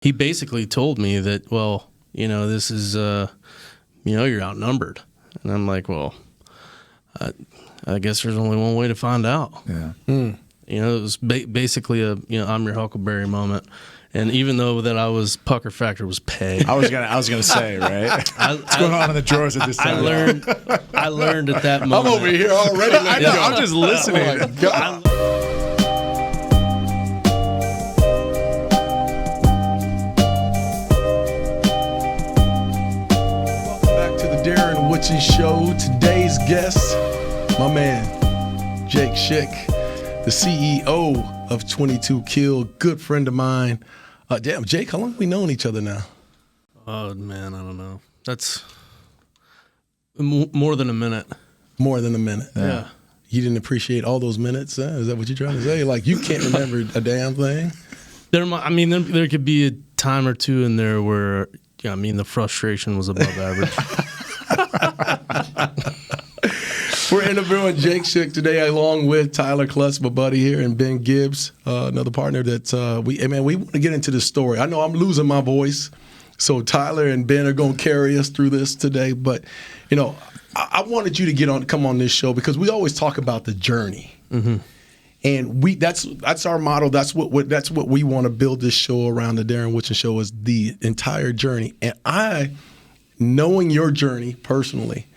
he basically told me that, well, this is, you're outnumbered. And I'm like, well, I guess there's only one way to find out. Yeah. It was basically a, I'm your Huckleberry moment. And even though that pucker factor was pegged. I was gonna say, right? What's going on in the drawers at this time? I learned at that moment. I'm over here already. I know, I'm just listening. Oh my God. Welcome back to the Darren Woodson Show. Today's guest, my man, Jake Schick, the CEO of 22 Kill, good friend of mine. Damn, Jake, how long have we known each other now? Oh, man, I don't know. That's more than a minute. More than a minute. Yeah. You didn't appreciate all those minutes? Is that what you're trying to say? Like, you can't remember a damn thing? There could be a time or two in there where, the frustration was above average. We're interviewing Jake Schick today, along with Tyler Klutz, my buddy here, and Ben Gibbs, another partner that we want to get into the story. I know I'm losing my voice, so Tyler and Ben are going to carry us through this today. But, I wanted you to come on this show because we always talk about the journey. Mm-hmm. And that's our motto. That's what we want to build this show around. The Darren Woodson Show is the entire journey. And knowing your journey personally,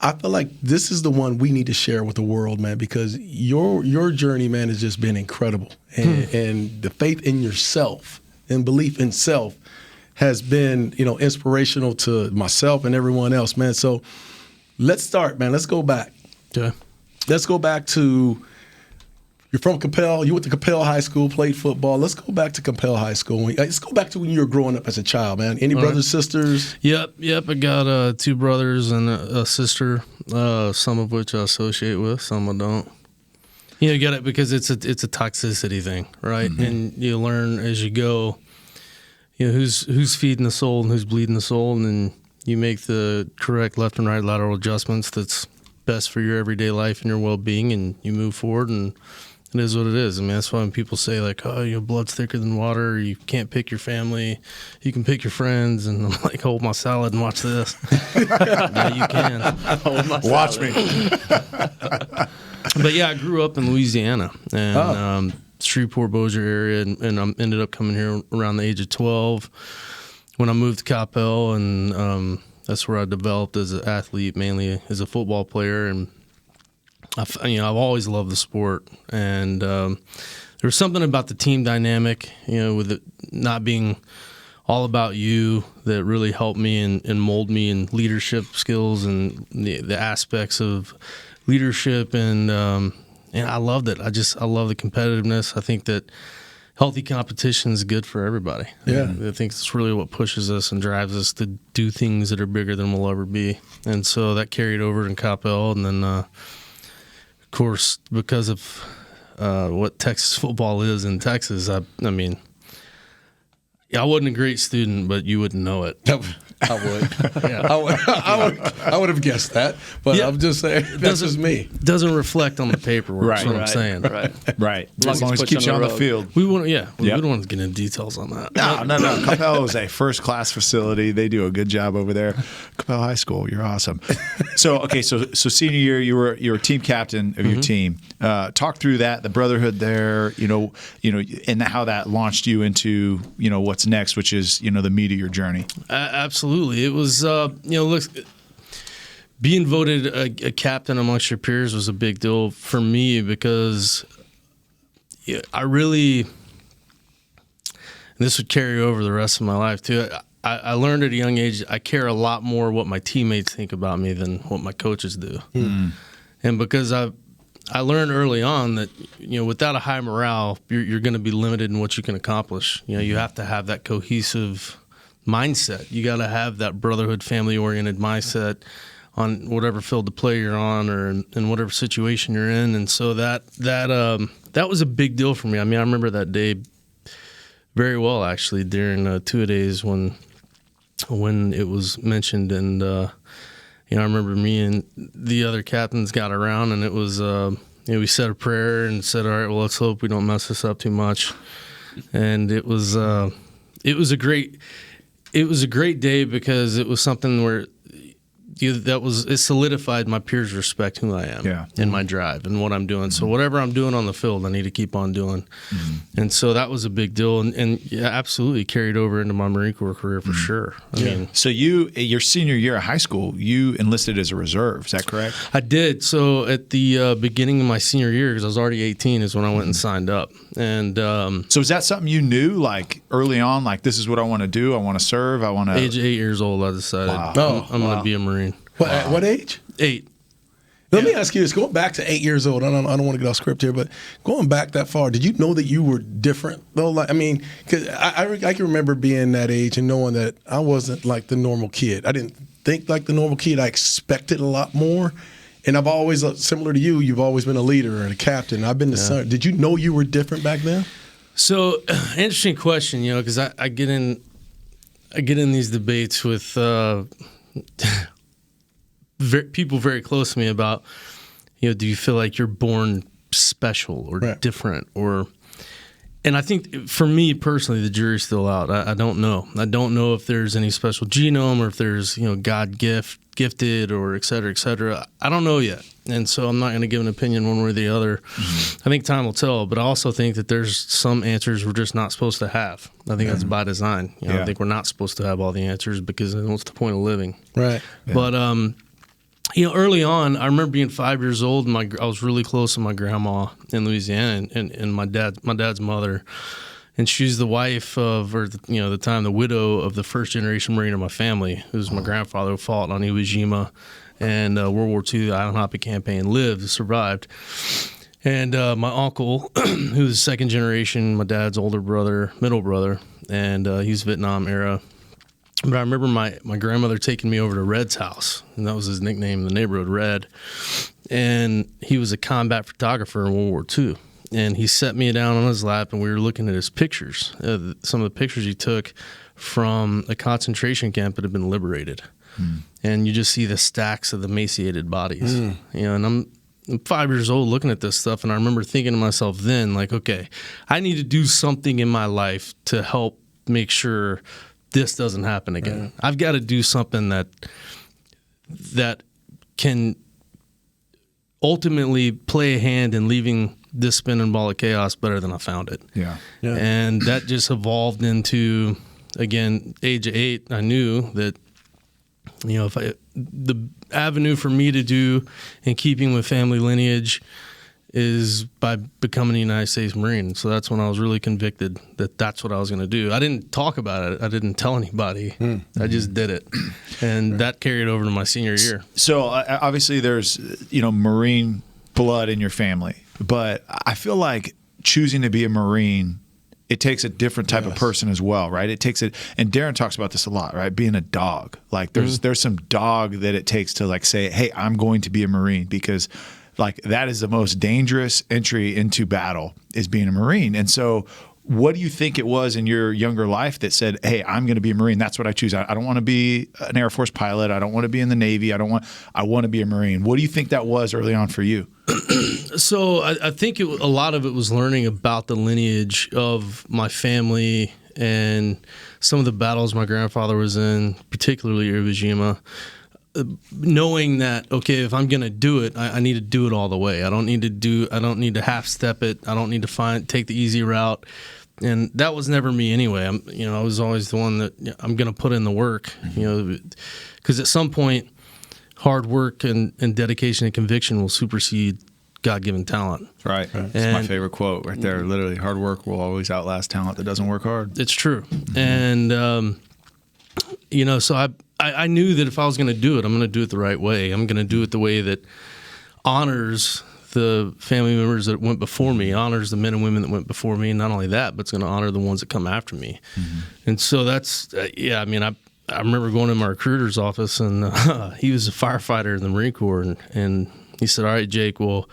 I feel like this is the one we need to share with the world, man, because your journey, man, has just been incredible. And the faith in yourself and belief in self has been, inspirational to myself and everyone else, man. So let's start, man. Let's go back. Okay. Let's go back to, you're from Capel. You went to Capel High School, played football. Let's go back to Capel High School. Let's go back to when you were growing up as a child, man. Any brothers, sisters? Yep. I got 2 brothers and a sister, some of which I associate with, some I don't. You get it because it's a toxicity thing, right? Mm-hmm. And you learn as you go, who's feeding the soul and who's bleeding the soul, and then you make the correct left and right lateral adjustments that's best for your everyday life and your well-being, and you move forward, and it is what it is. That's why when people say, like, oh, your blood's thicker than water, you can't pick your family, you can pick your friends, and I'm like, hold my salad and watch this. Yeah, you can. Hold my watch me. But yeah, I grew up in Louisiana, and Shreveport, Bossier area, and I ended up coming here around the age of 12 when I moved to Capel, and that's where I developed as an athlete, mainly as a football player, and I've always loved the sport, and there was something about the team dynamic, with it not being all about you, that really helped me and mold me in leadership skills and the aspects of leadership, and I loved it. I love the competitiveness. I think that healthy competition is good for everybody. Yeah, I think it's really what pushes us and drives us to do things that are bigger than we'll ever be, and so that carried over in Capel, and then. Of course, because of what Texas football is in Texas, I wasn't a great student, but you wouldn't know it. I would. Yeah. I would have guessed that, but yeah, I'm just saying that's just me. Doesn't reflect on the paperwork. Right, That's what I'm saying. Right. As long as it keeps you on the field. We don't want to get into details on that. No. Capel is a first-class facility. They do a good job over there. Capel High School, you're awesome. So senior year, you were team captain of your team. Talk through that, the brotherhood there, and how that launched you into what's next, which is the meat of your journey. Absolutely. It was, being voted a captain amongst your peers was a big deal for me because I really, and this would carry over the rest of my life too. I learned at a young age I care a lot more what my teammates think about me than what my coaches do. Mm. And because I learned early on that, without a high morale, you're going to be limited in what you can accomplish. You have to have that cohesive mindset. You got to have that brotherhood, family-oriented mindset on whatever field of play you're on or in whatever situation you're in. And so that was a big deal for me. I remember that day very well, actually, during two-a-days when it was mentioned. And, I remember me and the other captains got around, and it was, we said a prayer and said, all right, well, let's hope we don't mess this up too much. And it was it was a great day because it was something where it solidified my peers' respect who I am and my drive and what I'm doing. So whatever I'm doing on the field, I need to keep on doing. And so that was a big deal, and absolutely carried over into my Marine Corps career for sure. I mean, so your senior year of high school, you enlisted as a reserve. Is that correct? I did. So at the beginning of my senior year, because I was already 18, is when I went and signed up. And so is that something you knew like early on? Like, this is what I want to do. I want to serve. I want to. Age 8 years old, I decided I'm going to be a Marine. At what age? 8. Let me ask you this. Going back to 8 years old, I don't want to get off script here, but going back that far, did you know that you were different though? Like, I mean, because I can remember being that age and knowing that I wasn't like the normal kid. I didn't think like the normal kid. I expected a lot more. And I've always, similar to you, you've always been a leader and a captain. I've been the son. Did you know you were different back then? So, interesting question, because I get in these debates with people very close to me about, do you feel like you're born special or different and I think for me personally, the jury's still out. I don't know. I don't know if there's any special genome or if there's, God gifted or et cetera, et cetera. I don't know yet. And so I'm not going to give an opinion one way or the other. I think time will tell, but I also think that there's some answers we're just not supposed to have. I think that's by design. I think we're not supposed to have all the answers because what's the point of living? Right. Yeah. But, early on, I remember being 5 years old, and I was really close to my grandma in Louisiana, and my dad's mother, and she's the wife of, or the time, the widow of the first generation Marine of my family, who's my grandfather who fought on Iwo Jima and World War II, the Island Hopping Campaign, survived. And my uncle, who's second generation, my dad's middle brother, and he's Vietnam era. But I remember my grandmother taking me over to Red's house, and that was his nickname in the neighborhood, Red. And he was a combat photographer in World War II. And he set me down on his lap, and we were looking at his pictures, some of the pictures he took from a concentration camp that had been liberated. And you just see the stacks of the emaciated bodies. And I'm 5 years old looking at this stuff, and I remember thinking to myself then, like, okay, I need to do something in my life to help make sure this doesn't happen again. I've got to do something that can ultimately play a hand in leaving this spinning ball of chaos better than I found it. Yeah. And that just evolved into, again, age of 8, I knew that, if the avenue for me to do in keeping with family lineage is by becoming a United States Marine. So that's when I was really convicted that that's what I was going to do. I didn't talk about it. I didn't tell anybody. I just did it. And that carried over to my senior year. So obviously there's, Marine blood in your family, but I feel like choosing to be a Marine, it takes a different type of person as well, right? It takes it, and Darren talks about this a lot, right? Being a dog. Like there's some dog that it takes to like say, hey, I'm going to be a Marine, because like that is the most dangerous entry into battle, is being a Marine. And so what do you think it was in your younger life that said, hey, I'm going to be a Marine? That's what I choose. I don't want to be an Air Force pilot. I don't want to be in the Navy. I want to be a Marine. What do you think that was early on for you? So I think a lot of it was learning about the lineage of my family and some of the battles my grandfather was in, particularly Iwo Jima. Knowing that, okay, if I'm going to do it, I need to do it all the way. I don't need to half step it. I don't need to take the easy route. And that was never me anyway. I was always the one that I'm going to put in the work, because at some point, hard work and dedication and conviction will supersede God-given talent. Right. It's my favorite quote right there. Literally, hard work will always outlast talent that doesn't work hard. It's true. And, so I knew that if I was going to do it, I'm going to do it the right way. I'm going to do it the way that honors the family members that went before me, honors the men and women that went before me. And not only that, but it's going to honor the ones that come after me. And so that's, I remember going to my recruiter's office, and he was a firefighter in the Marine Corps. And he said, all right, Jake, well,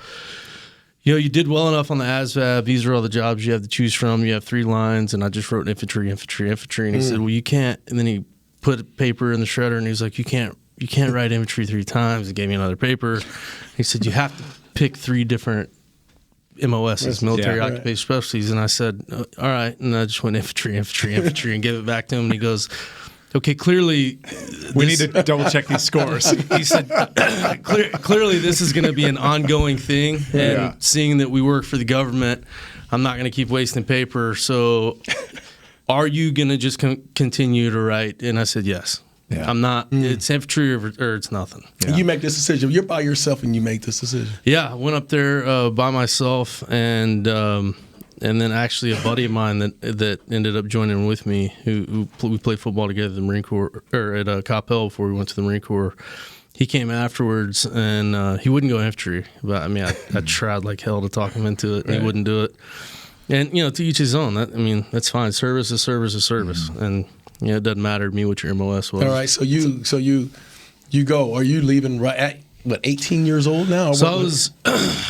you did well enough on the ASVAB. These are all the jobs you have to choose from. You have 3 lines. And I just wrote infantry. And he said, well, you can't. And then he put a paper in the shredder, and he was like, you can't write infantry 3 times. He gave me another paper. He said, you have to pick 3 different MOS, is military Yeah. occupational specialties. And I said, all right. And I just went infantry, and gave it back to him. And he goes, okay, clearly We need to double check these scores. he said, clearly this is going to be an ongoing thing. And Yeah. seeing that we work for the government, I'm not going to keep wasting paper. So are you going to just continue to write? And I said, yes. Yeah. I'm not. It's infantry or it's nothing. Yeah. You make this decision. You're by yourself and you make this decision. Yeah, I went up there by myself, and then actually a buddy of mine that ended up joining with me, who we played football together at the Marine Corps, or at Coppell before we went to the Marine Corps. He came afterwards, and he wouldn't go infantry. But I mean, I tried like hell to talk him into it, and he wouldn't do it. And to each his own. That's fine. Service is service is service, and it doesn't matter to me what your MOS was. All right, so you go. Are you leaving right at 18 years old now? So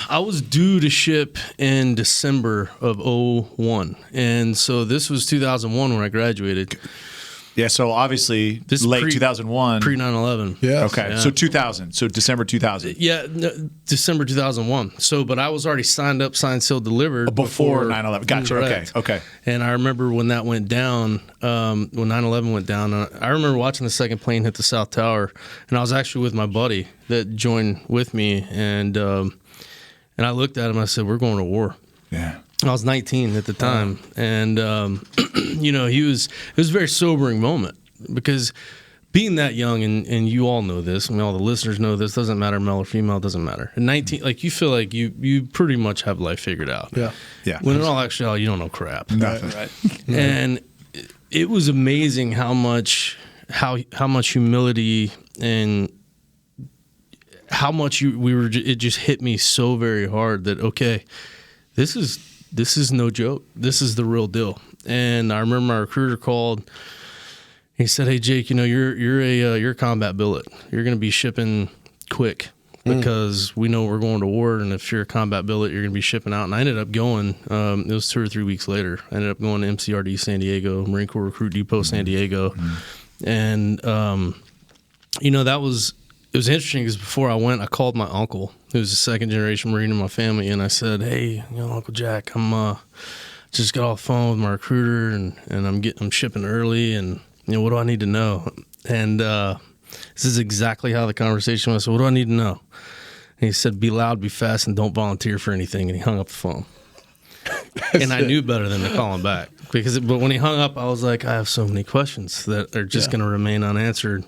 I was due to ship in December of 2001, and so this was 2001 when I graduated. Yeah, so obviously This late pre- 2001. Pre 9/11. Yeah. Okay, Yeah. so 2000. So December 2000. Yeah, December 2001. So, but I was already signed up, signed, sealed, delivered Before 9/11. Gotcha. Correct. Okay. And I remember when that went down, when 9/11 went down. I remember watching the second plane hit the South Tower, and I was actually with my buddy that joined with me, and I looked at him. I said, "We're going to war." Yeah. I was 19 at the time, and it was a very sobering moment, because being that young, and you all know this, all the listeners know this, doesn't matter male or female, doesn't matter. At 19, like, you feel like you pretty much have life figured out. Yeah. Yeah. When in all actuality, you don't know crap. Nothing. Right. And it was amazing how much humility and how much it just hit me so very hard that, okay, this is no joke. This is the real deal. And I remember my recruiter called. He said, "Hey Jake, you're a combat billet. You're going to be shipping quick because we know we're going to war. And if you're a combat billet, you're going to be shipping out." And I ended up going. It was 2 or 3 weeks later. I ended up going to MCRD San Diego, Marine Corps Recruit Depot San Diego, and it was interesting because before I went, I called my uncle, who was a second-generation Marine in my family, and I said, "Hey, Uncle Jack, I'm just got off the phone with my recruiter, and I'm shipping early, and what do I need to know?" And this is exactly how the conversation was. So, what do I need to know? And he said, "Be loud, be fast, and don't volunteer for anything." And he hung up the phone. And I knew better than to call him back, but when he hung up, I was like, I have so many questions that are just going to remain unanswered.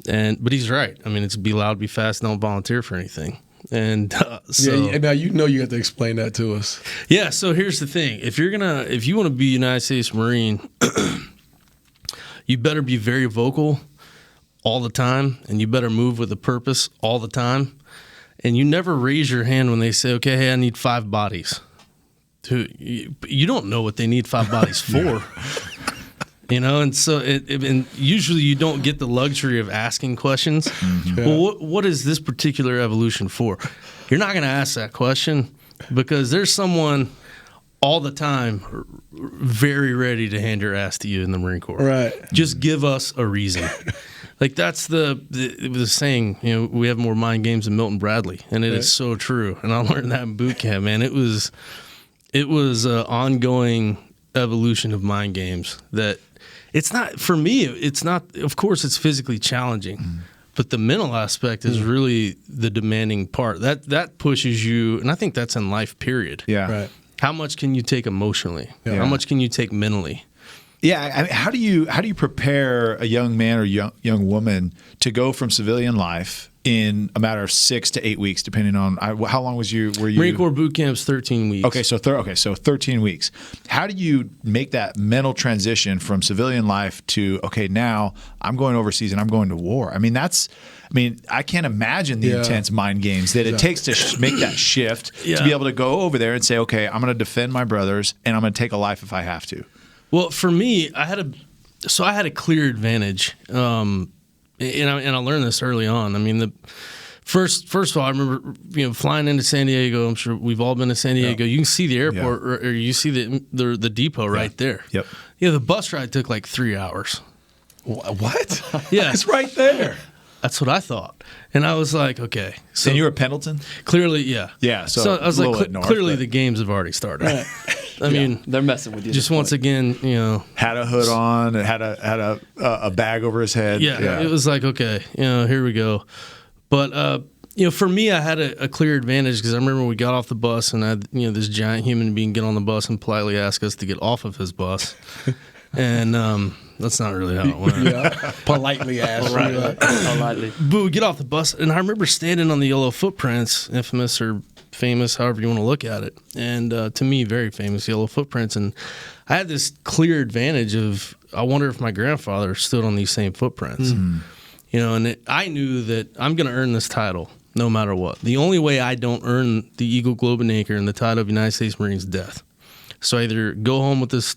But he's right. I mean, it's be loud, be fast, don't volunteer for anything. And now you have to explain that to us. Yeah. So here's the thing: if you want to be a United States Marine, you better be very vocal all the time, and you better move with a purpose all the time. And you never raise your hand when they say, "Okay, hey, I need 5 bodies." You don't know what they need 5 bodies for. And so and usually you don't get the luxury of asking questions. Mm-hmm. Yeah. Well, what is this particular evolution for? You're not going to ask that question because there's someone all the time very ready to hand your ass to you in the Marine Corps. Right. Just give us a reason. Like, that's the saying, we have more mind games than Milton Bradley, and it is so true. And I learned that in boot camp, man. It was an ongoing evolution of mind games that it's not, for me, it's not, of course it's physically challenging, but the mental aspect is really the demanding part. That pushes you, and I think that's in life, period. Yeah. Right. How much can you take emotionally? Yeah. How much can you take mentally? Yeah, I mean, how do you prepare a young man or young woman to go from civilian life in a matter of 6 to 8 weeks, depending on how long were you? Marine Corps boot camp's 13 weeks. Okay, so 13 weeks. How do you make that mental transition from civilian life to, okay, now I'm going overseas and I'm going to war? I mean, I can't imagine the intense mind games that it takes to make that shift to be able to go over there and say, okay, I'm going to defend my brothers and I'm going to take a life if I have to. Well, for me, I had a clear advantage, and I learned this early on. I mean, the first of all, I remember flying into San Diego. I'm sure we've all been to San Diego. You can see the airport, or you see the depot right there. Yep. The bus ride took like 3 hours. What? Yeah, It's right there. That's what I thought. And I was like, okay. So and you were at Pendleton? clearly, yeah. Yeah, so I was a like, little bit north, clearly but- the games have already started. Right. I mean, They're messing with you. at just this once point. again, Had a hood on, had a bag over his head. yeah, it was like, okay, here we go. But, for me, I had a clear advantage because I remember we got off the bus and I had, this giant human being get on the bus and politely ask us to get off of his bus. And that's not really how it went. Yeah. Politely asked. Right. Politely. But we get off the bus, and I remember standing on the yellow footprints, infamous or famous, however you want to look at it. And to me, very famous yellow footprints. And I had this clear advantage of, I wonder if my grandfather stood on these same footprints. And I knew that I'm going to earn this title no matter what. The only way I don't earn the Eagle, Globe, and Anchor and the title of United States Marines is death. So I either go home with this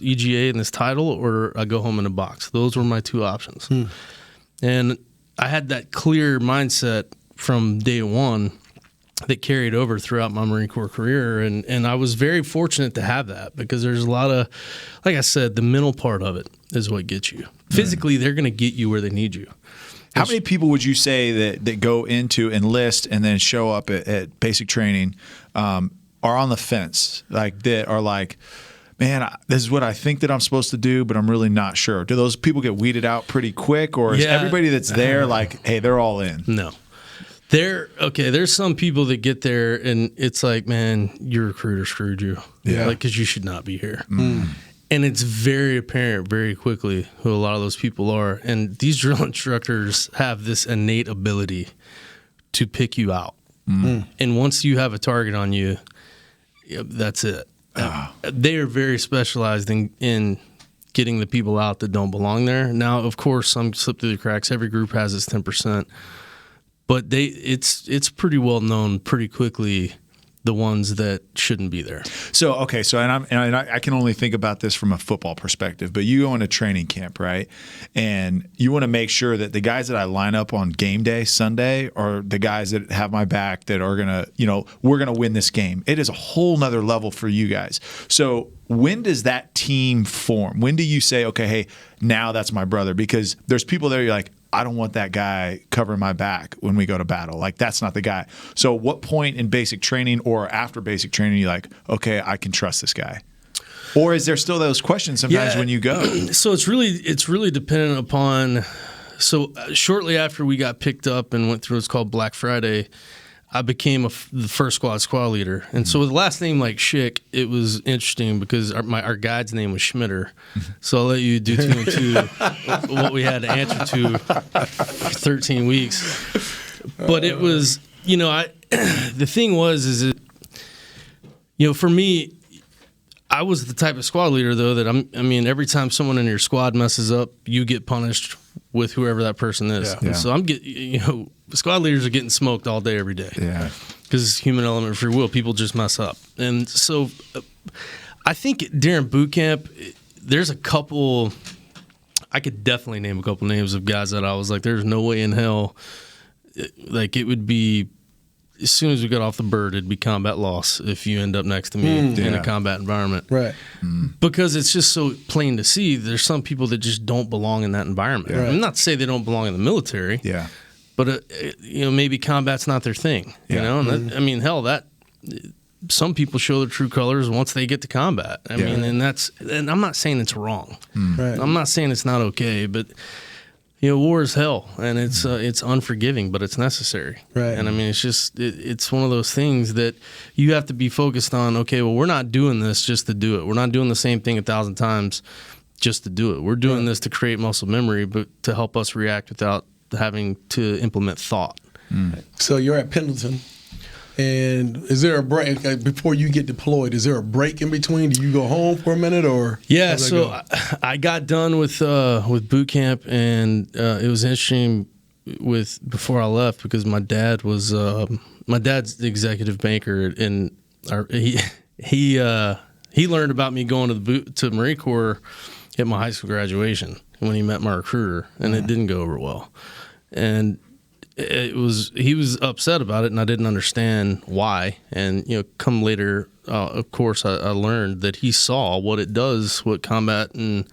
EGA and this title, or I go home in a box. Those were my two options. And I had that clear mindset from day one that carried over throughout my Marine Corps career. And I was very fortunate to have that because there's a lot of, like I said, the mental part of it is what gets you. Physically, they're going to get you where they need you. How many people would you say that go into enlist and then show up at basic training are on the fence, like that are like, man, this is what I think that I'm supposed to do, but I'm really not sure? Do those people get weeded out pretty quick, or is everybody that's there like, hey, they're all in? No. There's some people that get there and it's like, man, your recruiter screwed you. Yeah. Like, because you should not be here. And it's very apparent very quickly who a lot of those people are. And these drill instructors have this innate ability to pick you out. And once you have a target on you, that's it. They are very specialized in getting the people out that don't belong there. Now, of course, some slip through the cracks. Every group has its 10%. But it's pretty well known pretty quickly the ones that shouldn't be there. So I can only think about this from a football perspective, but you go into training camp, right? And you want to make sure that the guys that I line up on game day Sunday are the guys that have my back, that are gonna, we're gonna win this game. It is a whole nother level for you guys. So when does that team form? When do you say, okay, hey, now that's my brother? Because there's people there, you're like, I don't want that guy covering my back when we go to battle. Like, that's not the guy. So what point in basic training or after basic training you're like, okay, I can trust this guy? Or is there still those questions sometimes when you go? So it's really dependent upon. So shortly after we got picked up and went through what's called Black Friday, I became the first squad leader. And so with the last name like Schick, it was interesting because our guide's name was Schmitter. So I'll let you do 2 and 2 what we had to answer to for 13 weeks. But it was, the thing was for me, I was the type of squad leader, though, that every time someone in your squad messes up, you get punished with whoever that person is. Yeah. So I'm getting, squad leaders are getting smoked all day, every day. Yeah. Because it's human element of free will. People just mess up. And so I think during boot camp, there's a couple, I could definitely name a couple names of guys that I was like, there's no way in hell, like it would be, as soon as we got off the bird, it'd be combat loss if you end up next to me in a combat environment. Right. Because it's just so plain to see there's some people that just don't belong in that environment. Right. I'm not to say they don't belong in the military. Yeah. But maybe combat's not their thing. Yeah. And some people show their true colors once they get to combat. And I'm not saying it's wrong. Right. I'm not saying it's not okay, but war is hell, and it's unforgiving, but it's necessary. Right. And it's just it's one of those things that you have to be focused on. Okay, well, we're not doing this just to do it. We're not doing the same thing 1,000 times just to do it. We're doing this to create muscle memory, but to help us react without having to implement thought. So you're at Pendleton, and is there a break before you get deployed? Is there a break in between? Do you go home for a minute, or Yeah, how's that so go? I got done with boot camp, and it was interesting before I left because my dad's the executive banker, and he learned about me going to Marine Corps at my high school graduation when he met my recruiter, and it didn't go over well. And he was upset about it, and I didn't understand why. And come later, of course, I learned that he saw what it does, what combat and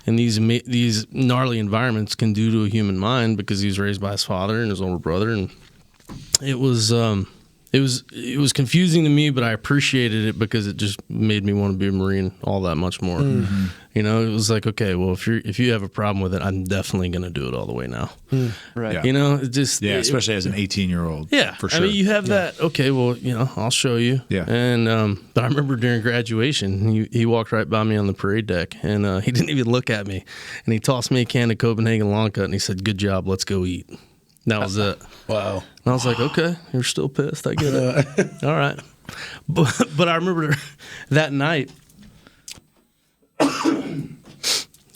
these gnarly environments can do to a human mind, because he was raised by his father and his older brother, and it was confusing to me, but I appreciated it because it just made me want to be a Marine all that much more. Mm-hmm. It was like, okay, well, if you have a problem with it, I'm definitely going to do it all the way now. Right. Yeah. Especially as an 18-year-old. Yeah, for sure. I mean, you have that. Okay, well, I'll show you. Yeah. And but I remember during graduation, he walked right by me on the parade deck, and he didn't even look at me, and he tossed me a can of Copenhagen long cut, and he said, "Good job, let's go eat." That was it. Wow. And I was like, okay, you're still pissed. I get it. All right. But I remember that night,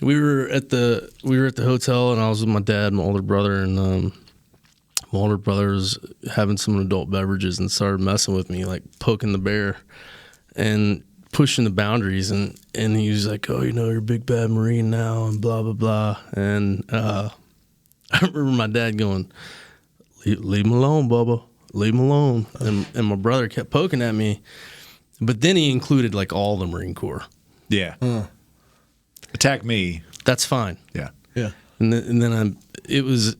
we were at the hotel, and I was with my dad, my older brother, and my older brother was having some adult beverages and started messing with me, like poking the bear and pushing the boundaries. And he was like, "Oh, you're a big bad Marine now," and blah, blah, blah. And I remember my dad going, leave him alone, Bubba. Leave him alone. And my brother kept poking at me. But then he included like all the Marine Corps. Yeah. Attack me. That's fine. Yeah. Yeah. And then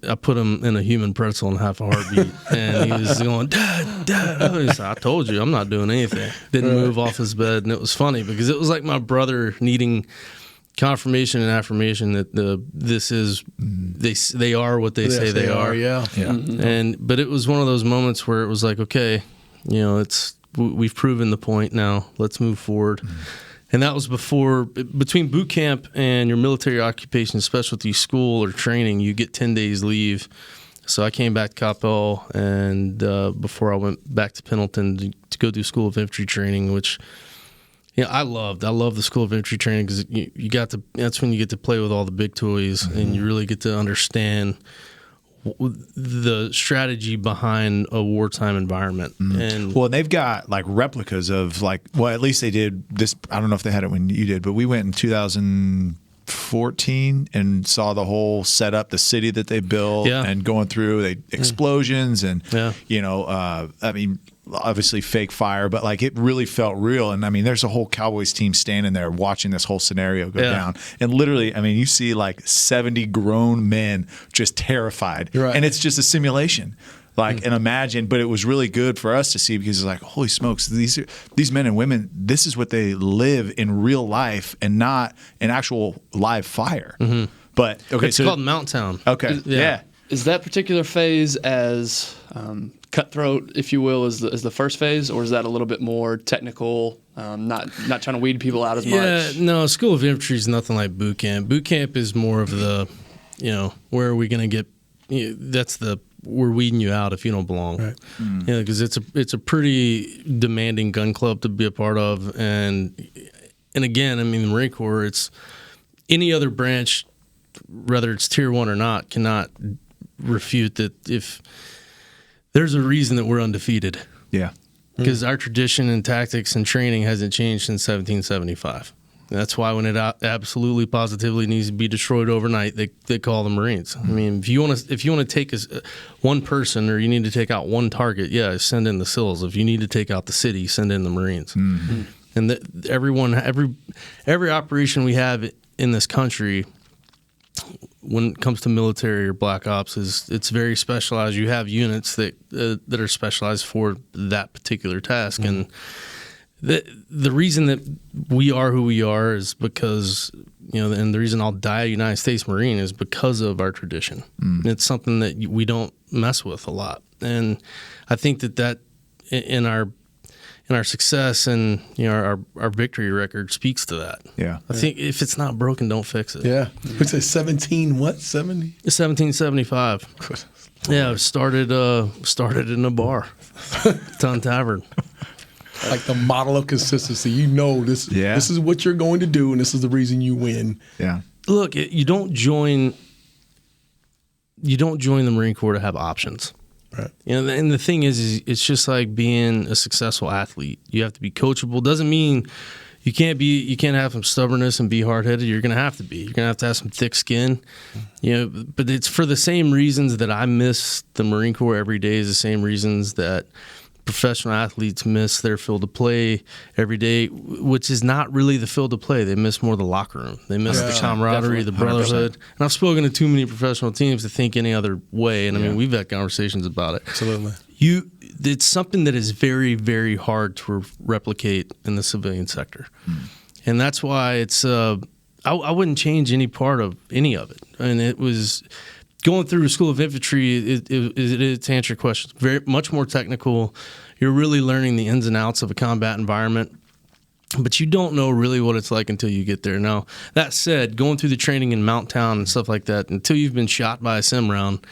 I put him in a human pretzel in half a heartbeat. And he was going, Dad. I told you, I'm not doing anything. Didn't move off his bed. And it was funny because it was like my brother needing confirmation and affirmation that they are what they say they are. Yeah. Mm-hmm. But it was one of those moments where it was like, okay, we've proven the point now. Let's move forward. Mm-hmm. And that was between boot camp and your military occupation specialty school or training, you get 10 days leave. So I came back to Coppell, and before I went back to Pendleton to go do School of Infantry training, which I loved the School of Infantry training because that's when you get to play with all the big toys, mm-hmm. and you really get to understand the strategy behind a wartime environment. Mm-hmm. And they've got like replicas of at least they did this. I don't know if they had it when you did, but we went in 2014 and saw the whole setup, the city that they built, and going through explosions and I mean, obviously fake fire, but it really felt real. And I mean, there's a whole Cowboys team standing there watching this whole scenario go down. And literally, I mean, you see 70 grown men just terrified. Right. And it's just a simulation. And imagine, but it was really good for us to see because it's like, holy smokes, these men and women, this is what they live in real life and not an actual live fire. Mm-hmm. But it's called Mount Town. Okay. Yeah. Is that particular phase as cutthroat, if you will, is the first phase, or is that a little bit more technical, not trying to weed people out as much? Yeah, no, School of Infantry is nothing like boot camp. Boot camp is more of the, where are we going to get, we're weeding you out if you don't belong. Right. Because it's a pretty demanding gun club to be a part of. And again, I mean, the Marine Corps, it's any other branch, whether it's tier 1 or not, cannot refute that if there's a reason that we're undefeated. Yeah. Because our tradition and tactics and training hasn't changed since 1775. That's why when it absolutely positively needs to be destroyed overnight, they call the Marines. I mean, if you want to take one person or you need to take out one target, send in the SEALs. If you need to take out the city, send in the Marines. Mm-hmm. And every operation we have in this country, when it comes to military or black ops, it's very specialized. You have units that are specialized for that particular task, mm-hmm. and the reason that we are who we are is because and the reason I'll die a United States Marine is because of our tradition. Mm. It's something that we don't mess with a lot, and I think that in our success and our victory record speaks to that. Yeah, I think if it's not broken, don't fix it. Yeah, what's it? 1775. Yeah, started in a bar, Ton Tavern. Like the model of consistency. This is what you're going to do, and this is the reason you win. Yeah. Look, you don't join the Marine Corps to have options. Right. And the thing is it's just like being a successful athlete. You have to be coachable. Doesn't mean you can't have some stubbornness and be hard-headed. You're going to have to be. You're going to have some thick skin. But it's for the same reasons that I miss the Marine Corps every day is the same reasons that professional athletes miss their field of play every day, which is not really the field of play. They miss more the locker room. They miss the camaraderie, the brotherhood. 100%. And I've spoken to too many professional teams to think any other way. And I mean, we've had conversations about it. Absolutely. It's something that is very, very hard to replicate in the civilian sector. And that's why it's, I wouldn't change any part of any of it. And it was going through a school of infantry, it is, to answer your question, very much more technical. You're really learning the ins and outs of a combat environment, but you don't know really what it's like until you get there. Now, that said, going through the training in Mount Town and stuff like that, until you've been shot by a sim round,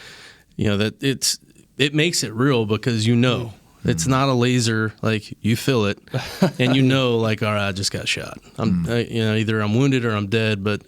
that it makes it real because it's not a laser, like you feel it, and like, all right, I just got shot. Either I'm wounded or I'm dead, but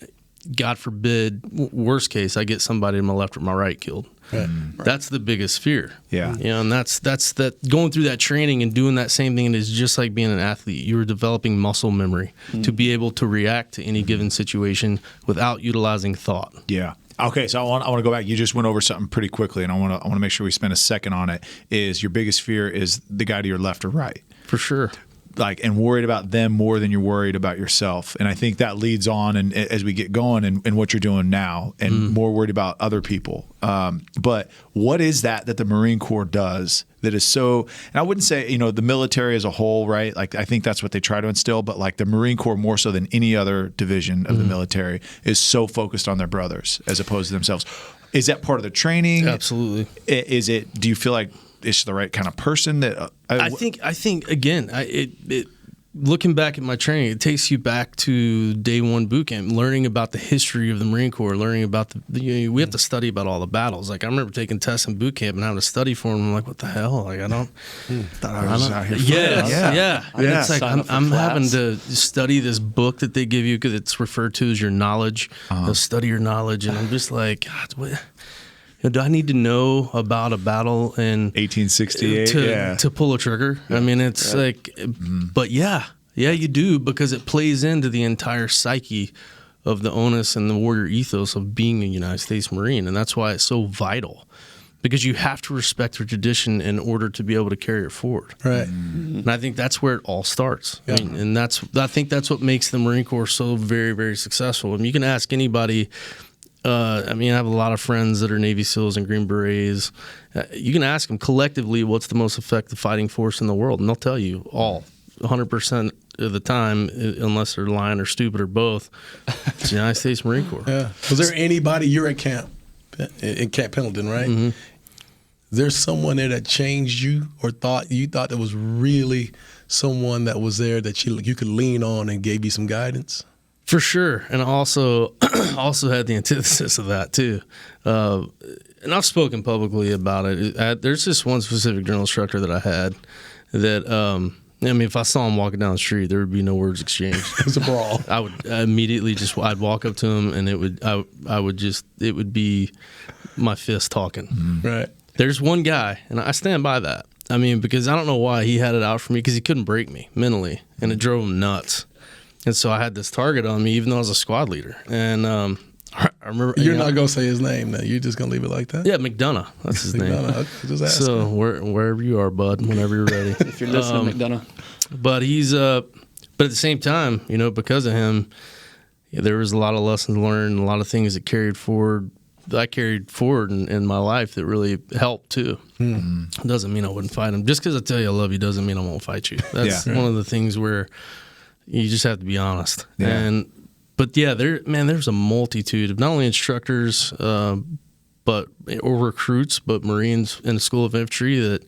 God forbid, worst case, I get somebody to my left or my right killed. Right. That's the biggest fear. Yeah. And that's that going through that training and doing that same thing is just like being an athlete. You're developing muscle memory to be able to react to any given situation without utilizing thought. Yeah. Okay, so I want to go back. You just went over something pretty quickly, and I want to make sure we spend a second on it. Is your biggest fear is the guy to your left or right? For sure. And worried about them more than you're worried about yourself. And I think that leads on and as we get going and what you're doing now and more worried about other people. But what is that the Marine Corps does that is so, and I wouldn't say, the military as a whole, right? Like, I think that's what they try to instill, but like the Marine Corps more so than any other division of the military is so focused on their brothers as opposed to themselves. Is that part of the training? Absolutely. Do you feel like it's the right kind of person that I think again, looking back at my training, it takes you back to day one boot camp, learning about the history of the Marine Corps, learning about we have to study about all the battles. Like, I remember taking tests in boot camp and having to study for them. I'm like, what the hell? Like, I don't. Yeah. And it's like I'm having to study this book that they give you because it's referred to as your knowledge. Study your knowledge, and I'm just like, God, what? Do I need to know about a battle in 1868 to pull a trigger? I mean, it's like, but yeah, you do, because it plays into the entire psyche of the onus and the warrior ethos of being a United States Marine, and that's why it's so vital, because you have to respect your tradition in order to be able to carry it forward. Right. And I think that's where it all starts. Yeah. I think that's what makes the Marine Corps so very, very successful. I mean, you can ask anybody. I have a lot of friends that are Navy SEALs and Green Berets. You can ask them collectively what's the most effective fighting force in the world, and they'll tell you all, 100% of the time, unless they're lying or stupid or both. It's the United States Marine Corps. Yeah. Was there anybody, you're at camp, in Camp Pendleton, right? Mm-hmm. There's someone there that changed you or you thought there was really someone that was there that you could lean on and gave you some guidance? For sure, and also had the antithesis of that too. And I've spoken publicly about it. There's just one specific drill instructor that I had that, if I saw him walking down the street, there would be no words exchanged. It was a brawl. I would immediately I'd walk up to him, and it would be my fist talking. Mm-hmm. Right. There's one guy, and I stand by that. Because I don't know why he had it out for me, because he couldn't break me mentally, and it drove him nuts. And so I had this target on me, even though I was a squad leader. And I remember... You're not going to say his name now. You're just going to leave it like that? Yeah, McDonough. That's his name. Just ask so him. Wherever you are, bud, whenever you're ready. If you're listening, McDonough. But he's... but at the same time, because of him, there was a lot of lessons learned, a lot of things that I carried forward in my life that really helped too. Mm-hmm. Doesn't mean I wouldn't fight him. Just because I tell you I love you doesn't mean I won't fight you. That's one of the things where... You just have to be honest. Yeah. There's a multitude of not only instructors, or recruits, but Marines in the School of Infantry that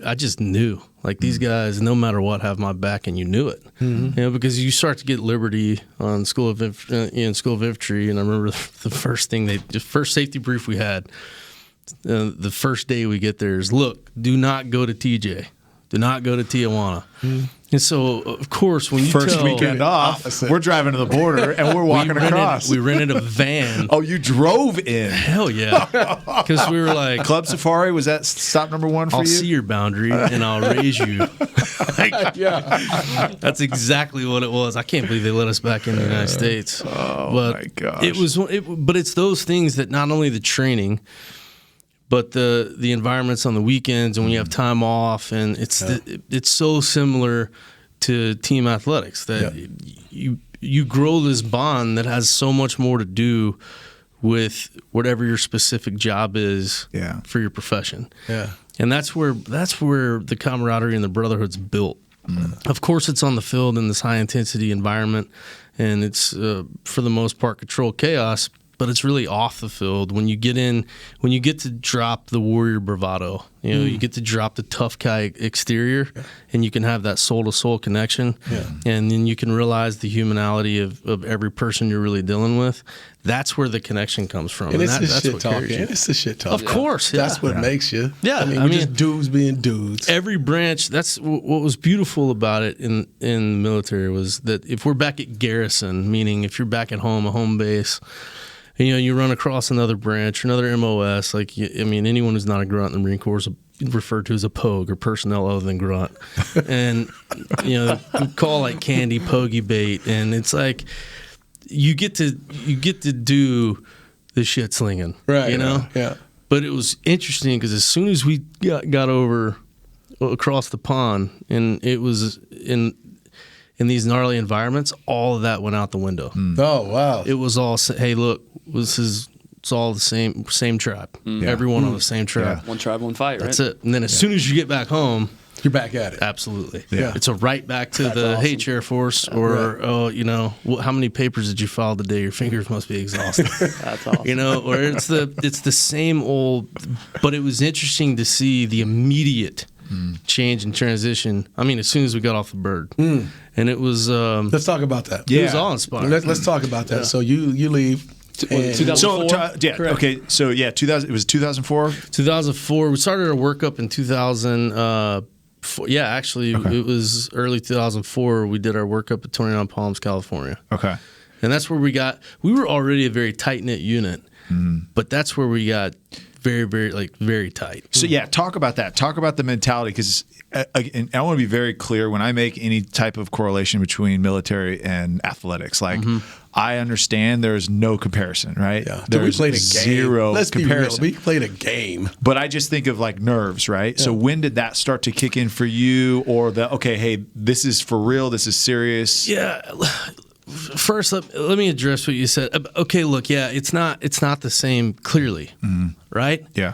I just knew. Like, these guys, no matter what, have my back, and you knew it. Mm-hmm. Because you start to get liberty on School of Infantry, and I remember the first safety brief we had, the first day we get there is, look, do not go to TJ. do not go to Tijuana. And so, of course, when you First tell, weekend off, we're driving to the border and we're walking across. We rented a van. Oh, you drove in? Hell yeah. Because we were like, Club Safari, was that stop number one for I'll you? see your boundary and I'll raise you. That's exactly what it was. I can't believe they let us back in the United States. Oh, but my gosh. But it's those things that not only the training, but the environments on the weekends and when you have time off, and it's so similar to team athletics that you grow this bond that has so much more to do with whatever your specific job is for your profession. Yeah. And that's where the camaraderie and the brotherhood's built. Of course, it's on the field in this high intensity environment, and it's for the most part controlled chaos. But it's really off the field when you get to drop the warrior bravado. You get to drop the tough guy exterior, and you can have that soul-to-soul connection. And then you can realize the humanality of every person you're really dealing with. That's where the connection comes from. And it's the that's shit what talking. carries you. It's the shit talking. Of course. Yeah. That's what makes you. Yeah. I mean, just dudes being dudes. Every branch, that's what was beautiful about it in the military was that if we're back at garrison, meaning if you're back at home, a home base, and, you run across another branch, another MOS. Anyone who's not a grunt in the Marine Corps is referred to as a pogue or personnel other than grunt. And, we call like candy pogie bait. And it's like you get to do the shit slinging, right? Yeah. But it was interesting because as soon as we got over across the pond, and it was in these gnarly environments, all of that went out the window. Oh, wow. It was all, hey, look, it's all the same tribe. Everyone on the same tribe. One tribe, one fight, right? That's it. And then as soon as you get back home, you're back at it. Absolutely. Yeah. It's a right back to the awesome. hey, Chair Force, or, how many papers did you file today? Your fingers must be exhausted. That's awesome. Or it's the same old, but it was interesting to see the immediate change and transition. As soon as we got off the bird. And it was let's talk about that. It was all inspiring. Let's talk about that. So you leave 2004. Okay, so 2000. It was 2004. 2004. We started our workup in 2004. Yeah, actually, it was early 2004. We did our workup at 29 Palms, California. Okay, and that's where we were already a very tight knit unit, but that's where we got very, very, very tight. So talk about that. Talk about the mentality, because and I want to be very clear when I make any type of correlation between military and athletics. I understand there's no comparison, right? Yeah. There's we played a game. Zero Let's comparison. Be real. We played a game. But I just think of nerves, right? Yeah. So when did that start to kick in for you, or hey, this is for real, this is serious? Yeah. First, let me address what you said. Okay, look, it's not the same clearly, right? Yeah.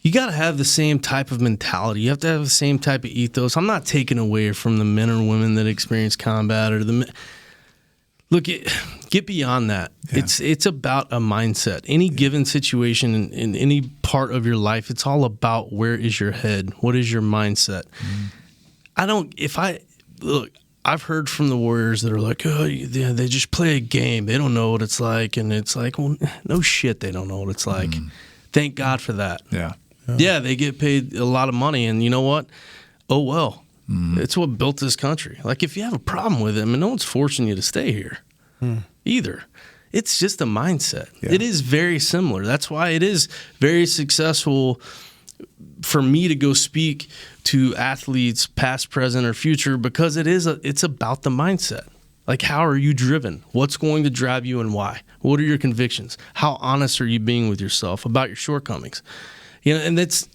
You got to have the same type of mentality. You have to have the same type of ethos. I'm not taking away from the men or women that experience combat or Look, get beyond that. Yeah. It's about a mindset. Any given situation in any part of your life, it's all about where is your head? What is your mindset? I've heard from the Warriors that are like, oh, they just play a game. They don't know what it's like. And it's like, well, no shit, they don't know what it's like. Thank God for that. Yeah. Yeah, they get paid a lot of money. And you know what? Oh, well. It's what built this country. If you have a problem with it, no one's forcing you to stay here either. It's just a mindset. Yeah. It is very similar. That's why it is very successful for me to go speak to athletes, past, present, or future, because it's about the mindset. How are you driven? What's going to drive you and why? What are your convictions? How honest are you being with yourself about your shortcomings? And it's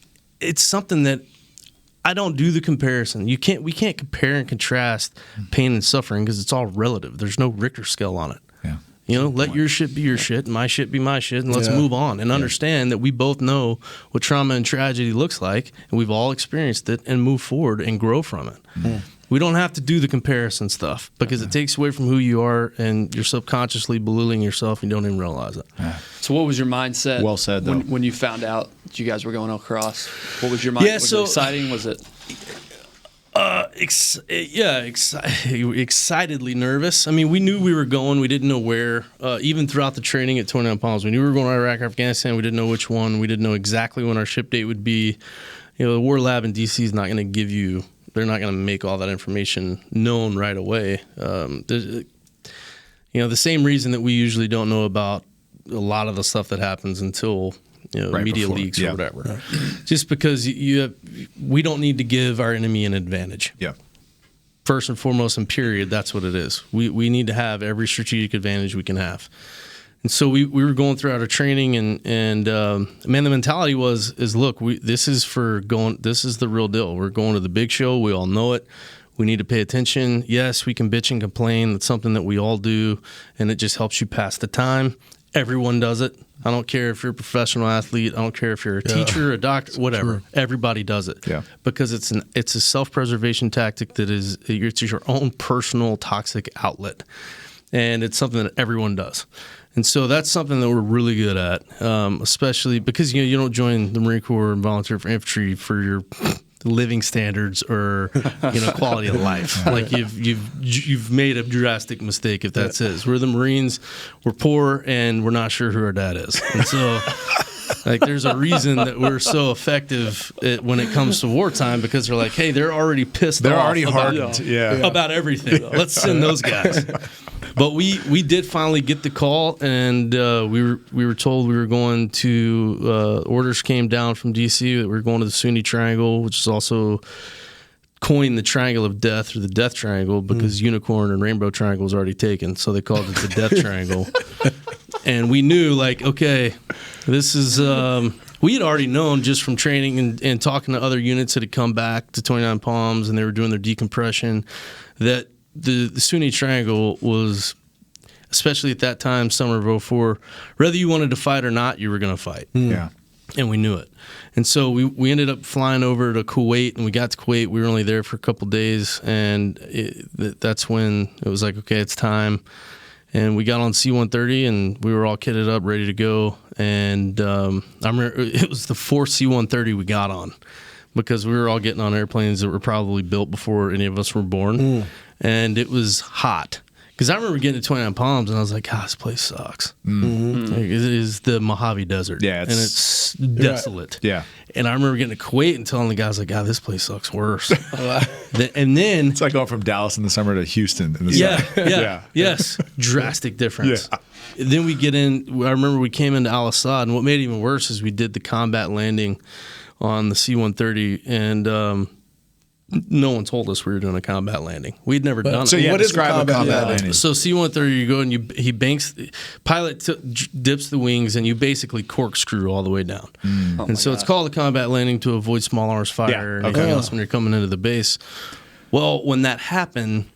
something that I don't do the comparison. We can't compare and contrast pain and suffering because it's all relative. There's no Richter scale on it. Yeah. Let your shit be your shit and my shit be my shit, and let's move on and understand that we both know what trauma and tragedy looks like, and we've all experienced it, and move forward and grow from it. We don't have to do the comparison stuff because it takes away from who you are, and you're subconsciously belittling yourself and you don't even realize it. So what was your mindset? Well said, though. When you found out that you guys were going across? What was your mindset? Was it exciting? Was it? Excitedly nervous. We knew we were going. We didn't know where. Even throughout the training at 29 Palms, we knew we were going to Iraq or Afghanistan. We didn't know which one. We didn't know exactly when our ship date would be. the war lab in DC is not going to give you. They're not going to make all that information known right away. The same reason that we usually don't know about a lot of the stuff that happens until media leaks or whatever. Right. Just because we don't need to give our enemy an advantage. Yeah. First and foremost, and period, that's what it is. We need to have every strategic advantage we can have. And so we were going throughout our training, and the mentality is look, this is the real deal. We're going to the big show. We all know it. We need to pay attention. Yes, we can bitch and complain. That's something that we all do, and it just helps you pass the time. Everyone does it. I don't care if you're a professional athlete. I don't care if you're a teacher, a doctor, whatever. True. Everybody does it. Yeah. Because it's a self-preservation tactic that it's your own personal toxic outlet, and it's something that everyone does. And so that's something that we're really good at, especially because you don't join the Marine Corps and volunteer for infantry for your living standards or quality of life. Like you've made a drastic mistake if that says we're the Marines, we're poor, and we're not sure who our dad is. And so there's a reason that we're so effective when it comes to wartime, because they're like, hey, they're already pissed off. They're already hardened about everything. Let's send those guys. But we did finally get the call, and we were told we were going to orders came down from DC that we were going to the Sunni Triangle, which is also coined the Triangle of Death, or the Death Triangle, because Unicorn and Rainbow Triangle was already taken, so they called it the Death Triangle. And we knew, okay, this is we had already known just from training and talking to other units that had come back to 29 Palms, and they were doing their decompression, that the Sunni Triangle was, especially at that time, summer of 2004, whether you wanted to fight or not, you were going to fight. Yeah. And we knew it. And so we ended up flying over to Kuwait, and we got to Kuwait. We were only there for a couple days, and that's when it was like, okay, it's time. And we got on C-130, and we were all kitted up, ready to go. And I remember it was the fourth C-130 we got on, because we were all getting on airplanes that were probably built before any of us were born. And it was hot. Because I remember getting to 29 Palms, and I was like, this place sucks. It is the Mojave Desert. Yeah, and it's desolate. Yeah. And I remember getting to Kuwait and telling the guys, this place sucks worse. And then... It's like going from Dallas in the summer to Houston in the summer. Yes. Drastic difference. Yeah. Then we get in... I remember we came into Al-Assad, and what made it even worse is we did the combat landing on the C-130, and... no one told us we were doing a combat landing. We'd never done it. So what describe a combat landing? So C-130, you go and he banks, pilot dips the wings, and you basically corkscrew all the way down. And so it's called a combat landing to avoid small arms fire and anything else when you're coming into the base. Well, when that happened,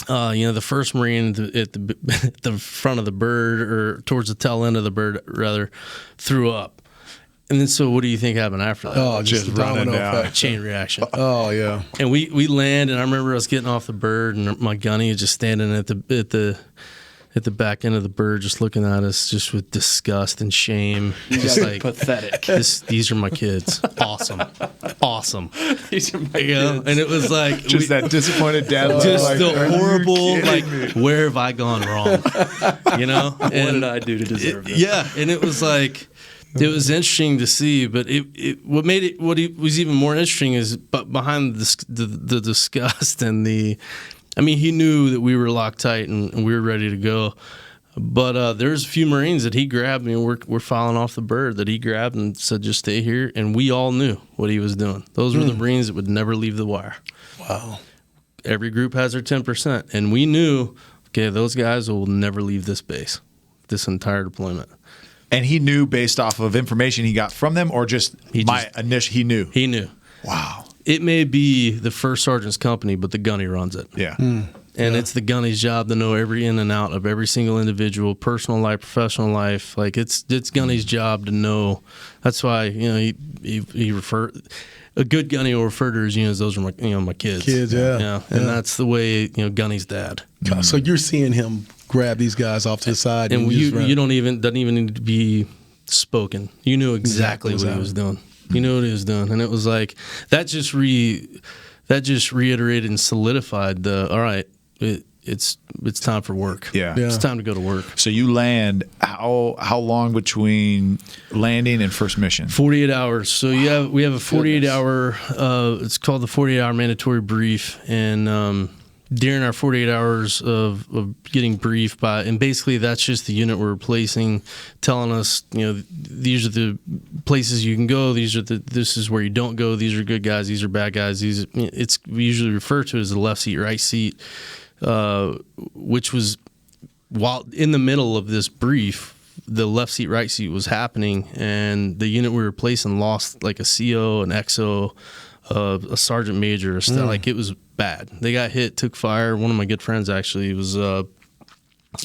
the first Marine at the front of the bird, or towards the tail end of the bird, rather, threw up. And then, so what do you think happened after that? Oh, just running down. Chain reaction. Oh, yeah. And we land, and I remember us getting off the bird, and my gunny is just standing at the back end of the bird, just looking at us, just with disgust and shame. Just like pathetic. These are my kids. Awesome. These are my kids. And it was like just that disappointed dad. Just the horrible, where have I gone wrong? What did I do to deserve this? Yeah, and it was like. It was interesting to see, but what was even more interesting is behind the disgust and he knew that we were locked tight and we were ready to go. But there's a few Marines that he grabbed, we're filing off the bird, that he grabbed and said, just stay here. And we all knew what he was doing. Those were the Marines that would never leave the wire. Wow. Every group has their 10%. And we knew, okay, those guys will never leave this base, this entire deployment. And he knew based off of information he got from them, or he knew? He knew. Wow. It may be the first sergeant's company, but the gunny runs it. Yeah. And it's the gunny's job to know every in and out of every single individual, personal life, professional life. Like it's gunny's job to know. That's why, he refer. A good gunny will refer to his units. Those are my kids. Kids, yeah. And that's the way gunny's dad. So you're seeing him grab these guys off to the side, and you doesn't even need to be spoken. You knew exactly what he was doing. You knew what he was doing, and it was like that just reiterated and solidified all right. it's time for work. Yeah. It's time to go to work. So you land. How long between landing and first mission? 48 hours. So we have a 48-hour. It's called the 48-hour mandatory brief, and during our 48 hours of getting briefed by, and basically that's just the unit we're replacing, telling us, these are the places you can go. This is where you don't go. These are good guys. These are bad guys. We usually refer to it as the left seat, right seat, which was while in the middle of this brief, the left seat, right seat was happening, and the unit we were replacing lost like a CO, an XO, a sergeant major, like it was bad. They got hit, took fire. One of my good friends actually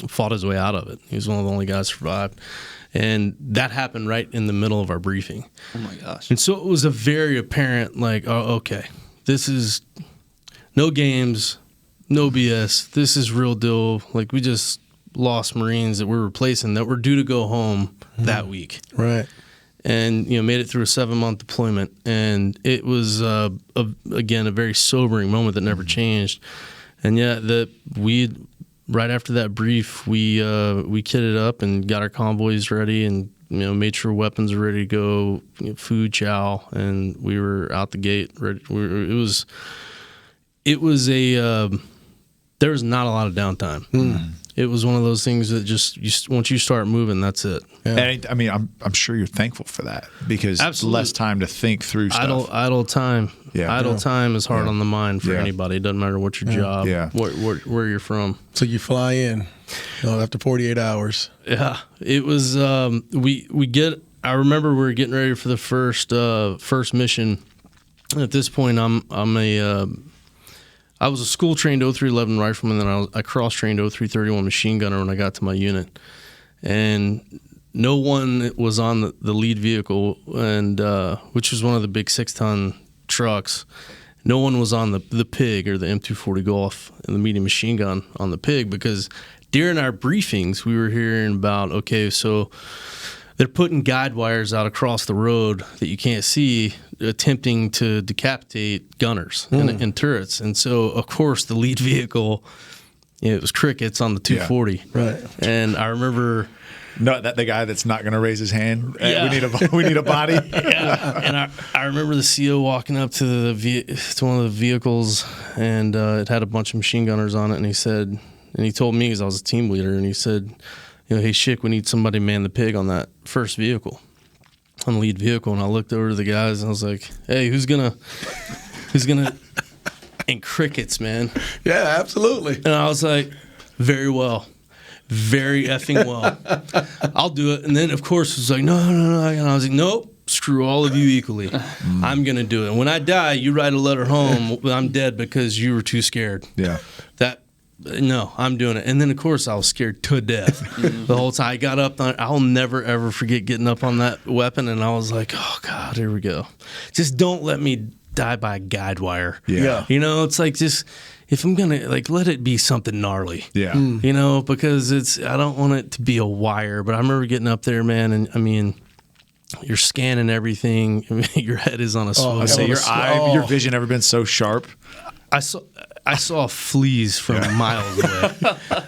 fought his way out of it. He was one of the only guys who survived. And that happened right in the middle of our briefing. Oh my gosh. And so it was a very apparent, like, oh, okay, this is no games, no BS. This is real deal. Like, we just lost Marines that we're replacing that were due to go home that week. Right. And made it through a 7-month deployment, and it was again a very sobering moment that never changed. And right after that brief, we kitted up and got our convoys ready, and made sure weapons were ready to go, food, chow, and we were out the gate. Ready. It was there was not a lot of downtime. It was one of those things that once you start moving, that's it. Yeah. And I'm sure you're thankful for that, because Absolutely. less time to think through stuff. Idle time. Yeah. Idle time is hard on the mind for Yeah. anybody. It doesn't matter what your job, where you're from. So you fly in after 48 hours. Yeah, it was. I remember we were getting ready for the first mission. At this point, I was a school-trained 0311 rifleman, and then I cross-trained 0331 machine gunner when I got to my unit. And no one was on the lead vehicle, and which was one of the big 6-ton trucks. No one was on the PIG, or the M240 Golf, and the medium machine gun on the PIG, because during our briefings, we were hearing about, okay, so they're putting guide wires out across the road that you can't see, attempting to decapitate gunners and turrets. And so, of course, the lead vehicle, it was crickets on the 240. Yeah. Right. And I remember... No, that the guy that's not going to raise his hand. Yeah. We need a body. Yeah. And I remember the CO walking up to one of the vehicles, and it had a bunch of machine gunners on it, and he told me, because I was a team leader, and he said, hey, Schick, we need somebody to man the PIG on that first vehicle, on the lead vehicle. And I looked over to the guys, and I was like, hey, who's gonna and crickets, man. Yeah, absolutely. And I was like, very well. Very effing well. I'll do it. And then, of course, it was like, no. And I was like, nope, screw all of you equally. I'm going to do it. And when I die, you write a letter home, I'm dead because you were too scared. Yeah. No, I'm doing it. And then, of course, I was scared to death the whole time. I got up. I'll never, ever forget getting up on that weapon. And I was like, oh, God, here we go. Just don't let me die by a guide wire. Yeah. It's like just... If I'm going to, let it be something gnarly. Yeah. Because I don't want it to be a wire. But I remember getting up there, man, and you're scanning everything. Your head is on a swivel. I say your vision ever been so sharp? I saw fleas from miles away.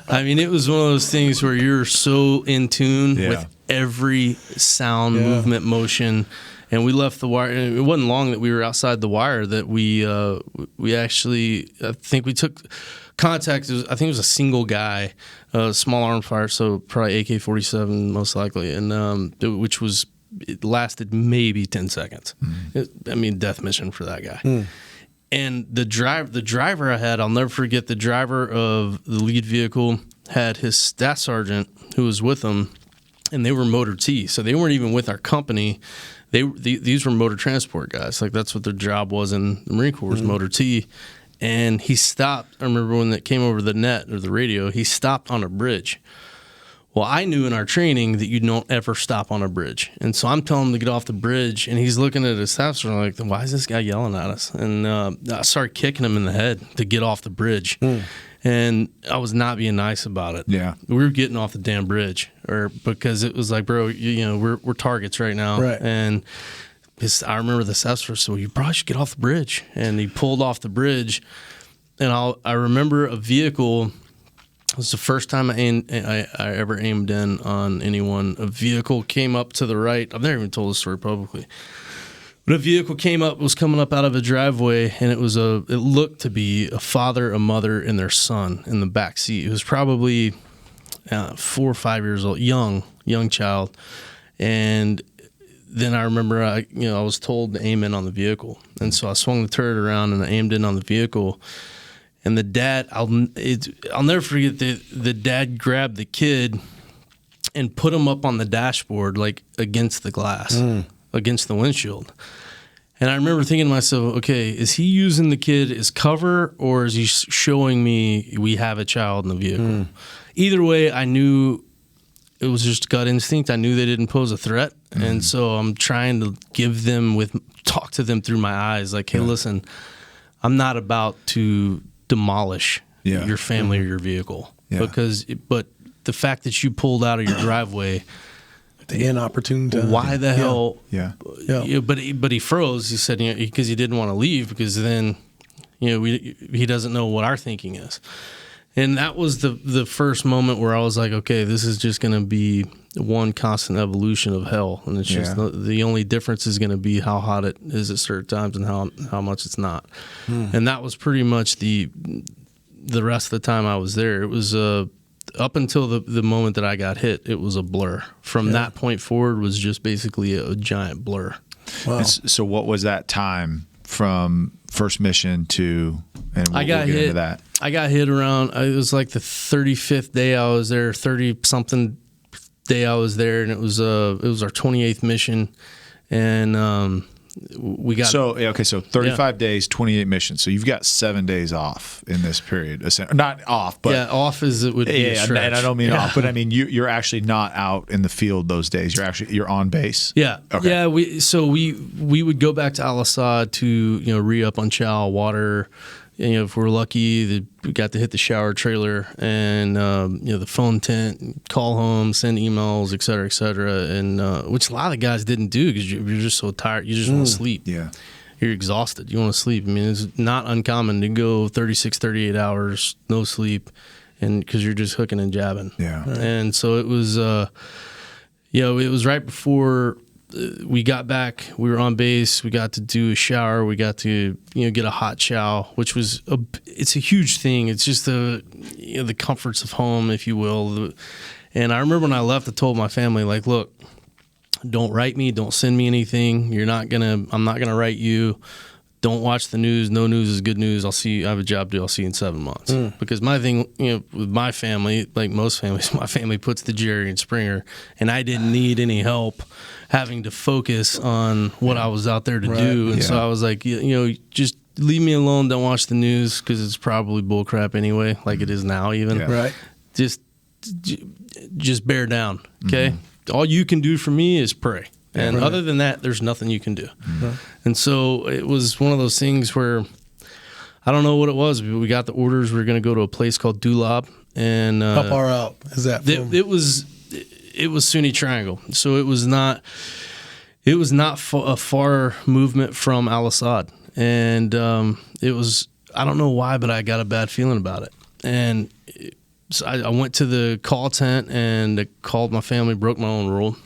It was one of those things where you're so in tune with every sound, movement, motion. And we left the wire. And it wasn't long that we were outside the wire that we actually, I think we took contact. I think it was a single guy, small arm fire, so probably AK-47 most likely, and it lasted maybe 10 seconds. Death mission for that guy. And the driver I had, I'll never forget, the driver of the lead vehicle had his staff sergeant who was with him, and they were motor T, so they weren't even with our company. These were motor transport guys. Like, that's what their job was in the Marine Corps, was motor T. And he stopped. I remember when that came over the net or the radio, he stopped on a bridge. Well, I knew in our training that you don't ever stop on a bridge. And so I'm telling him to get off the bridge, and he's looking at his staff sergeant like, why is this guy yelling at us? And I started kicking him in the head to get off the bridge. And I was not being nice about it. Yeah. We were getting off the damn bridge, because it was like, bro, we're targets right now. Right. And I remember the assessor said, well, you probably should get off the bridge. And he pulled off the bridge. And I remember a vehicle It was the first time I ever aimed in on anyone. A vehicle came up to the right. I've never even told this story publicly. But a vehicle was coming up out of a driveway, and it looked to be a father, a mother, and their son in the back seat. It was probably 4 or 5 years old, young child. And then I remember I was told to aim in on the vehicle, and so I swung the turret around and I aimed in on the vehicle. And the dad, I'll never forget the dad grabbed the kid and put him up on the dashboard, like against the glass, against the windshield. And I remember thinking to myself, okay, is he using the kid as cover, or is he showing me we have a child in the vehicle? Either way, I knew it was just gut instinct. I knew they didn't pose a threat. And so I'm trying to talk to them through my eyes, like, hey, listen, I'm not about to demolish your family or your vehicle. But the fact that you pulled out of your driveway, the inopportune time. Why the hell? Yeah. But he froze. He said, because he didn't want to leave, because then, he doesn't know what our thinking is. And that was the first moment where I was like, okay, this is just going to be one constant evolution of hell, and it's just the only difference is going to be how hot it is at certain times and how much it's not. And that was pretty much the rest of the time I was there. It was up until the moment that I got hit, it was a blur. From that point forward was just basically a giant blur. Wow. So what was that time from first mission to, and we'll get into that. I got hit around, it was like the 35th day I was there, 30-something day I was there, and it was our 28th mission, and we got... So 35 days, 28 missions. So you've got 7 days off in this period. Not off, but... Yeah, off as it would be a stretch. And I don't mean off, but I mean you're actually not out in the field those days. You're on base. Yeah. Okay. Yeah, we would go back to Al-Assad to, re-up on chow, water. If we're lucky, we got to hit the shower trailer and, the phone tent, call home, send emails, et cetera, and which a lot of guys didn't do because you're just so tired. You just want to sleep. Yeah. You're exhausted. You want to sleep. I mean, it's not uncommon to go 36, 38 hours, no sleep, and because you're just hooking and jabbing. Yeah. And so it was, it was right before we got back. We were on base. We got to do a shower. We got to get a hot chow, which was it's a huge thing. It's just the comforts of home, if you will. And I remember when I left, I told my family, like, look, don't write me. Don't send me anything. I'm not gonna write you. Don't watch the news. No news is good news. I have a job to do. I'll see you in 7 months. Because my thing, with my family, like most families, my family puts the Jerry and Springer, and I didn't need any help having to focus on what I was out there to do. And so I was like, just leave me alone. Don't watch the news because it's probably bullcrap anyway, like it is now even. Yeah. Right. Just bear down, okay? All you can do for me is pray. And other than that, there's nothing you can do. And so it was one of those things where I don't know what it was, but we got the orders. We were going to go to a place called Dulab. And how far out is that from? It was Sunni Triangle. So it was not a far movement from Al-Assad. And it was, I don't know why, but I got a bad feeling about it. And so I went to the call tent and I called my family, broke my own rule.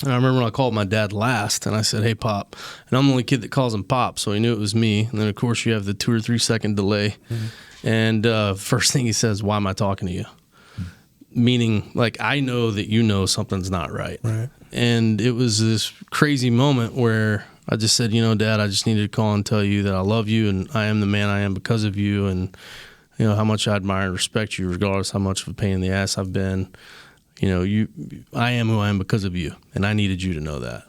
And I remember when I called my dad last, and I said, hey, Pop. And I'm the only kid that calls him Pop, so he knew it was me. And then, of course, you have the 2 or 3 second delay. And first thing he says, why am I talking to you? Meaning, like, I know that you know something's not right. And it was this crazy moment where I just said, Dad, I just needed to call and tell you that I love you, and I am the man I am because of you, and, how much I admire and respect you, regardless how much of a pain in the ass I've been. I am who I am because of you, and I needed you to know that.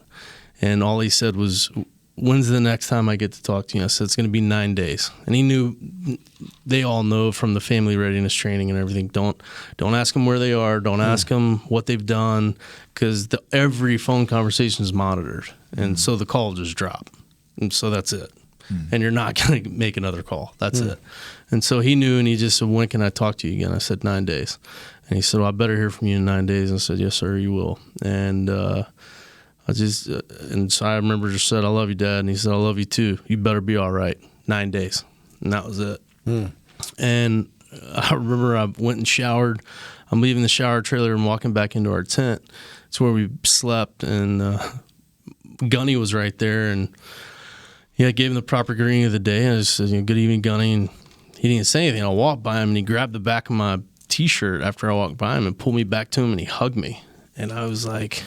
And all he said was, when's the next time I get to talk to you? I said, it's going to be 9 days. And he knew, they all know from the family readiness training and everything, don't ask them where they are, don't ask them what they've done, because every phone conversation is monitored. And so the call just dropped. And so that's it. And you're not going to make another call. That's it. And so he knew, and he just said, when can I talk to you again? I said, 9 days. And he said, well, I better hear from you in 9 days. And I said, yes, sir, you will. And and so I remember just said, I love you, Dad. And he said, I love you too. You better be all right. 9 days. And that was it. And I remember I went and showered. I'm leaving the shower trailer and walking back into our tent. It's where we slept, and Gunny was right there, and I gave him the proper greeting of the day. I just said, "Good evening, Gunny," and he didn't say anything. I walked by him, and he grabbed the back of my T-shirt after I walked by him and pulled me back to him, and he hugged me, and I was like,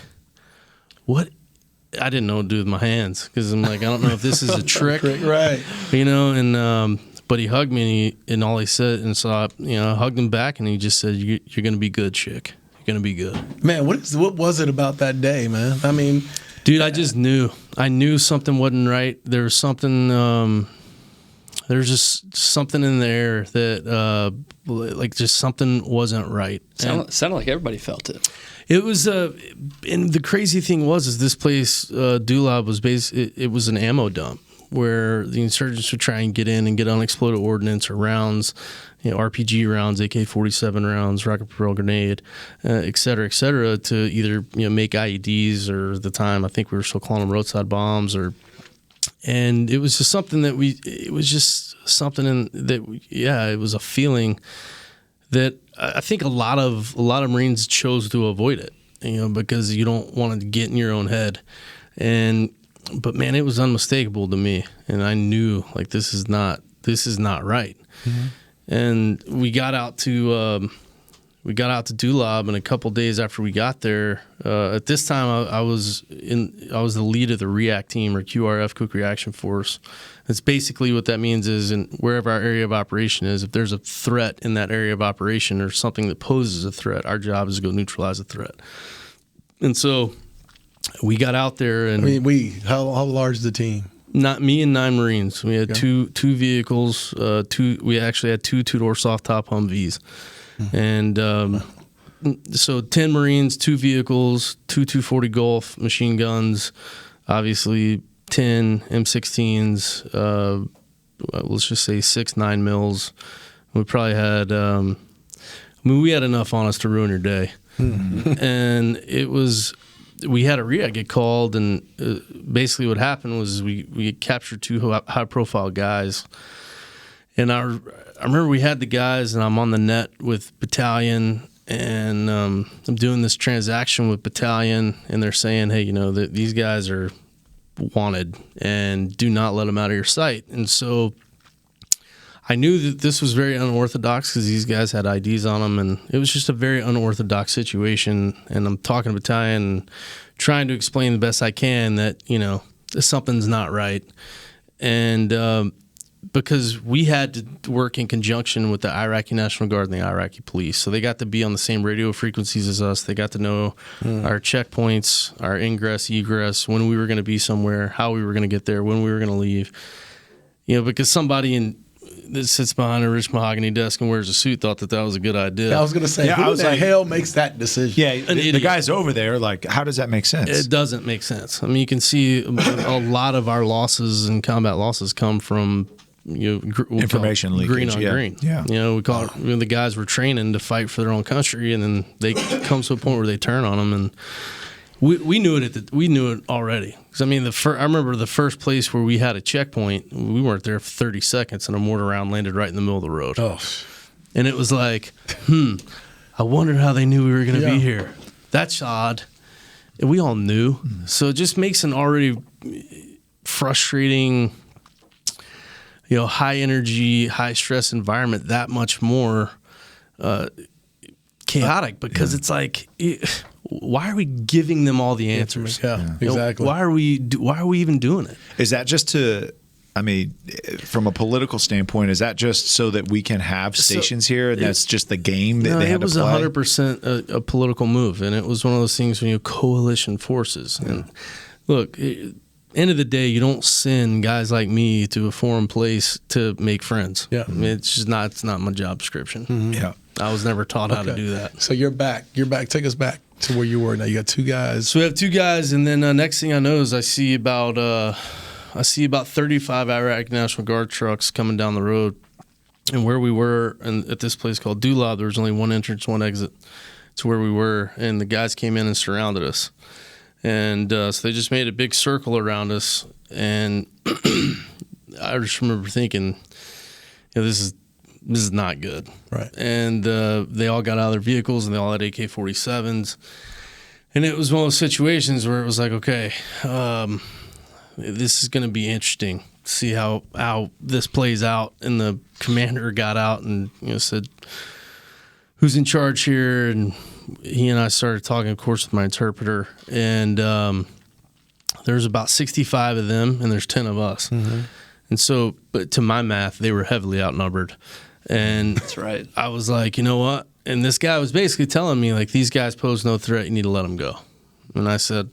"What?" I didn't know what to do with my hands because I'm like, I don't know if this is a trick, right? And but he hugged me, and all he said, and so I hugged him back, and he just said, "You're going to be good, Schick. You're going to be good." Man, what was it about that day, man? I mean, dude, I just knew. I knew something wasn't right. There was something. There's just something in there that, like, just something wasn't right. Sounded like everybody felt it. It was, and the crazy thing was this place, Dulab, was it was an ammo dump where the insurgents would try and get in and get unexploded ordnance or rounds, RPG rounds, AK-47 rounds, rocket propelled grenade, et cetera, to either make IEDs, or at the time I think we were still calling them roadside bombs, and it was just something that it was a feeling that I think a lot of Marines chose to avoid it, because you don't want to get in your own head. But man, it was unmistakable to me, and I knew, like, this is not right. Mm-hmm. And we got out to Dulab, and a couple days after we got there, at this time I was the lead of the REACT team, or QRF, Quick Reaction Force. It's basically what that means is, in wherever our area of operation is, if there's a threat in that area of operation or something that poses a threat, our job is to go neutralize the threat. And so we got out there, and how large is the team? Not me and 9 Marines. We had two vehicles. We actually had 2 two-door soft top Humvees. And so 10 Marines, 2 vehicles, 2 240 Golf machine guns, obviously 10 M16s, let's just say 6 9mm. We probably had, we had enough on us to ruin your day. And we had a REACT get called, and basically what happened was we captured 2 high-profile guys. And I remember we had the guys, and I'm on the net with battalion, and I'm doing this transaction with battalion, and they're saying, hey, that these guys are wanted, and do not let them out of your sight. And so I knew that this was very unorthodox because these guys had IDs on them, and it was just a very unorthodox situation. And I'm talking to battalion and trying to explain the best I can that, something's not right. And because we had to work in conjunction with the Iraqi National Guard and the Iraqi police. So they got to be on the same radio frequencies as us. They got to know our checkpoints, our ingress, egress, when we were going to be somewhere, how we were going to get there, when we were going to leave. Because somebody that sits behind a rich mahogany desk and wears a suit thought that was a good idea. I was going to say, who the hell makes that decision? Yeah, the guys over there, like, how does that make sense? It doesn't make sense. I mean, you can see a lot of our losses and combat losses come from information leakage. Green on green. Yeah. We call it, the guys were training to fight for their own country, and then they come to a point where they turn on them, and we knew it. We knew it already. Because I mean, I remember the first place where we had a checkpoint. We weren't there for 30 seconds, and a mortar round landed right in the middle of the road. Oh, and it was like, I wondered how they knew we were going to be here. That's odd. And we all knew. So it just makes an already frustrating, high energy, high stress environment that much more chaotic, because it's like, why are we giving them all the answers? Yeah, exactly. Why are we even doing it? Is that just from a political standpoint, is that just so that we can have stations here, and that's just the game that they had to play? It was 100% a political move, and it was one of those things when coalition forces. And look, end of the day, you don't send guys like me to a foreign place to make friends. Yeah. I mean, it's not my job description. Mm-hmm. Yeah. I was never taught how to do that. So you're back. Take us back to where you were. Now you got 2 guys. So we have 2 guys, and then next thing I know is I see about 35 Iraqi National Guard trucks coming down the road. And where we were, and at this place called Dulab, there was only 1 entrance, 1 exit to where we were, and the guys came in and surrounded us. And so they just made a big circle around us, and I just remember thinking, this this is not good. Right. And they all got out of their vehicles, and they all had AK-47s. And it was one of those situations where it was like, okay, this is going to be interesting. See how this plays out. And the commander got out and said, "Who's in charge here?" And he and I started talking, of course, with my interpreter. And there's about 65 of them, and there's 10 of us. Mm-hmm. And so, but to my math, they were heavily outnumbered. And that's right. I was like, you know what? And this guy was basically telling me, like, these guys pose no threat. You need to let them go. And I said,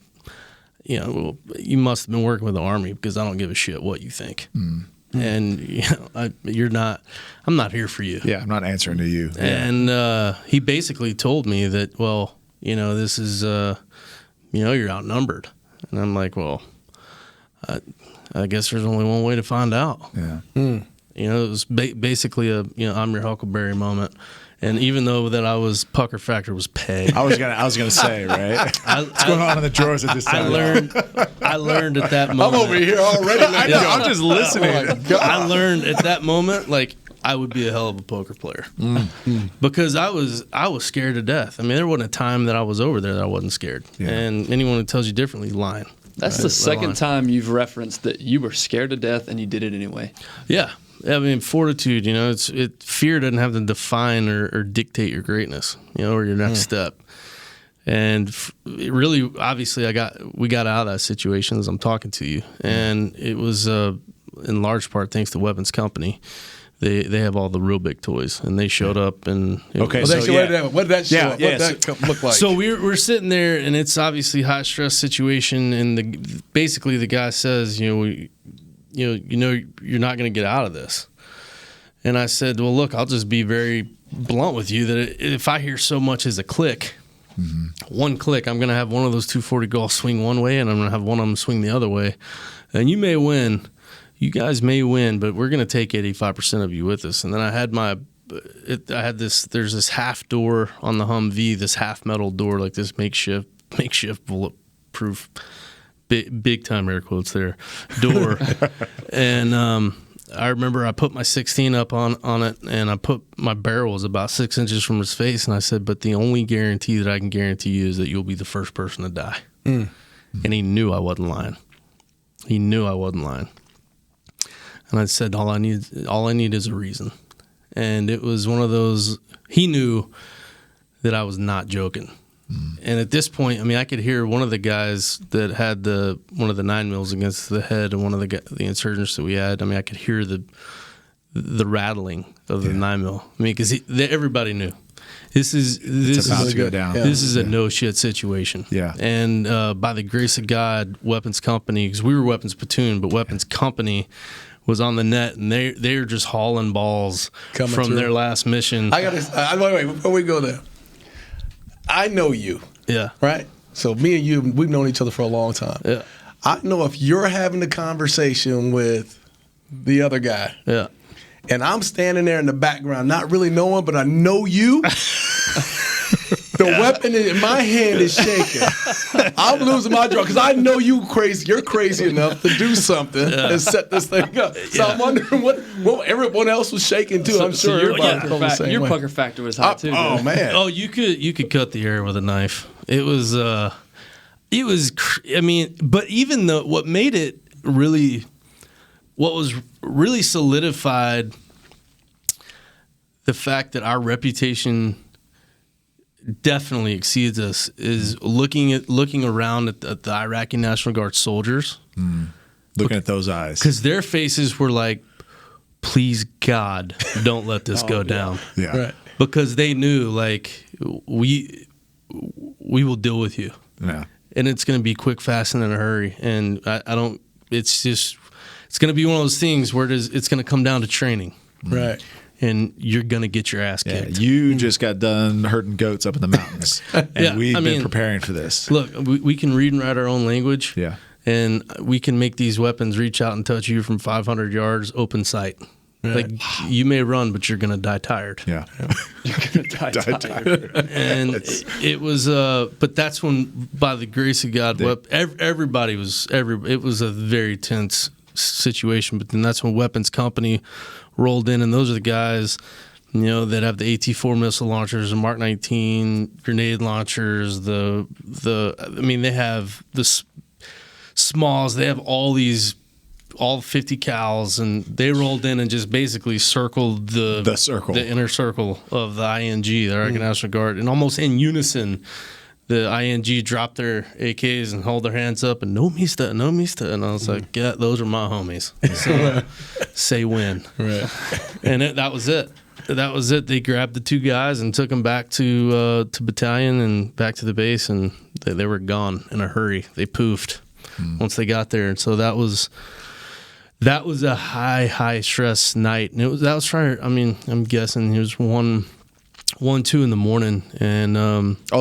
well, you must have been working with the Army because I don't give a shit what you think. Mm-hmm. And you're not. I'm not here for you. Yeah, I'm not answering to you. Yeah. And he basically told me that, well, this is, you're outnumbered. And I'm like, well, I guess there's only one way to find out. Yeah. It was basically a I'm your Huckleberry moment. And even though that I was pucker factor was pegged. I was gonna say, right? What's going on in the drawers at this time? I learned at that moment. I'm over here already. I know. I'm just listening. I learned at that moment, like, I would be a hell of a poker player because I was scared to death. I mean, there wasn't a time that I was over there that I wasn't scared. Yeah. And anyone who tells you differently is lying. That's the second time you've referenced that you were scared to death and you did it anyway. Yeah. I mean, fortitude, fear doesn't have to define or dictate your greatness, or your next step. And really, obviously, we got out of that situation as I'm talking to you. And it was in large part thanks to Weapons Company. They have all the real big toys, and they showed up. And what did that show up? What did that look like? So we're sitting there, and it's obviously high stress situation. And basically, the guy says, you're not going to get out of this. And I said, well, look, I'll just be very blunt with you that if I hear so much as a click, one click, I'm going to have one of those 240 Golf swing one way, and I'm going to have one of them swing the other way. And you may win. You guys may win, but we're going to take 85% of you with us. And then I had there's this half door on the Humvee, this half metal door, like this makeshift bulletproof, big time air quotes there, door. And I remember I put my 16 up on it, and I put my barrel was about 6 inches from his face, and I said, but the only guarantee that I can guarantee you is that you'll be the first person to die. And he knew I wasn't lying. And I said, all I need is a reason. And it was one of those, he knew that I was not joking. And at this point, I mean, I could hear one of the guys that had one of the 9 mils against the head of one of the insurgents that we had. I mean, I could hear the rattling of the 9 mil. I mean, because everybody knew this is about to go down. This is a no shit situation. Yeah. And by the grace of God, Weapons Company, because we were Weapons Platoon, but Weapons Company was on the net, and they were just hauling balls from their last mission. Wait, before we go there. I know you. Yeah. Right? So me and you, we've known each other for a long time. Yeah. I know if you're having a conversation with the other guy. Yeah. And I'm standing there in the background, not really knowing, but I know you. The weapon in my hand is shaking. I'm losing my jaw because I know you're crazy enough to do something and set this thing up. So I'm wondering what everyone else was shaking too. I'm sure your pucker factor was high too. Oh man! Oh, you could cut the air with a knife. It was. I mean, but even though what was really solidified the fact that our reputation definitely exceeds us is looking around at the Iraqi National Guard soldiers. Looking at those eyes. Because their faces were like, please God, don't let this go down. Yeah. Right. Because they knew, like, we will deal with you. Yeah. And it's going to be quick, fast, and in a hurry. And it's going to be one of those things where it's going to come down to training. Right. And you're going to get your ass kicked. You just got done herding goats up in the mountains. And we've been preparing for this. Look, we can read and write our own language. Yeah. And we can make these weapons reach out and touch you from 500 yards, open sight. Right. Like, you may run, but you're going to die tired. Yeah. You're going to die tired. And it was, but that's when, by the grace of God, everybody was, it was a very tense situation. But then that's when Weapons Company rolled in, and those are the guys, you know, that have the AT-4 missile launchers, the Mark 19 grenade launchers. I mean, they have the smalls. They have all 50 cals, and they rolled in and just basically circled the inner circle of the ING, the American National Guard, and almost in unison, the ING dropped their AKs and hold their hands up and no mista, and I was like, yeah, those are my homies. So say when, Right. And that was it. That was it. They grabbed the two guys and took them back to battalion and back to the base, and they were gone in a hurry. They poofed once they got there, and so that was a high stress night. And I'm guessing it was 1-2 in the morning, and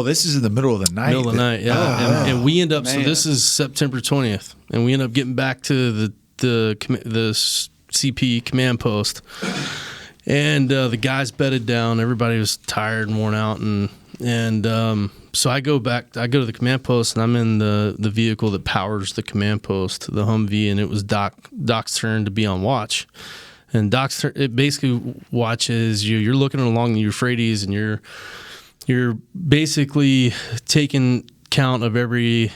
this is in the middle of the night. Middle of the night, yeah. And we end up. Man. So this is September 20th, and we end up getting back to the CP command post, and the guys bedded down. Everybody was tired and worn out, and so I go to the command post, and I'm in the vehicle that powers the command post, the Humvee, and it was Doc's turn to be on watch. And Doc's turn, it basically watches you. You're looking along the Euphrates, and you're basically taking count of every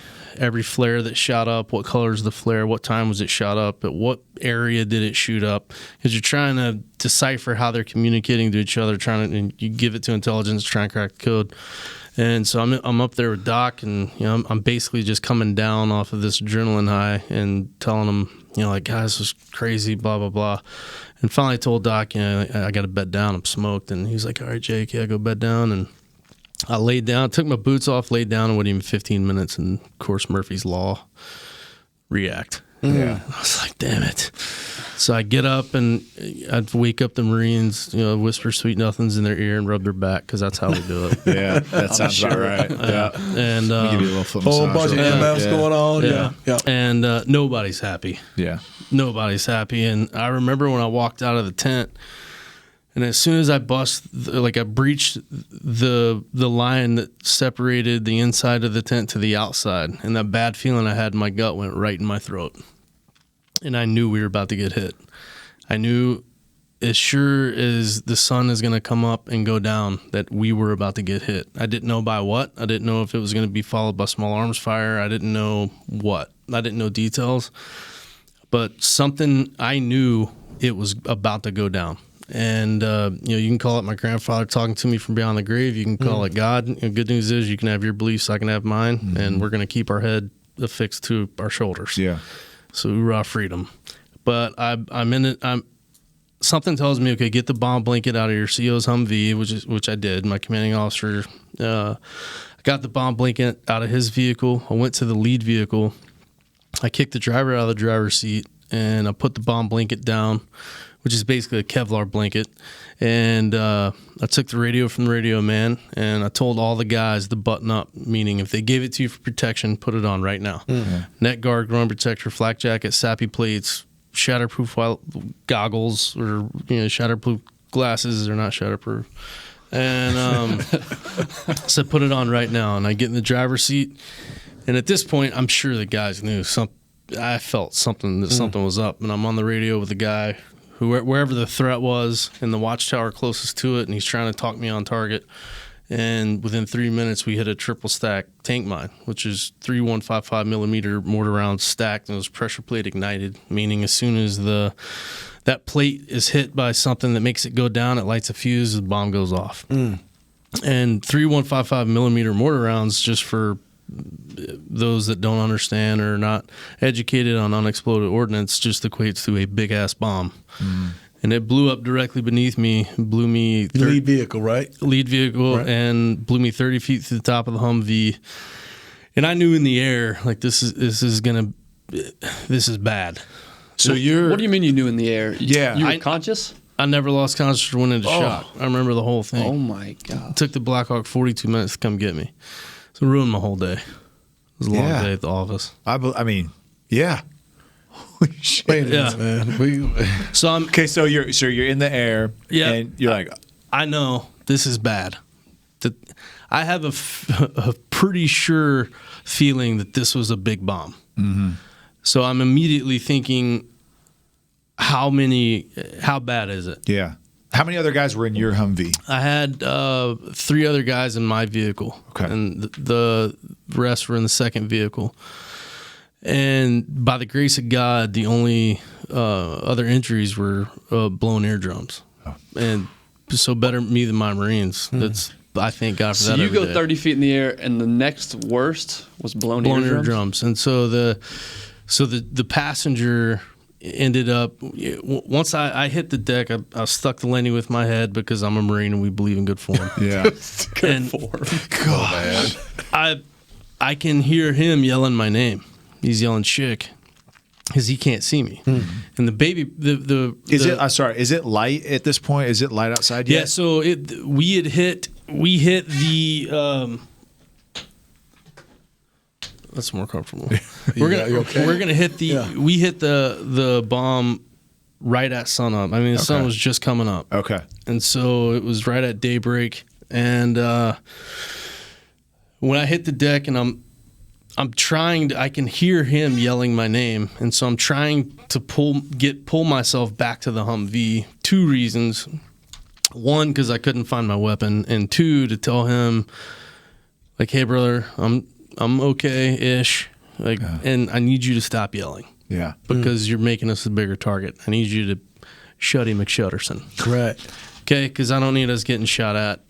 flare that shot up, what color is the flare, what time was it shot up, at what area did it shoot up, because you're trying to decipher how they're communicating to each other, and you give it to intelligence, try and crack the code. And so I'm up there with Doc, and you know I'm basically just coming down off of this adrenaline high and telling him, you know, like, guys, this was crazy, blah blah blah. And finally I told Doc, you know, I got to bed down, I'm smoked. And he's like, all right, Jake, yeah, go bed down. And I laid down, took my boots off, laid down, and went even 15 minutes. And of course Murphy's Law, react. Yeah. I was like, damn it. So I get up and I'd wake up the Marines, you know, whisper sweet nothings in their ear and rub their back, because that's how we do it. Yeah, that sounds about right. Yeah. And Give you a little foot Whole massage. bunch of MFs going on. Yeah. and nobody's happy. Yeah. Nobody's happy. And I remember when I walked out of the tent, and as soon as I I breached the line that separated the inside of the tent to the outside, and that bad feeling I had in my gut went right in my throat. And I knew we were about to get hit. I knew as sure as the sun is going to come up and go down that we were about to get hit. I didn't know by what. I didn't know if it was going to be followed by small arms fire. I didn't know what. I didn't know details. But something, I knew it was about to go down. And, you know, you can call it my grandfather talking to me from beyond the grave. You can call it God. And the good news is you can have your beliefs, I can have mine, and we're going to keep our head affixed to our shoulders. Yeah. So hoorah, freedom. But I'm in it. Something tells me, okay, get the bomb blanket out of your CO's Humvee, which I did. My commanding officer got the bomb blanket out of his vehicle. I went to the lead vehicle. I kicked the driver out of the driver's seat, and I put the bomb blanket down, which is basically a Kevlar blanket. And I took the radio from the radio man, and I told all the guys to button up, meaning if they gave it to you for protection, put it on right now. Neck guard, groin protector, flak jacket, sappy plates, shatterproof goggles, or shatterproof glasses. They're not shatterproof. And so put it on right now. And I get in the driver's seat, and at this point, I'm sure the guys knew something. I felt something was up, and I'm on the radio with the guy, wherever the threat was, in the watchtower closest to it, and he's trying to talk me on target. And within 3 minutes, we hit a triple stack tank mine, which is 3 155 millimeter mortar rounds stacked, and it was pressure plate ignited, meaning as soon as that plate is hit by something that makes it go down, it lights a fuse, the bomb goes off. And 3 155 millimeter mortar rounds, just for those that don't understand or are not educated on unexploded ordnance, just equates to a big ass bomb. And it blew up directly beneath me, blew me Lead vehicle, right? Lead vehicle, right. And blew me 30 feet to the top of the Humvee. And I knew in the air, like, this is bad. So what do you mean you knew in the air? Yeah. You were conscious? I never lost consciousness or went into shock. I remember the whole thing. Oh my God. It took the Black Hawk 42 minutes to come get me. So it ruined my whole day. It was a long day at the office. I mean, yeah. Holy shit. Wait a minute, man. So I'm okay. So you're in the air, and you're like, I know this is bad. I have a pretty sure feeling that this was a big bomb. So I'm immediately thinking, how bad is it? Yeah. How many other guys were in your Humvee? I had 3 other guys in my vehicle, Okay. and the rest were in the second vehicle. And by the grace of God, the only other injuries were blown eardrums. Oh. And so better me than my Marines. That's I thank God for So that. you every go day. 30 feet in the air, and the next worst was blown eardrums. And so the passenger ended up, once I hit the deck, I stuck the landing with my head because I'm a Marine and we believe in good form. Yeah. Good form. Gosh. I can hear him yelling my name. He's yelling Schick because he can't see me. And the baby, Is it light at this point? Is it light outside yet? Yeah, so we hit the. That's more comfortable. We're gonna hit the. Yeah. We hit the bomb right at sunup. I mean, the sun was just coming up. Okay. And so it was right at daybreak. And when I hit the deck, and I'm trying to, I can hear him yelling my name, and so I'm trying to pull myself back to the Humvee. 2 reasons: 1, because I couldn't find my weapon, and 2, to tell him, like, "Hey, brother, I'm okay-ish, like, and I need you to stop yelling, Yeah. because you're making us a bigger target. I need you to Shuddy McShutterson." Correct. Okay, because I don't need us getting shot at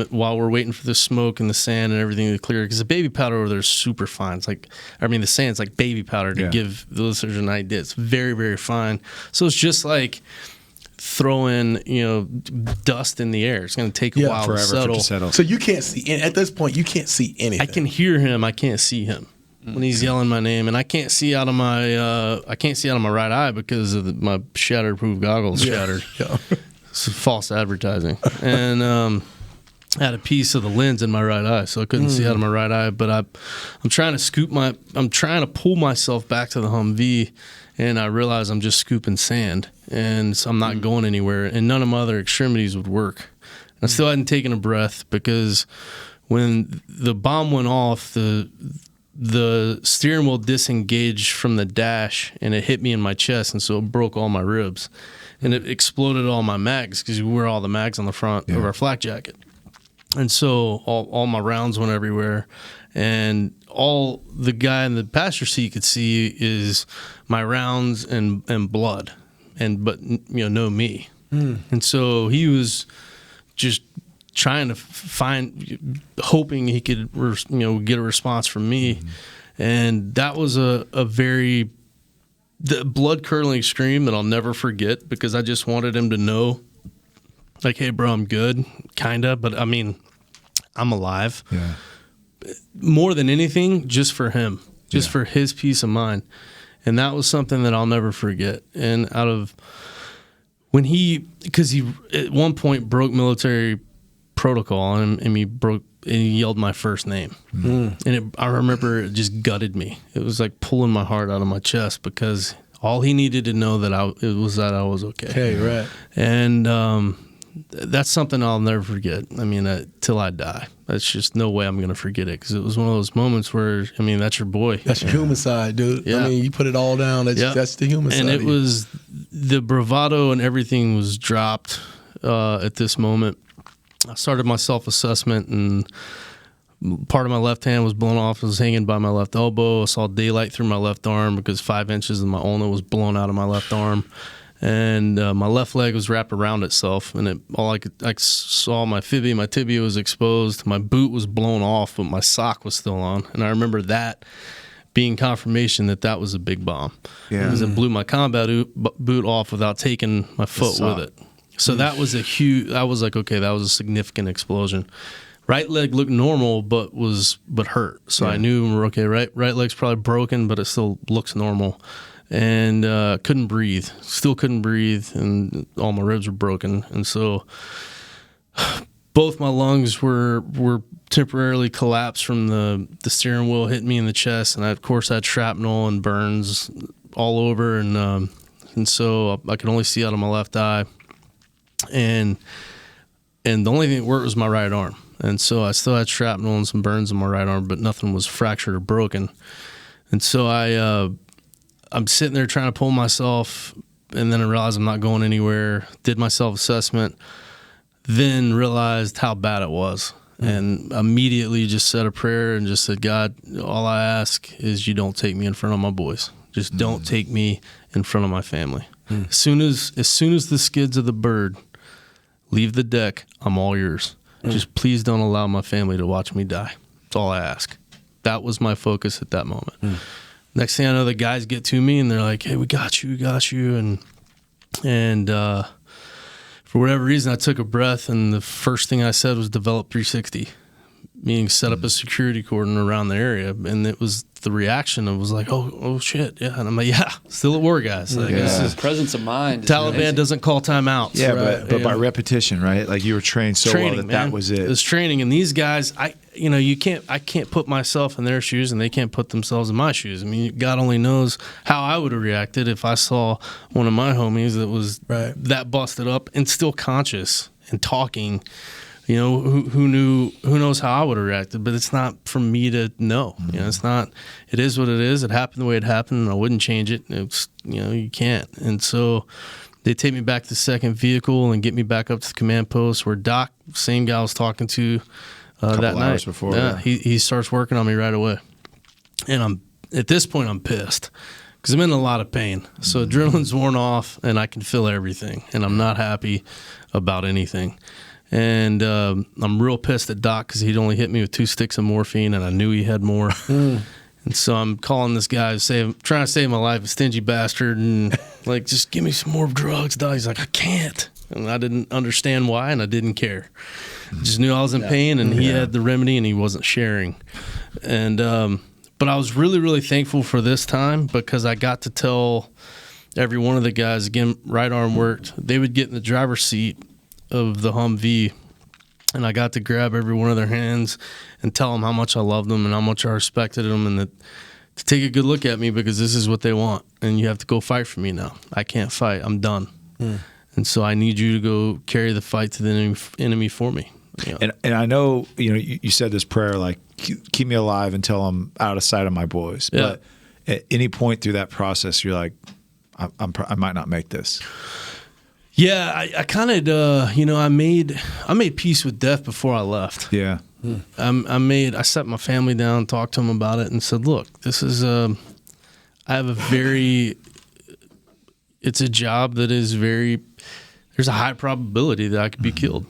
while we're waiting for the smoke and the sand and everything to clear. Because the baby powder over there is super fine. It's like, the sand's like baby powder to give the listeners an idea. It's very, very fine. So it's just like throwing, dust in the air. It's going to take a while Forever to for it settle. to settle. So you can't see, at this point, you can't see anything. I can hear him. I can't see him when he's yelling my name, and I can't see out of my right eye because of my shatterproof goggles shattered. Yeah. It's false advertising. And I had a piece of the lens in my right eye, so I couldn't see out of my right eye. But I'm trying to pull myself back to the Humvee, and I realize I'm just scooping sand, and so I'm not going anywhere. And none of my other extremities would work. And I still hadn't taken a breath, because when the bomb went off, the steering wheel disengaged from the dash, and it hit me in my chest, and so it broke all my ribs. And it exploded all my mags, because we wear all the mags on the front of our flak jacket. And so all my rounds went everywhere. And all the guy in the passenger seat could see is my rounds and blood, but no me. And so he was just trying to hoping he could get a response from me. And that was a very blood-curdling scream that I'll never forget, because I just wanted him to know, like, "Hey, bro, I'm good," kind of, but I mean, I'm alive. Yeah. More than anything, just for him, for his peace of mind. And that was something that I'll never forget. And because he at one point broke military protocol, and he yelled my first name. And I remember it just gutted me. It was like pulling my heart out of my chest, because all he needed to know that I was okay. Okay, right. And that's something I'll never forget. I mean, till I die. That's just no way I'm going to forget it, because it was one of those moments where, that's your boy. That's your human side, dude. Yeah. I mean, you put it all down. That's the human side. And it of you. was, the bravado and everything was dropped at this moment. I started my self-assessment, and part of my left hand was blown off. It was hanging by my left elbow. I saw daylight through my left arm, because 5 inches of my ulna was blown out of my left arm. And my left leg was wrapped around itself, and I saw my tibia was exposed. My boot was blown off, but my sock was still on. And I remember that being confirmation that was a big bomb. Yeah. Because it blew my combat boot off without taking my foot with it. So that was I was like, okay, that was a significant explosion. Right leg looked normal, but hurt. So I knew we're okay. Right leg's probably broken, but it still looks normal. And couldn't breathe. Still couldn't breathe, and all my ribs were broken. And so both my lungs were temporarily collapsed from the steering wheel hitting me in the chest, and I, of course, had shrapnel and burns all over, and so I could only see out of my left eye. And the only thing that worked was my right arm. And so I still had shrapnel and some burns in my right arm, but nothing was fractured or broken. And so I'm sitting there trying to pull myself and then I realized I'm not going anywhere. Did my self-assessment, then realized how bad it was. And immediately just said a prayer and just said, God, all I ask is you don't take me in front of my boys. Just don't take me in front of my family. As soon as the skids of the bird leave the deck, I'm all yours. Just please don't allow my family to watch me die. That's all I ask. That was my focus at that moment. Next thing I know, the guys get to me and they're like, hey, we got you. And for whatever reason, I took a breath, and the first thing I said was develop 360, meaning set up a security cordon around the area. And it was the reaction of was like, oh shit, yeah. And I'm like, yeah, still at war, guys. Like, this is, presence of mind. Taliban doesn't call timeouts. Yeah, right? but by repetition, right? Like you were trained so well that was it. It was training, and these guys, I can't put myself in their shoes, and they can't put themselves in my shoes. I mean, God only knows how I would have reacted if I saw one of my homies that was that busted up and still conscious and talking. You know, who knows how I would have reacted, but it's not for me to know. You know, it's not, it is what it is. It happened the way it happened, and I wouldn't change it. It's, you know, you can't. And so they take me back to the second vehicle and get me back up to the command post where Doc, same guy I was talking to that night. Before, he starts working on me right away. And at this point, I'm pissed because I'm in a lot of pain. So adrenaline's worn off, and I can feel everything, and I'm not happy about anything. And I'm real pissed at Doc because he'd only hit me with 2 sticks of morphine, and I knew he had more. And so I'm calling this guy, trying to save my life, a stingy bastard, and like, just give me some more drugs, Doc. He's like, I can't. And I didn't understand why, and I didn't care. Just knew I was in pain, and he had the remedy, and he wasn't sharing. And but I was really, really thankful for this time because I got to tell every one of the guys, again, right arm worked. They would get in the driver's seat of the Humvee, and I got to grab every one of their hands and tell them how much I loved them and how much I respected them, and that to take a good look at me because this is what they want, and you have to go fight for me now. I can't fight. I'm done. And so I need you to go carry the fight to the enemy for me. You know? And I know, you said this prayer, like, keep me alive until I'm out of sight of my boys. Yeah. But at any point through that process, you're like, I might not make this. Yeah, I kind of, I made peace with death before I left. Yeah. I set my family down, talked to them about it, and said, look, this is it's a job that is there's a high probability that I could be killed.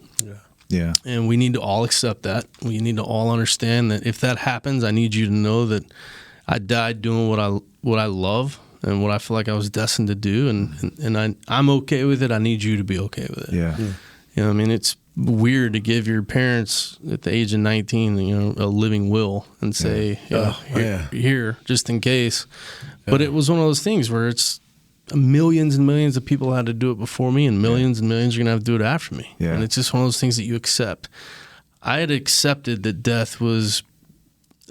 Yeah. And we need to all accept that. We need to all understand that if that happens, I need you to know that I died doing what I love and what I feel like I was destined to do, and I'm okay with it. I need you to be okay with it. Yeah. You know, I mean, it's weird to give your parents at the age of 19, a living will and say, here, just in case. But it was one of those things where it's millions and millions of people had to do it before me, and millions and millions are going to have to do it after me. Yeah. And it's just one of those things that you accept. I had accepted that death was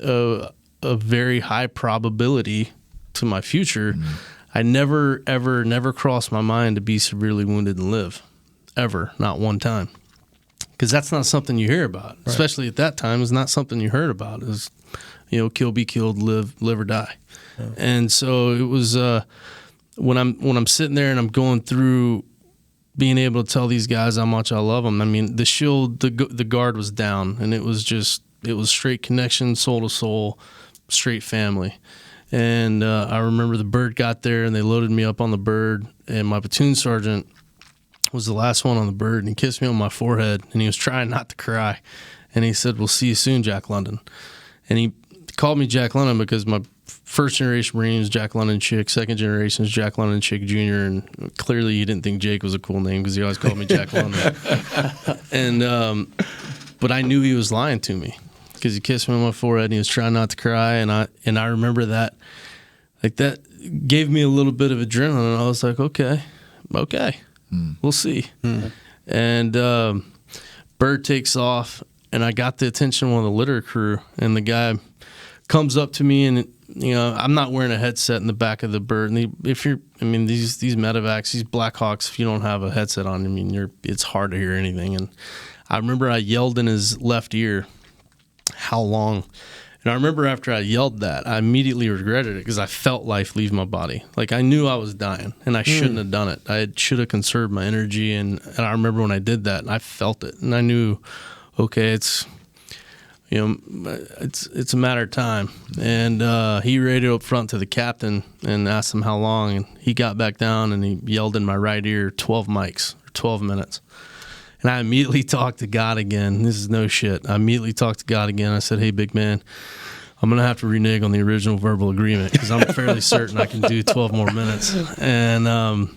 a very high probability to my future. I never crossed my mind to be severely wounded and live, ever, not one time, because that's not something you hear about, especially at that time. It's not something you heard about. It was, kill, be killed, live or die. And so it was when I'm sitting there and I'm going through being able to tell these guys how much I love them. I mean, the shield, the guard was down, and it was straight connection, soul to soul, straight family. And I remember the bird got there, and they loaded me up on the bird, and my platoon sergeant was the last one on the bird, and he kissed me on my forehead, and he was trying not to cry. And he said, we'll see you soon, Jack London. And he called me Jack London because my first generation Marines, Jack London Schick, second generation is Jack London Schick Jr., and clearly he didn't think Jake was a cool name because he always called me Jack London. And but I knew he was lying to me, because he kissed me on my forehead and he was trying not to cry, and I remember that, like, that gave me a little bit of adrenaline, and I was like, okay, we'll see. And bird takes off, and I got the attention of one of the litter crew, and the guy comes up to me, and I'm not wearing a headset in the back of the bird, and these medevacs, these Blackhawks, if you don't have a headset on, I mean, it's hard to hear anything. And I remember I yelled in his left ear, how long? And I remember after I yelled that, I immediately regretted it because I felt life leave my body. Like I knew I was dying, and I shouldn't have done it. I should have conserved my energy, and I remember when I did that, and I felt it, and I knew, okay, it's a matter of time. And he radioed up front to the captain and asked him how long, and he got back down and he yelled in my right ear, 12 mics, or 12 minutes. And I immediately talked to God again. This is no shit. I immediately talked to God again. I said, hey, big man, I'm going to have to renege on the original verbal agreement because I'm fairly certain I can do 12 more minutes. And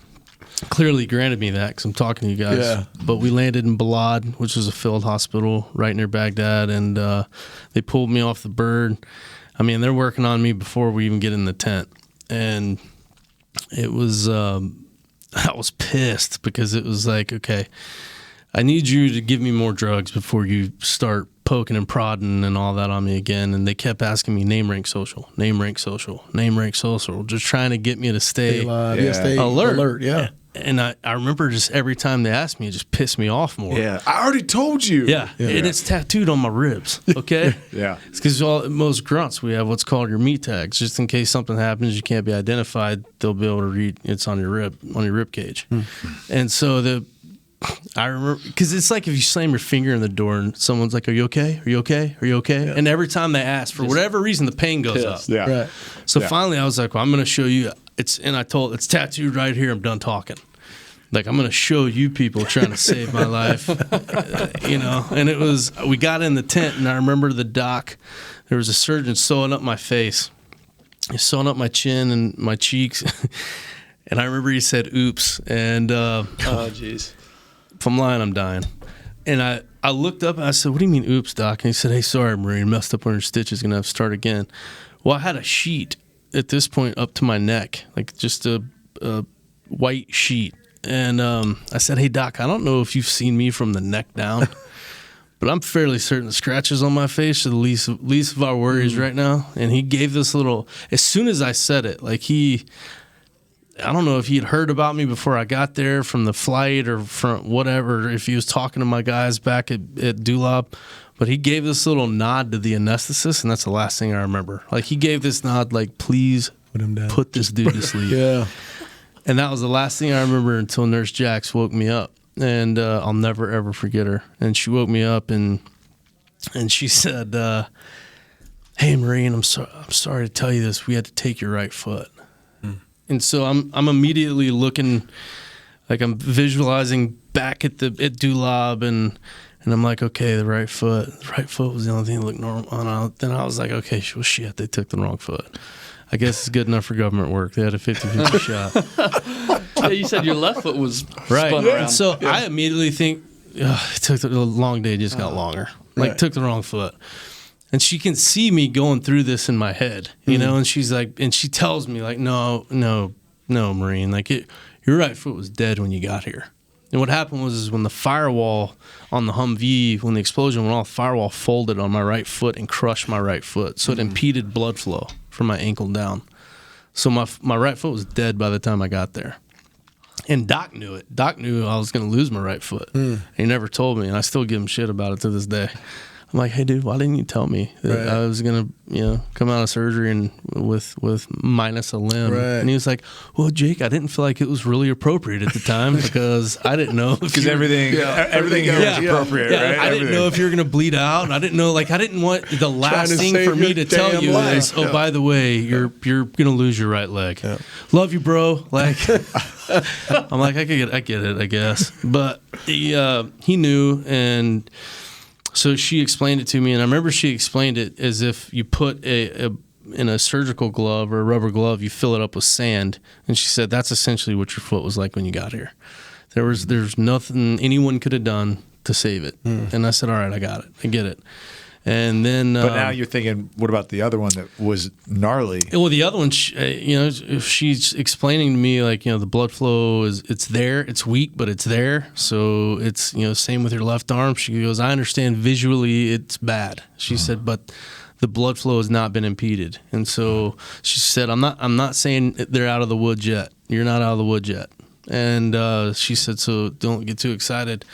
clearly granted me that because I'm talking to you guys. Yeah. But we landed in Balad, which is a field hospital right near Baghdad, and they pulled me off the bird. I mean, they're working on me before we even get in the tent. And it was, I was pissed because it was like, okay, I need you to give me more drugs before you start poking and prodding and all that on me again. And they kept asking me name, rank, social, name, rank, social, name, rank, social, just trying to get me to stay stay alert. Yeah. And I remember just every time they asked me, it just pissed me off more. Yeah, I already told you. Yeah. And it's tattooed on my ribs, okay? Yeah. It's because most grunts, we have what's called your meat tags. Just in case something happens, you can't be identified, they'll be able to read it's on your rib cage. And so I remember, because it's like if you slam your finger in the door and someone's like, are you okay? Are you okay? Are you okay? Yeah. And every time they ask, for whatever reason, the pain goes up. Yeah. Right. So finally I was like, well, I'm going to show you. It's tattooed right here. I'm done talking. Like, I'm going to show you people trying to save my life, and we got in the tent, and I remember the doc, there was a surgeon sewing up my face. He's sewing up my chin and my cheeks, and I remember he said, oops, and Oh, jeez. if I'm lying, I'm dying. And I looked up, and I said, what do you mean, oops, doc? And he said, hey, sorry, Marine, messed up on your stitches, going to have to start again. Well, I had a sheet at this point up to my neck, like just a white sheet. And I said, hey, doc, I don't know if you've seen me from the neck down, but I'm fairly certain the scratches on my face are the least of our worries right now. And he gave this little, as soon as I said it, like I don't know if he'd heard about me before I got there from the flight or from whatever, if he was talking to my guys back at Dulab, but he gave this little nod to the anesthetist, and that's the last thing I remember. Like, he gave this nod, like, please put this dude to sleep. Yeah. And that was the last thing I remember until Nurse Jax woke me up. And I'll never, ever forget her. And she woke me up, and she said, hey, Marine, I'm sorry to tell you this. We had to take your right foot. And so I'm immediately looking, like I'm visualizing back at Dulab, and I'm like, okay, the right foot was the only thing that looked normal. And then I was like, okay, well, shit, they took the wrong foot. I guess it's good enough for government work. They had a 50-50 shot. Yeah, you said your left foot was Right. spun around. So I immediately think, it took the long day just got longer. Like, took the wrong foot. And she can see me going through this in my head, you know, and she's like, and she tells me, like, no, Marine, like, your right foot was dead when you got here. And what happened was when the firewall on the Humvee, when the explosion went off, the firewall folded on my right foot and crushed my right foot. So it impeded blood flow from my ankle down. So my right foot was dead by the time I got there. And Doc knew it. Doc knew I was going to lose my right foot. And he never told me, and I still give him shit about it to this day. I'm like, hey, dude, why didn't you tell me that I was going to, come out of surgery and with minus a limb? Right. And he was like, well, Jake, I didn't feel like it was really appropriate at the time because I didn't know. Because everything here was appropriate, right? I didn't know if you were going to bleed out. And I didn't want the last thing for me to tell you is, by the way, you're going to lose your right leg. Yeah. Love you, bro. Like, I'm like, I get it, I guess. But he knew, and so she explained it to me, and I remember she explained it as if you put in a surgical glove or a rubber glove, you fill it up with sand, and she said that's essentially what your foot was like when you got here. There's nothing anyone could have done to save it. And I said, all right, I got it, I get it. And then, but now you're thinking, what about the other one that was gnarly? Well, the other one, if she's explaining to me, like, the blood flow it's there, it's weak, but it's there. So it's, same with your left arm. She goes, I understand visually it's bad. She said, but the blood flow has not been impeded. And so she said, I'm not saying they're out of the woods yet. You're not out of the woods yet. And she said, so don't get too excited,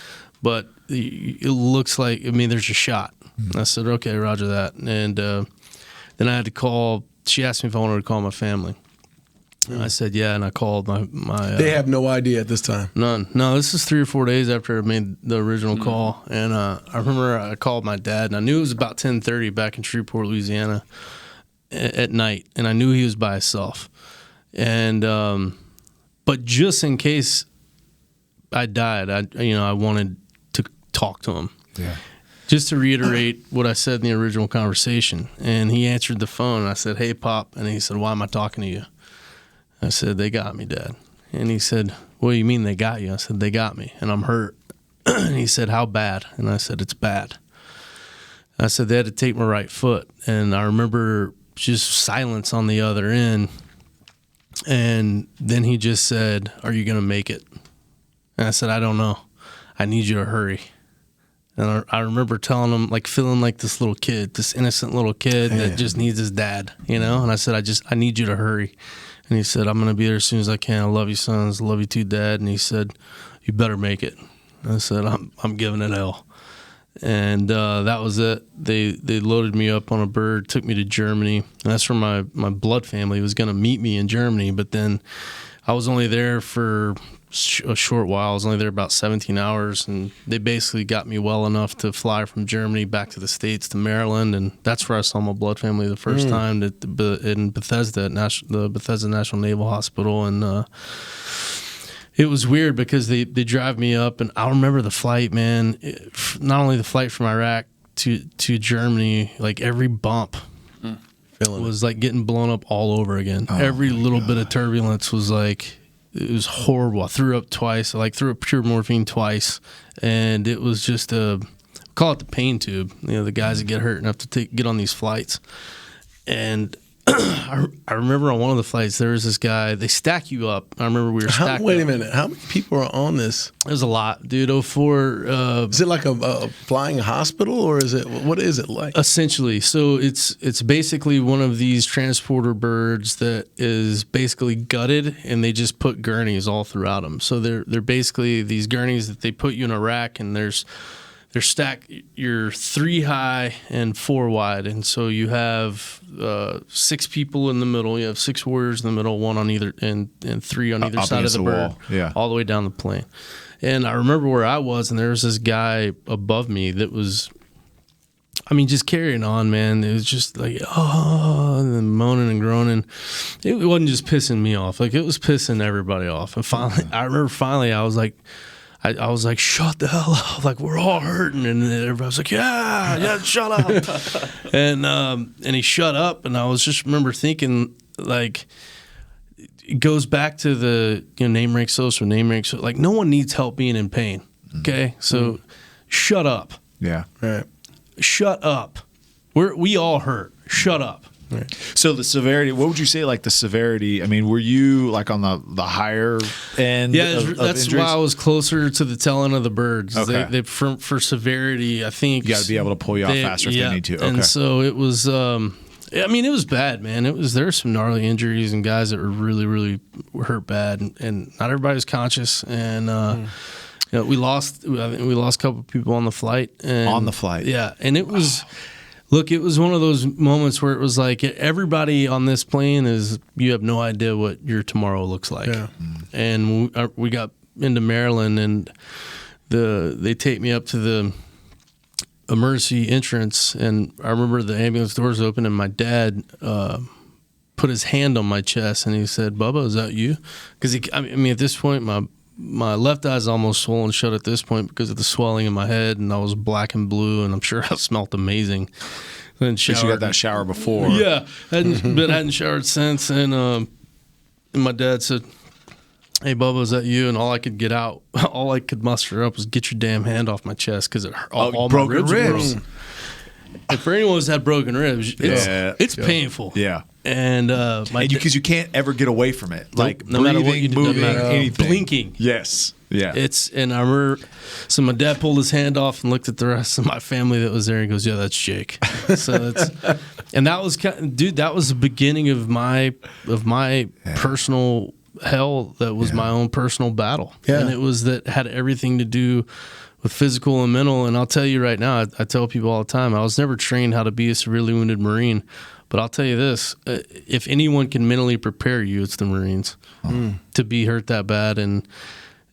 but it looks like, there's a shot. I said, okay, roger that. And then I had to call. She asked me if I wanted to call my family. And I said yeah, and I called my. They have no idea at this time. None. No, this is 3 or 4 days after I made the original call, and I remember I called my dad, and I knew it was about 10:30 back in Shreveport, Louisiana, at night, and I knew he was by himself, and but just in case I died, I wanted to talk to him. Yeah. Just to reiterate what I said in the original conversation, and he answered the phone, and I said, "Hey, Pop," and he said, "Why am I talking to you?" I said, "They got me, Dad." And he said, "What do you mean they got you?" I said, "They got me, and I'm hurt." And he said, "How bad?" And I said, "It's bad." I said, "They had to take my right foot." And I remember just silence on the other end. And then he just said, "Are you going to make it?" And I said, "I don't know. I need you to hurry." And I remember telling him, like, feeling like this little kid, this innocent little kid that just needs his dad, And I said, I need you to hurry. And he said, "I'm going to be there as soon as I can. I love you, sons. I love you too, Dad." And he said, "You better make it." I said, I'm giving it hell. And that was it. They loaded me up on a bird, took me to Germany. And that's where my blood family was going to meet me in Germany. But then I was only there for a short while. I was only there about 17 hours. And they basically got me well enough to fly from Germany back to the States to Maryland. And that's where I saw my blood family the first time in Bethesda, the Bethesda National Naval Hospital. And it was weird because they drive me up, and I remember the flight, man. Not only the flight from Iraq to Germany, like every bump was like getting blown up all over again. Every little bit of turbulence was like, it was horrible. I threw up twice. I like threw up pure morphine twice, and it was just call it the pain tube. The guys that get hurt and have to get on these flights. And I remember on one of the flights, there was this guy, they stack you up. I remember we were stacked Wait a up. minute. How many people are on this? There's a lot, dude. Is it like a flying hospital, or what is it like? Essentially. So it's basically one of these transporter birds that is basically gutted, and they just put gurneys all throughout them. So they're basically these gurneys that they put you in a rack, and they're stacked. You're 3 high and 4 wide, and so you have 6 people in the middle. You have 6 warriors in the middle, 1 on either and 3 on either side of the bird, all the way down the plane. And I remember where I was, and there was this guy above me that was, just carrying on, man. It was just like, and then moaning and groaning. It wasn't just pissing me off; like it was pissing everybody off. And finally, I remember, I was like. I was like, "Shut the hell up!" Like, we're all hurting, and everybody was like, "Yeah, shut up!" and he shut up, and I was just remember thinking, like, it goes back to the name rank social, like, no one needs help being in pain. Okay, so shut up. Yeah, right. Shut up. We all hurt. Shut up. Right. So the severity, what would you say, like the severity? I mean, were you like on the higher end? Yeah, of that's injuries? why I was closer to the tail end of the birds. Okay. They for severity, I think You got to be able to pull you off faster if they need to. Okay. And so it was. It was bad, man. There were some gnarly injuries and guys that were really, really hurt bad, and not everybody was conscious. And we lost. I think we lost a couple of people on the flight. On the flight, yeah, and it was. Look, it was one of those moments where it was like everybody on this plane you have no idea what your tomorrow looks like. Yeah. And we got into Maryland, and they take me up to the emergency entrance, and I remember the ambulance doors open, and my dad put his hand on my chest, and he said, "Bubba, is that you?" Because at this point, my left eye's almost swollen shut at this point because of the swelling in my head, and I was black and blue, and I'm sure I smelled amazing. Then showered. But you got that shower before. Yeah, hadn't showered since, and my dad said, "Hey, Bubba, is that you?" And all I could muster up was, "Get your damn hand off my chest," because all my ribs were broken. And for anyone who's had broken ribs, it's painful. Yeah. And because you can't ever get away from it, like no matter what you do, moving, anything, blinking. Yes, yeah. And I remember, so my dad pulled his hand off and looked at the rest of my family that was there and goes, "Yeah, that's Jake." So and that was that was the beginning of my personal hell. That was my own personal battle, and it was that had everything to do with physical and mental. And I'll tell you right now, I tell people all the time, I was never trained how to be a severely wounded Marine. But I'll tell you this: if anyone can mentally prepare you, it's the Marines to be hurt that bad. And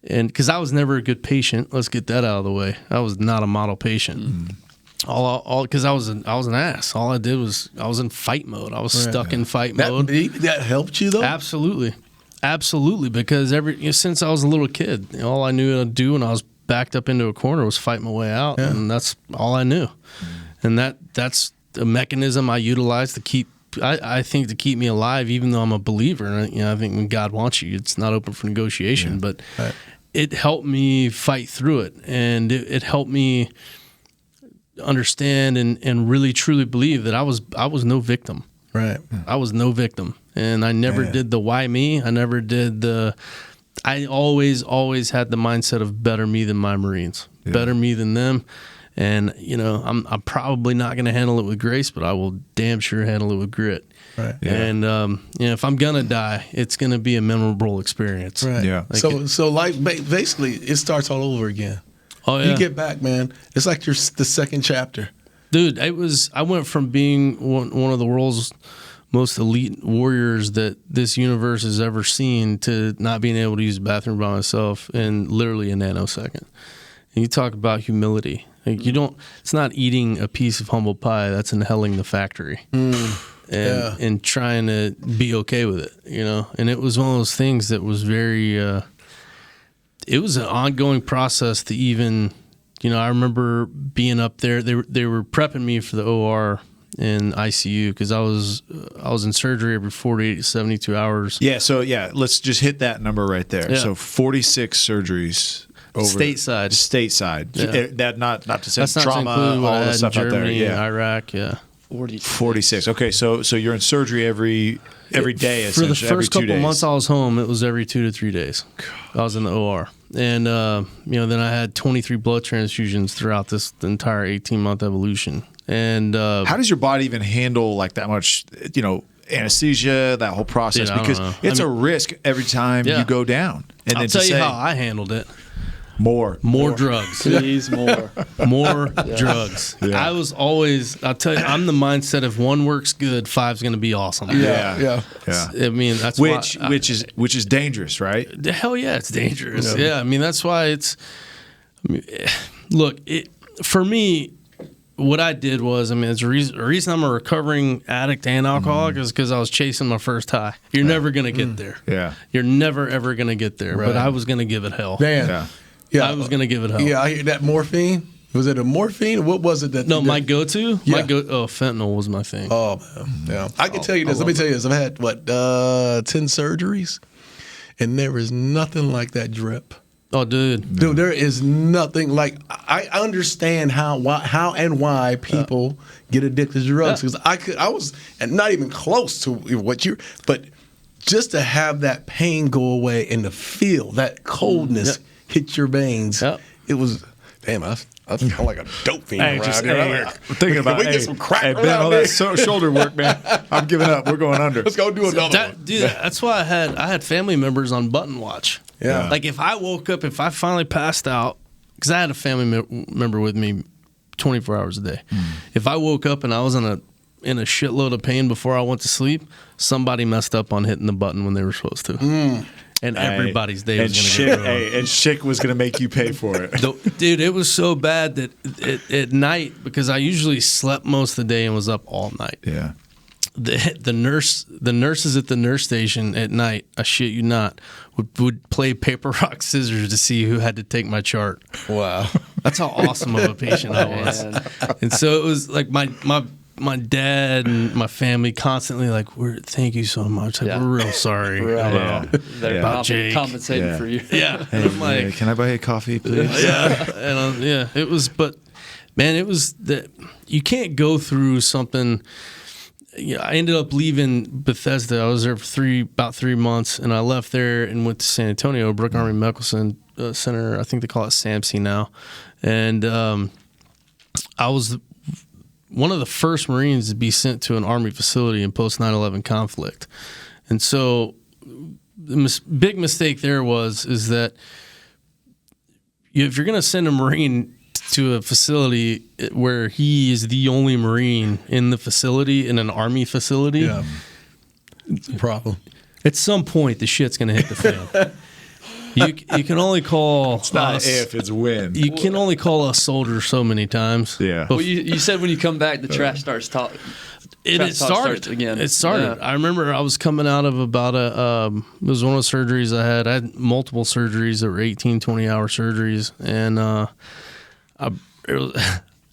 because I was never a good patient, let's get that out of the way. I was not a model patient. All because I was an ass. All I did was I was in fight mode. I was stuck in fight mode. That helped you though. Absolutely. Because since I was a little kid, all I knew how to do when I was backed up into a corner was fight my way out, and that's all I knew. And that's a mechanism I utilized to keep. I think to keep me alive, even though I'm a believer. And, I think when God wants you, it's not open for negotiation. But it helped me fight through it, and it helped me understand and really truly believe that I was no victim. Right. I was no victim, and I never did the why me. I never did I always had the mindset of better me than my Marines, better me than them. And I'm probably not going to handle it with grace, but I will damn sure handle it with grit. Right. Yeah. And if I'm gonna die, it's going to be a memorable experience. Right. Yeah. So basically, it starts all over again. Oh yeah. You get back, man. It's like the second chapter. Dude, I went from being one of the world's most elite warriors that this universe has ever seen to not being able to use the bathroom by myself in literally a nanosecond. And you talk about humility. Like it's not eating a piece of humble pie, that's inhaling the factory. And trying to be okay with it, And it was one of those things that was very it was an ongoing process to even, I remember being up there. They were prepping me for the OR in ICU because I was in surgery every 48 to 72 hours. Yeah, so let's just hit that number right there. Yeah. So 46 surgeries over stateside. Yeah. That not to say that's trauma, not to include what all I the had stuff in out there. Germany, Yeah, Iraq. Yeah, 46. Okay, so you're in surgery every day. For the first couple days. months I was home, it was every 2 to 3 days. I was in the OR. And, then I had 23 blood transfusions throughout the entire 18-month evolution. And how does your body even handle like that much, anesthesia, that whole process? Dude, because it's a risk every time you go down. And I'll tell you how I handled it. More drugs. Please, more drugs. Yeah. I was always, I'll tell you, I'm the mindset if one works good, 5's going to be awesome. Yeah. I mean, that's which is dangerous, right? Hell yeah, it's dangerous. Yeah, I mean, that's why look, for me, what I did was, it's a reason I'm a recovering addict and alcoholic is because I was chasing my first high. You're never going to get there. Yeah. You're never, ever going to get there. Right. But I was going to give it hell. Man. Yeah, I was going to give it hell. Yeah, I hear that morphine. Was it a morphine? What was it that? No, my go-to? Yeah. Fentanyl was my thing. Oh, man. Yeah. I can tell you this. Let me tell you this. I've had, 10 surgeries, and there is nothing like that drip. Oh, dude. Dude, there is nothing like. I understand how and why people get addicted to drugs because I was not even close to what but just to have that pain go away and to feel that coldness hit your veins, it was. Damn, I feel like a dope fiend around here. Thinking about we get some crack around all that shoulder work, man. I'm giving up. We're going under. Let's go do another one. Dude, that's why I had family members on button watch. Yeah. Like if I woke up, if I finally passed out, because I had a family member with me 24 hours a day. If I woke up and I was in a shitload of pain before I went to sleep, somebody messed up on hitting the button when they were supposed to. And everybody's day was going to get ruined. And Schick was going to make you pay for it. Dude, it was so bad that at night, because I usually slept most of the day and was up all night. Yeah. The nurses at the nurse station at night, I shit you not, would play paper, rock, scissors to see who had to take my chart. Wow. That's how awesome of a patient I was. And so it was like my dad and my family constantly like, thank you so much. Like, we're real sorry about Jake. Compensating for you. Yeah. Hey, I'm like, can I buy a coffee, please? Yeah. And it was, but man, it was that you can't go through something. I ended up leaving Bethesda. I was there for about 3 months, and I left there and went to San Antonio, Brooke Army Medical Center. I think they call it SAMC now. And I was one of the first Marines to be sent to an Army facility in post 9/11 conflict. And so the big mistake there is that if you're going to send a Marine to a facility where he is the only Marine in the facility, in an Army facility. Yeah. It's a problem. At some point, the shit's going to hit the fan. You can only call It's not us, if, it's when. you can only call us soldiers so many times. Yeah. Well, you said when you come back, the trash starts talking. It started again. It started. Yeah. I remember I was coming out of about it was one of the surgeries I had. I had multiple surgeries that were 18, 20-hour surgeries. And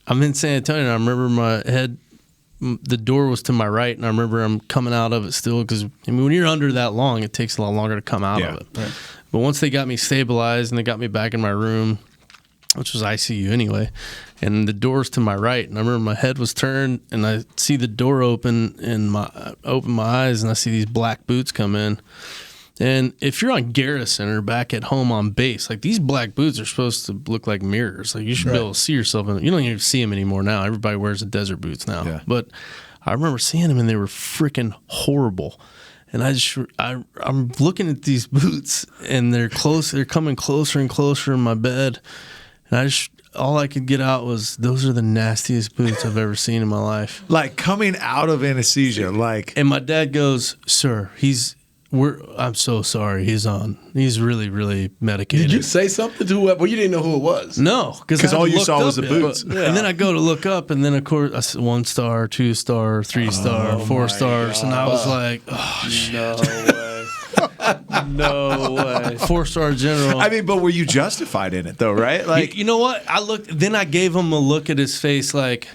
I'm in San Antonio, and I remember my head, the door was to my right, and I remember I'm coming out of it still because, when you're under that long, it takes a lot longer to come out of it. Right. But once they got me stabilized and they got me back in my room, which was ICU anyway, and the door's to my right, and I remember my head was turned, and I see the door open, and I open my eyes, and I see these black boots come in. And if you're on Garrison or back at home on base, like, these black boots are supposed to look like mirrors. Like, you should be able to see yourself in them. You don't even see them anymore now. Everybody wears the desert boots now. Yeah. But I remember seeing them, and they were freaking horrible. And I'm looking at these boots, and they're coming closer and closer in my bed. And all I could get out was, those are the nastiest boots I've ever seen in my life. Like, coming out of anesthesia, like. And my dad goes, "Sir, I'm so sorry. He's really, really medicated." Did you say something to whoever? Well, you didn't know who it was. No, because all you saw was the boots. And then I go to look up, and then, of course, I said 1 star, 2 star, 3 star, 4 stars. And I was like, oh, shit. No way. No way. 4-star general. I mean, but were you justified in it, though, right? Like, you know what? Then I gave him a look at his face like,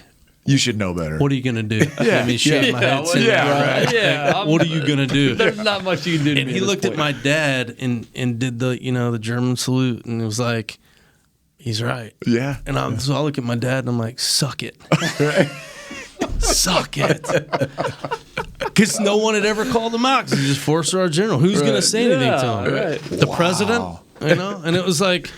you should know better. what are you going to do? I mean, shake my head. Say, right. Yeah. What are you going to do? There's not much you can do to And me he at this looked at point. my dad and did the German salute, and it was like, he's right. Yeah. And so I look at my dad, and I'm like, suck it. Suck it. Because no one had ever called him out, because he's just 4-star general. Who's going to say anything to him? Right. The president? And it was like,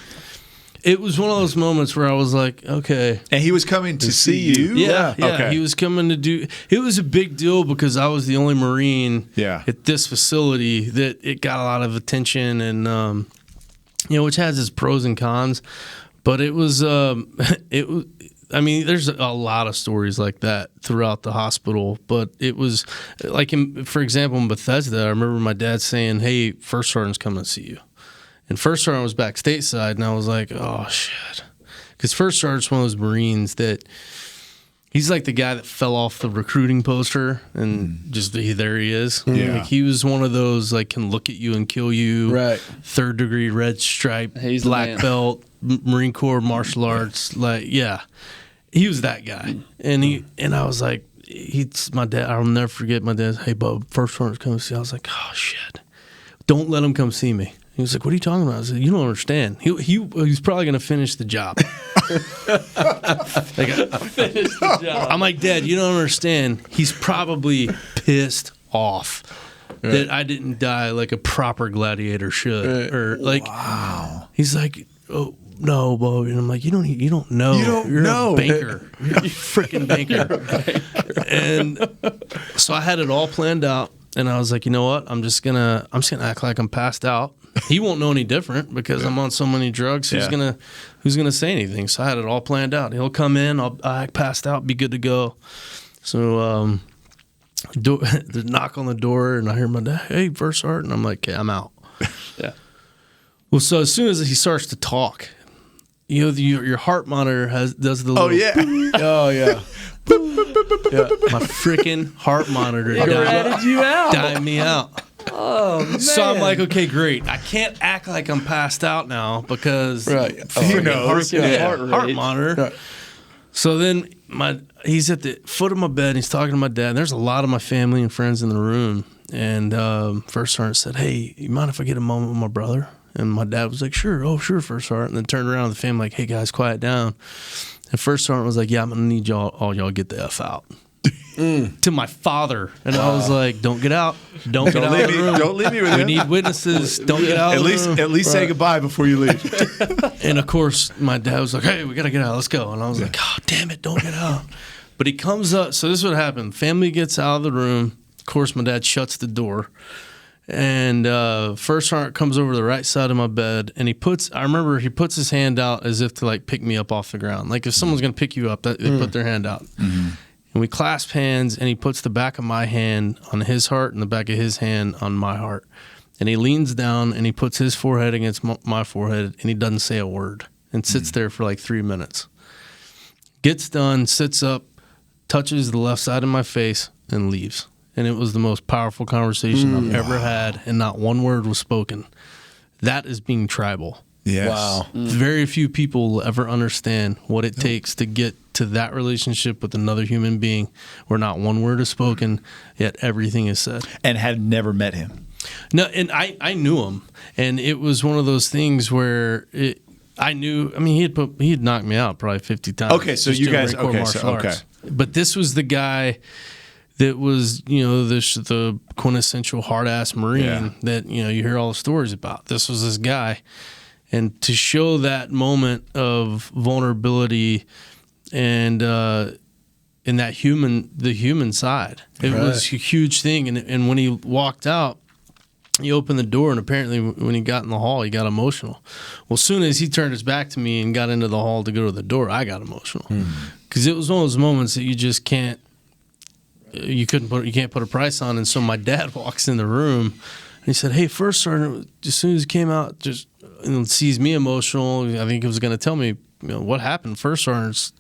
it was one of those moments where I was like, okay. And he was coming to see you? Yeah. Okay. He was coming to do. It was a big deal because I was the only Marine Yeah. at this facility that it got a lot of attention, and which has its pros and cons. But it was I mean, there's a lot of stories like that throughout the hospital, but it was like, for example, in Bethesda, I remember my dad saying, "Hey, first sergeant's coming to see you." And first sergeant was back stateside, and I was like, oh, shit. Because first sergeant's one of those Marines that he's like the guy that fell off the recruiting poster, and just there he is. Yeah. Like, he was one of those, like, can look at you and kill you. Right. 3rd degree red stripe, He's the black man. belt, Marine Corps martial arts. Like, yeah. He was that guy. And I was like, my dad, I'll never forget my dad, "Hey, bub, first sergeant's coming to see you." I was like, oh, shit. Don't let him come see me. He was like, "What are you talking about?" I said, "You don't understand. He's probably going to finish the job." Finish the job. I'm like, "Dad, you don't understand. He's probably pissed off that I didn't die like a proper gladiator should." Or like, wow. He's like, "Oh, no, Bo." And I'm like, "You don't know. You're a banker. You're a freaking banker." And so I had it all planned out, and I was like, "You know what? I'm just gonna act like I'm passed out. He won't know any different because I'm on so many drugs. Who's gonna say anything?" So I had it all planned out. He'll come in, I'll act passed out, be good to go. So the knock on the door, and I hear my dad, "Hey, first sergeant." I'm like, "Okay, I'm out." Yeah. Well, so as soon as he starts to talk, your heart monitor does the little, Oh, yeah. Oh, yeah. my freaking heart monitor Ratted you out. died me out. Oh, man. So I'm like, okay, great. I can't act like I'm passed out now because Right. freaking knows. heart monitor. Right. So then he's at the foot of my bed, and he's talking to my dad. And there's a lot of my family and friends in the room. And first sergeant said, "Hey, you mind if I get a moment with my brother?" And my dad was like, "Sure. Oh, sure, first sergeant." And then turned around to the family like, "Hey, guys, quiet down." And first sergeant was like, "Yeah, I'm going to need all y'all get the F out." To my father. And I was like, "Don't get out. Don't get out of the room. Don't leave me with We him. need witnesses. Don't get out of the room." At least say goodbye before you leave. And of course, my dad was like, "Hey, we got to get out. Let's go." And I was like, "God damn it, don't get out." But he comes up. So this is what happened. Family gets out of the room. Of course, my dad shuts the door. And first sergeant comes over to the right side of my bed, and I remember he puts his hand out as if to like pick me up off the ground. Like if someone's going to pick you up, they put their hand out. Mm-hmm. And we clasp hands, and he puts the back of my hand on his heart and the back of his hand on my heart. And he leans down, and he puts his forehead against my forehead, and he doesn't say a word and sits there for like 3 minutes. Gets done, sits up, touches the left side of my face, and leaves. And it was the most powerful conversation I've ever had, and not one word was spoken. That is being tribal. Yes. Wow. Very few people will ever understand what it takes to get to that relationship with another human being where not one word is spoken, yet everything is said. And had never met him. No, and I knew him, and it was one of those things where I knew. I mean, he had knocked me out probably 50 times. Okay, so you guys. Okay. But this was the guy that was, the quintessential hard-ass Marine that, you hear all the stories about. This was this guy. And to show that moment of vulnerability and in that the human side, it was a huge thing. And when he walked out, he opened the door, and apparently when he got in the hall, he got emotional. Well, as soon as he turned his back to me and got into the hall to go to the door, I got emotional. Because it was one of those moments that you just can't, you can't put a price on. And so my dad walks in the room, and he said, "Hey, First Sergeant," as soon as he came out, just sees me emotional. I think he was going to tell me, what happened. First Sergeant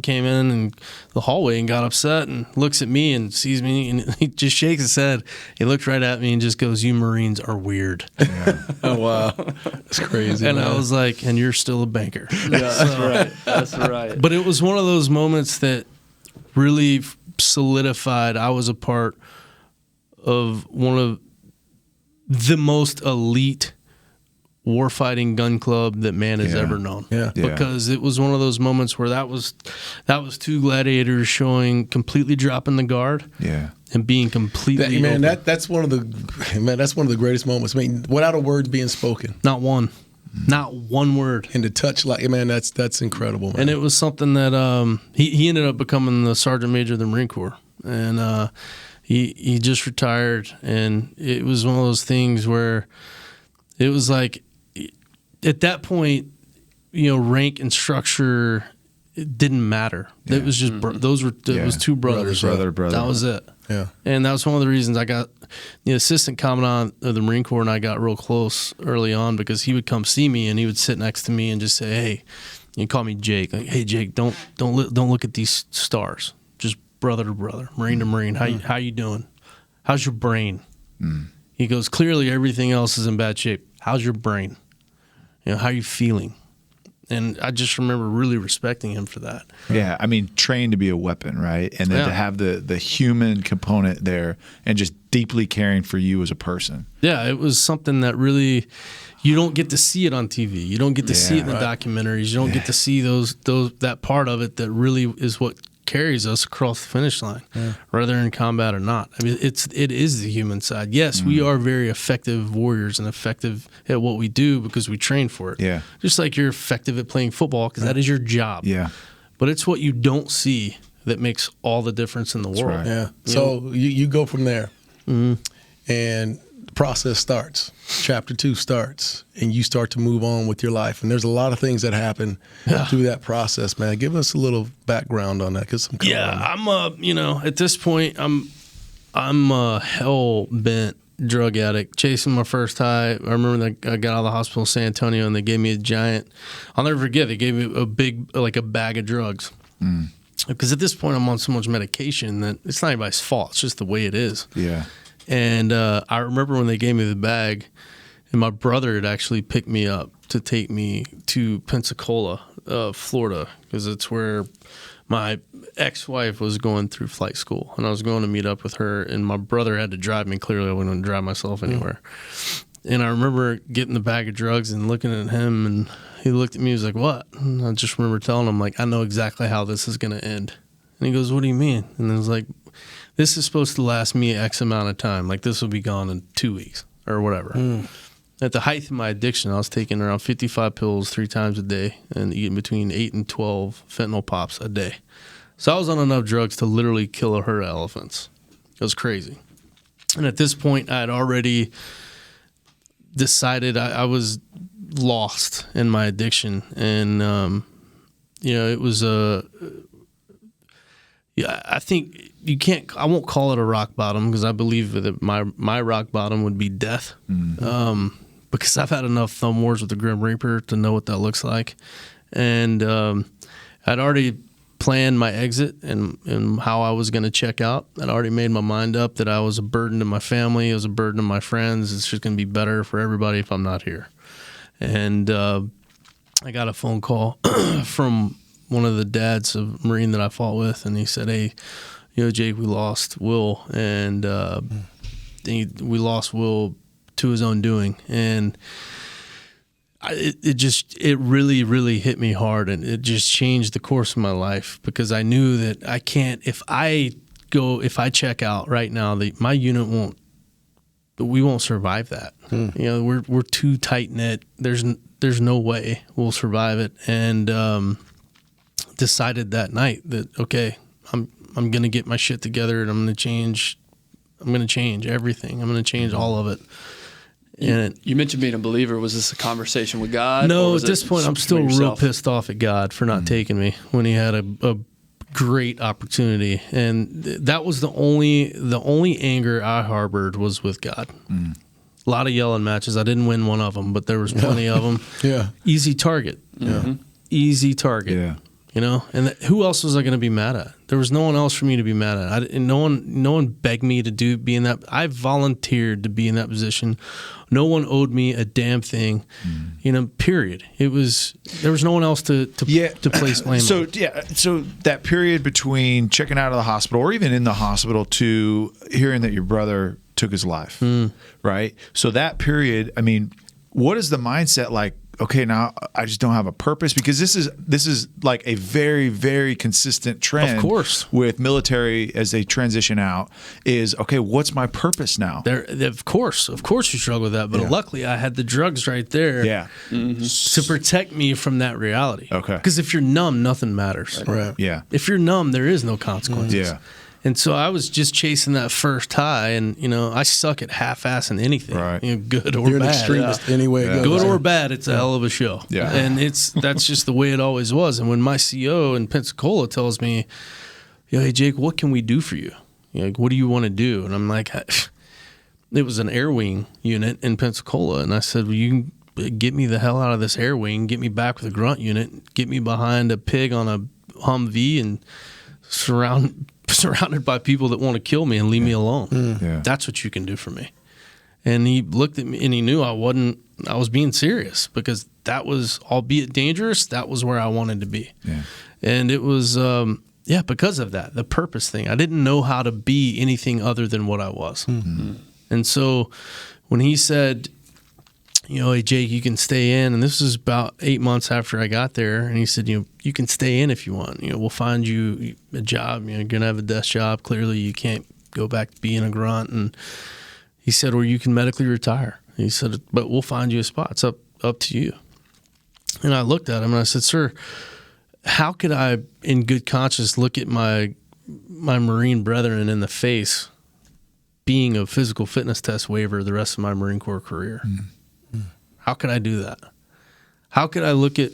came in and the hallway and got upset and looks at me and sees me, and he just shakes his head. He looked right at me and just goes, "You Marines are weird." Yeah. Oh, wow. That's crazy. And man. I was like, "And you're still a banker." Yeah, that's right. That's right. But it was one of those moments that really solidified I was a part of one of the most elite warfighting gun club that man has ever known. Yeah. Because it was one of those moments where that was two gladiators showing completely dropping the guard. Yeah. And being completely open. That's one of the greatest moments. I mean, without a word being spoken. Not one word. And to touch that's incredible, man. And it was something that he ended up becoming the Sergeant Major of the Marine Corps. And he just retired, and it was one of those things where it was like at that point, rank and structure, it didn't matter. It was just it was two brothers. Brother. That was it. Yeah. And that was one of the reasons I got the assistant commandant of the Marine Corps, and I got real close early on, because he would come see me and he would sit next to me and just say, "Hey," he called me Jake. Like, "Hey, Jake, don't look at these stars. Just brother to brother, Marine to Marine. How you doing? How's your brain?" He goes, "Clearly everything else is in bad shape. How's your brain? How are you feeling?" And I just remember really respecting him for that. Yeah, I mean, trained to be a weapon, right? And then to have the human component there and just deeply caring for you as a person. Yeah, it was something that really, you don't get to see it on TV. You don't get to see it in the documentaries. You don't get to see that part of it that really is what carries us across the finish line, whether in combat or not. I mean, it is the human side. Yes, we are very effective warriors and effective at what we do because we train for it. Yeah. Just like you're effective at playing football because that is your job. Yeah. But it's what you don't see that makes all the difference in the world. right. Yeah. So you go from there, and the process starts. Chapter 2 starts, and you start to move on with your life. And there's a lot of things that happen through that process, man. Give us a little background on that. I'm at this point, I'm a hell bent drug addict, chasing my first high. I remember that I got out of the hospital in San Antonio, and they gave me a giant. I'll never forget. They gave me a big, like a bag of drugs. Because at this point, I'm on so much medication that it's not anybody's fault. It's just the way it is. Yeah. And I remember when they gave me the bag, and my brother had actually picked me up to take me to Pensacola, Florida, because it's where my ex-wife was going through flight school, and I was going to meet up with her, and my brother had to drive me. Clearly, I wouldn't drive myself anywhere. And I remember getting the bag of drugs and looking at him, and he looked at me. He was like, "What?" And I just remember telling him, like, "I know exactly how this is going to end." And he goes, "What do you mean?" And I was like, "This is supposed to last me X amount of time. Like, this will be gone in 2 weeks or whatever." At the height of my addiction, I was taking around 55 pills 3 times a day and eating between 8 and 12 fentanyl pops a day. So I was on enough drugs to literally kill a herd of elephants. It was crazy. And at this point, I had already decided I was lost in my addiction. And, it was I think I won't call it a rock bottom, because I believe that my rock bottom would be death. Because I've had enough thumb wars with the Grim Reaper to know what that looks like. And I'd already planned my exit and how I was going to check out. I'd already made my mind up that I was a burden to my family. It was a burden to my friends. It's just going to be better for everybody if I'm not here. And I got a phone call from one of the dads of Marine that I fought with, and he said, "Hey, Jake, we lost Will, and we lost Will to his own doing." And it really, really hit me hard, and it just changed the course of my life, because I knew that I can't, if I check out right now, my unit we won't survive that. We're too tight knit. There's no way we'll survive it. And decided that night that, okay, I'm going to get my shit together, and I'm going to change everything. I'm going to change all of it. And you mentioned being a believer. Was this a conversation with God? No, at this point, I'm still real pissed off at God for not taking me when He had a great opportunity. And that was the only anger I harbored was with God. A lot of yelling matches. I didn't win one of them, but there was plenty of them. Yeah. Easy target. Easy target. Yeah. And who else was I going to be mad at? There was no one else for me to be mad at. No one begged me to be in that. I volunteered to be in that position. No one owed me a damn thing. Period. There was no one else to place blame. So on. so that period between checking out of the hospital, or even in the hospital, to hearing that your brother took his life, right? So that period, I mean, what is the mindset like? Okay, now I just don't have a purpose, because this is like a very, very consistent trend. Of course, with military as they transition out, is okay, what's my purpose now? Of course, you struggle with that. But luckily, I had the drugs right there. Yeah. To protect me from that reality. Okay. Because if you're numb, nothing matters. Right. Yeah. If you're numb, there is no consequences. Yeah. And so I was just chasing that first high, and I suck at half-assing anything, right. Good or You're bad. an extremist anyway. Yeah. Good or bad, it's a hell of a show. Yeah. And that's just the way it always was. And when my CO in Pensacola tells me, "Hey Jake, what can we do for you? What do you want to do?" And I'm like, it was an air wing unit in Pensacola, and I said, "Well, you can get me the hell out of this air wing, get me back with a grunt unit, get me behind a pig on a Humvee, and surrounded by people that want to kill me and leave me alone. Yeah. That's what you can do for me." And he looked at me and he knew I was being serious, because that was, albeit dangerous, that was where I wanted to be. Yeah. And it was, because of that, the purpose thing. I didn't know how to be anything other than what I was. And so when he said, "Hey Jake, you can stay in," and this was about 8 months after I got there, and he said, "You can stay in if you want. We'll find you a job. You're gonna have a desk job. Clearly, you can't go back to being a grunt." And he said, "Or you can medically retire." He said, "But we'll find you a spot. It's up to you." And I looked at him and I said, "Sir, how could I, in good conscience, look at my Marine brethren in the face, being a physical fitness test waiver the rest of my Marine Corps career?" How could I do that? How could I look at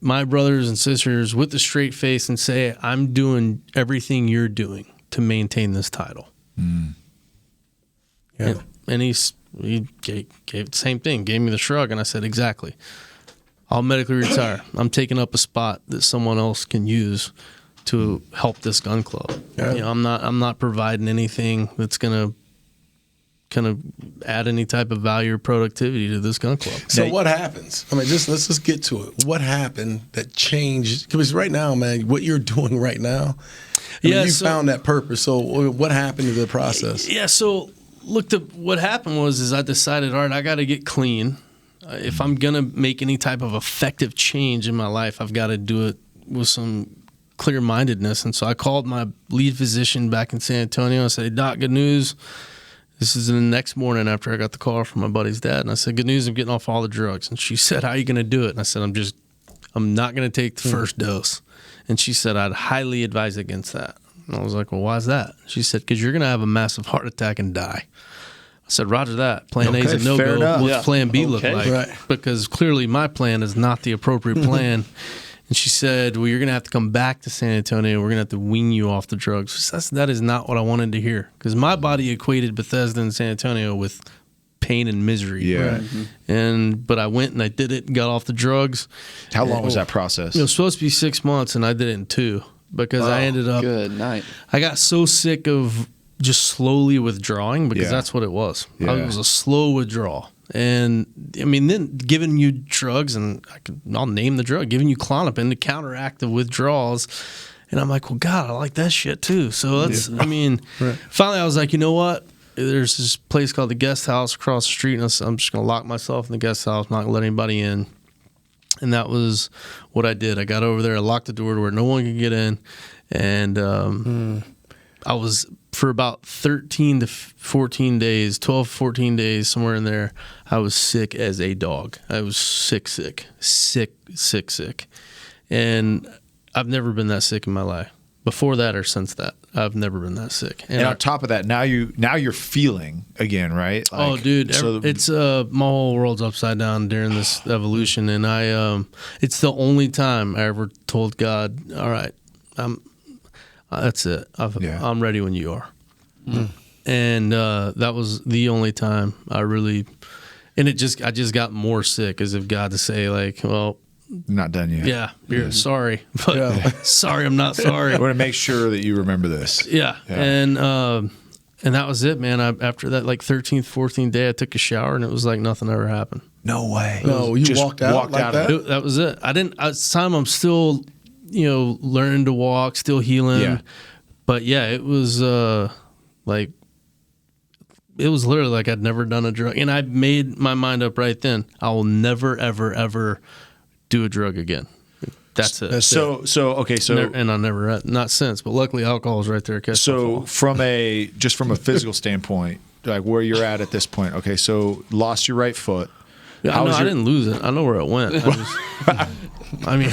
my brothers and sisters with a straight face and say, "I'm doing everything you're doing to maintain this title"? Yeah. And he gave the same thing, gave me the shrug, and I said, "Exactly. I'll medically retire. I'm taking up a spot that someone else can use to help this gun club. Yeah. I'm not providing anything that's gonna kind of add any type of value or productivity to this gun club." So what happens? I mean, let's just get to it. What happened that changed? Because right now, man, what you're doing right now, you found that purpose. So what happened to the process? Yeah. So look, what happened was I decided, all right, I got to get clean. If I'm gonna make any type of effective change in my life, I've got to do it with some clear-mindedness. And so I called my lead physician back in San Antonio. I said, "Hey, Doc, good news. This is the next morning after I got the call from my buddy's dad." And I said, "Good news, I'm getting off all the drugs." And she said, "How are you going to do it?" And I said, I'm not going to take the first dose." And she said, "I'd highly advise against that." And I was like, well, why is that? She said, because you're going to have a massive heart attack and die. I said, roger that. Plan A is a fair no-go. enough. What's Yeah. plan B look Okay. like? Right. Because clearly my plan is not the appropriate plan. And she said, well, you're going to have to come back to San Antonio. We're going to have to wean you off the drugs. That is not what I wanted to hear. Because my body equated Bethesda and San Antonio with pain and misery. Yeah. Right. But I went and I did it and got off the drugs. How long was that process? It was supposed to be 6 months, and I did it in 2 because I ended up. Good night. I got so sick of just slowly withdrawing because Yeah. that's what it was. Yeah. It was a slow withdrawal. And I mean, then giving you drugs, and I'll name the drug, giving you Klonopin to counteract the withdrawals. And I'm like, well, God, I like that shit too. So that's, I mean, finally I was like, you know what? There's this place called the Guest House across the street, and I'm just going to lock myself in the guest house, I'm not going to let anybody in. And that was what I did. I got over there, I locked the door to where no one could get in. And I was, for about 13 to 14 days, 12, 14 days, somewhere in there, I was sick as a dog. I was sick. And I've never been that sick in my life. Before that or since that, I've never been that sick. And on top of that, now you're feeling again, right? Oh, dude, it's my whole world's upside down during this evolution, and it's the only time I ever told God, "All right, that's it. I'm ready when you are." And that was the only time I really, and I just got more sick, as if God to say, like, well, not done yet. yeah, you're sorry, but sorry, I'm not sorry. I want to make sure that you remember this. Yeah. And that was it, man. After that, like 13th, 14th day, I took a shower, and it was like nothing ever happened. No way. No, you Just walked out like that? That was it. I didn't. At the time, I'm still, learning to walk, still healing. Yeah. But yeah, it was like, it was literally like I'd never done a drug, and I made my mind up right then. I will never, ever, ever do a drug again. That's it. So And I never, not since, but luckily alcohol is right there. So from a physical standpoint, like where you're at this point, okay, so lost your right foot. I didn't lose it. I know where it went. I mean,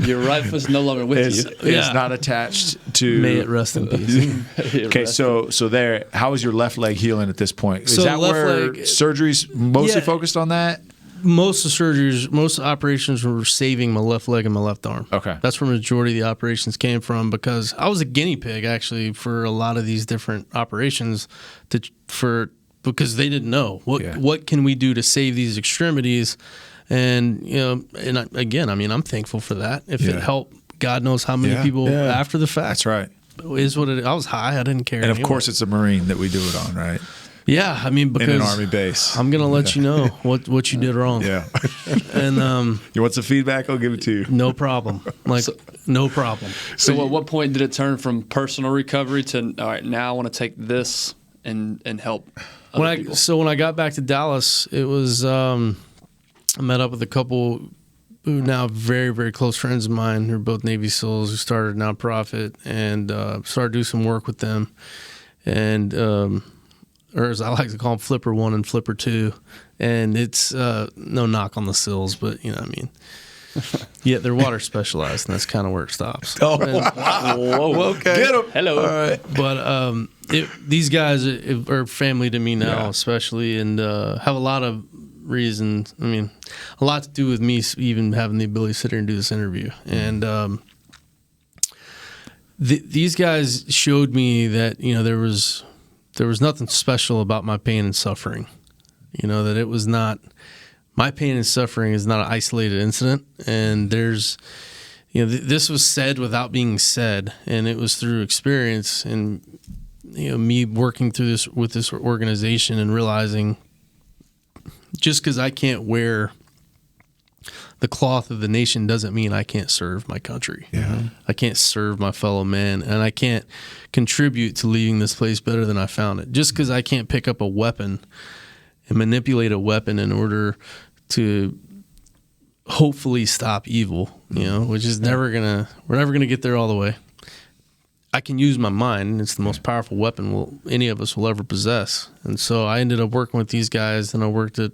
Your right foot's no longer with Is you. not attached to. may it rest in peace. Okay, so there. How is your left leg healing at this point? Is So that left where leg- surgery's mostly Yeah. focused on that? Most of the surgeries, most operations were saving my left leg and my left arm. Okay. That's where the majority of the operations came from, because I was a guinea pig actually for a lot of these different operations because they didn't know what can we do to save these extremities. And I'm thankful for that. If it helped, God knows how many people after the fact. That's right. Is what it. I was high. I didn't care. And of anyway. course, it's a Marine that we do it on, right? Yeah, I mean, because In an Army base. I'm gonna let you know what you did wrong. Yeah. And You want some feedback? I'll give it to you. no problem. No problem. So at what point did it turn from personal recovery to, all right, now I want to take this and help other people? When I got back to Dallas, it was I met up with a couple who now very, very close friends of mine who are both Navy SEALs who started a nonprofit, and started doing some work with them. And or as I like to call them, Flipper 1 and Flipper 2. And it's no knock on the SEALs, but yeah, they're water specialized, and that's kind of where it stops. Oh, wow. Whoa. Okay. Get 'em. Hello. All right. But these guys are family to me now, especially, and have a lot of reasons. I mean, a lot to do with me even having the ability to sit here and do this interview. And these guys showed me that there was nothing special about my pain and suffering. That it was not. My pain and suffering is not an isolated incident, and there's, this was said without being said, and it was through experience and, me working through this with this organization and realizing just because I can't wear the cloth of the nation doesn't mean I can't serve my country. Yeah. I can't serve my fellow man, and I can't contribute to leaving this place better than I found it. Just because I can't pick up a weapon and manipulate a weapon in order to hopefully stop evil, which is we're never gonna get there all the way. I can use my mind, and it's the most powerful weapon any of us will ever possess. And so I ended up working with these guys, and I worked at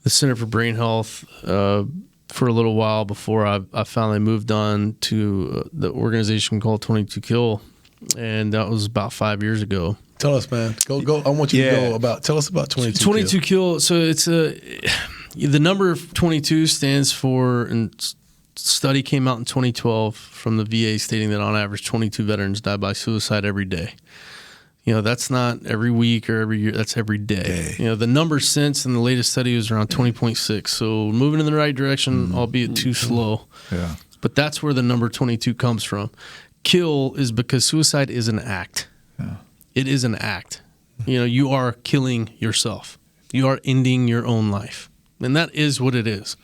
the Center for Brain Health for a little while before I finally moved on to the organization called 22 Kill. and that was about 5 years ago. Tell us, man. Go. I want you to go about. Tell us about 22. 22 kill. So it's the number of 22 stands for, and study came out in 2012 from the VA stating that on average 22 veterans die by suicide every day. That's not every week or every year. That's every day. The number since in the latest study was around 20.6. So moving in the right direction, albeit too slow. Yeah. But that's where the number 22 comes from. Kill is because suicide is an act. Yeah. It is an act. You are killing yourself. You are ending your own life. And that is what it is.